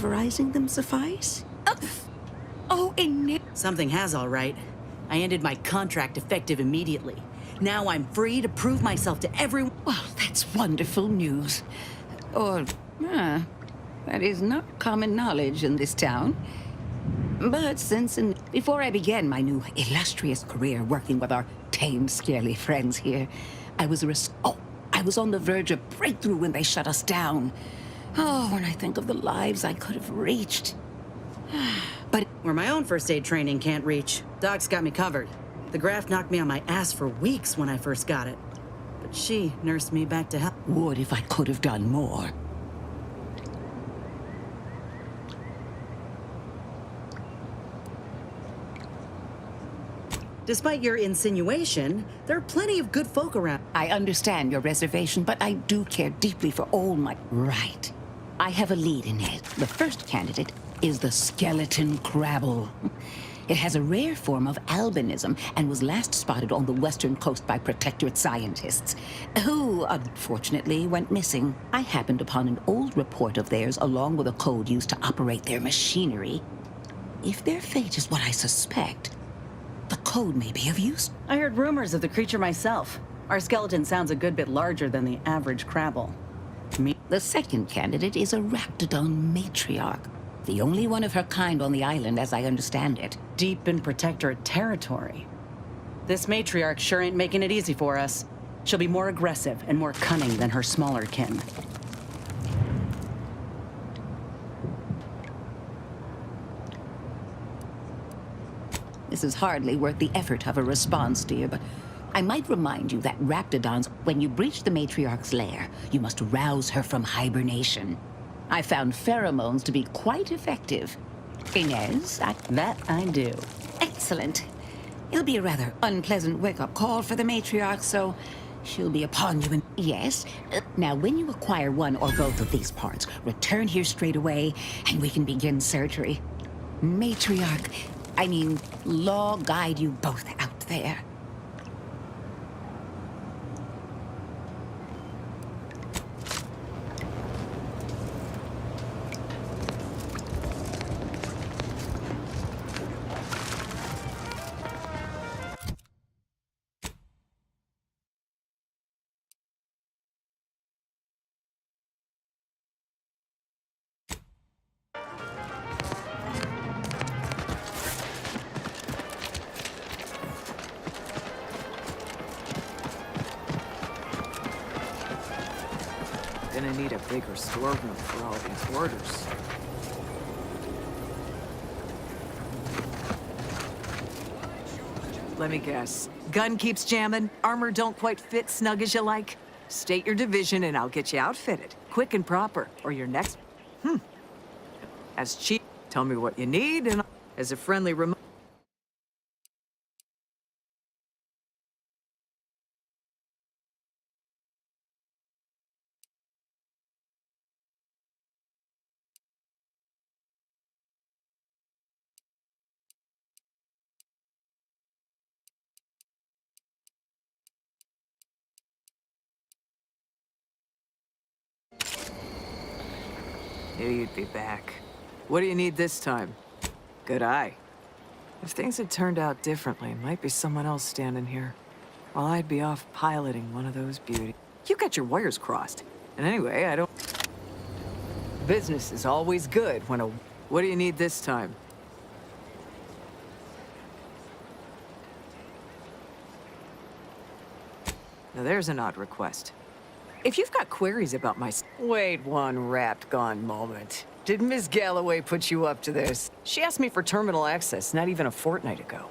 pulverizing them suffice? Oh, Something has, all right. I ended my contract effective immediately. Now I'm free to prove myself to everyone. Well, that's wonderful news. Or, that is not common knowledge in this town. But before I began my new illustrious career working with our tame, scarily friends here, I was on the verge of breakthrough when they shut us down. Oh, when I think of the lives I could have reached. But where my own first aid training can't reach, Doc's got me covered. The graft knocked me on my ass for weeks when I first got it. But she nursed me back to health. Would if I could have done more. Despite your insinuation, there are plenty of good folk around. I understand your reservation, but I do care deeply for all my... Right. I have a lead in it. The first candidate is the skeleton crabble. It has a rare form of albinism and was last spotted on the western coast by Protectorate scientists, who, unfortunately, went missing. I happened upon an old report of theirs along with a code used to operate their machinery. If their fate is what I suspect, the code may be of use. I heard rumors of the creature myself. Our skeleton sounds a good bit larger than the average crabble. The second candidate is a Raptidon matriarch. The only one of her kind on the island, as I understand it. Deep in Protectorate territory. This matriarch sure ain't making it easy for us. She'll be more aggressive and more cunning than her smaller kin. This is hardly worth the effort of a response, dear, but I might remind you that Raptidons, when you breach the matriarch's lair, you must rouse her from hibernation. I found pheromones to be quite effective. Inez, That I do. Excellent. It'll be a rather unpleasant wake-up call for the matriarch, so she'll be upon you in... Yes. Now, when you acquire one or both of these parts, return here straight away, and we can begin surgery. Law guide you both out there. Gonna need a bigger storeroom for all these orders. Let me guess. Gun keeps jamming, armor don't quite fit snug as you like. State your division and I'll get you outfitted. Quick and proper, or your next... As cheap, tell me what you need and as a friendly remote... Knew you'd be back. What do you need this time? Good eye. If things had turned out differently, might be someone else standing here. While I'd be off piloting one of those beauties. You got your wires crossed. And anyway, I don't... Business is always good when a... What do you need this time? Now there's an odd request. If you've got queries about my... Wait one rapt-gone moment. Did Miss Galloway put you up to this? She asked me for terminal access not even a fortnight ago.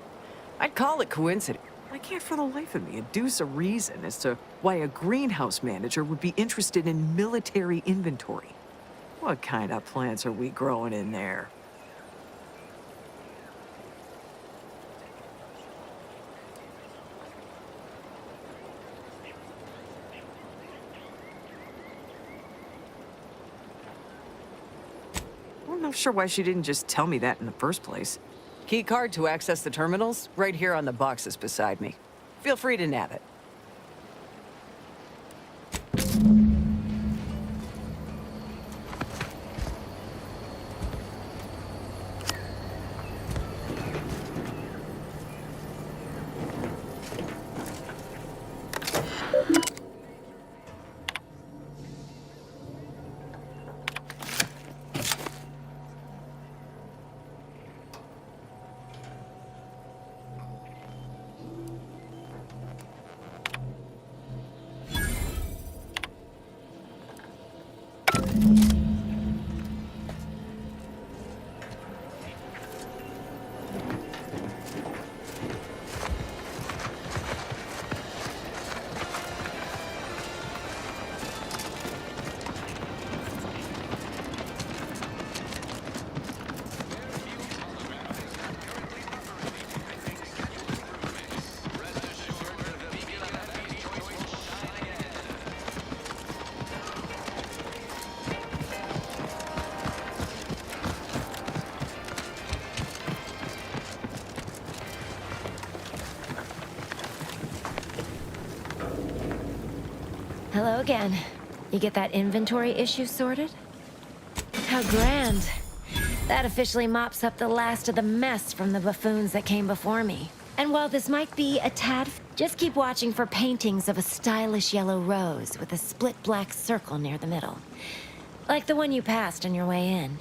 I'd call it coincidence. I can't for the life of me adduce a reason as to why a greenhouse manager would be interested in military inventory. What kind of plants are we growing in there? I'm not sure why she didn't just tell me that in the first place. Key card to access the terminals, right here on the boxes beside me. Feel free to nab it. Hello again. You get that inventory issue sorted? How grand. That officially mops up the last of the mess from the buffoons that came before me. And while this might be a tad, just keep watching for paintings of a stylish yellow rose with a split black circle near the middle. Like the one you passed on your way in.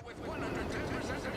With 110%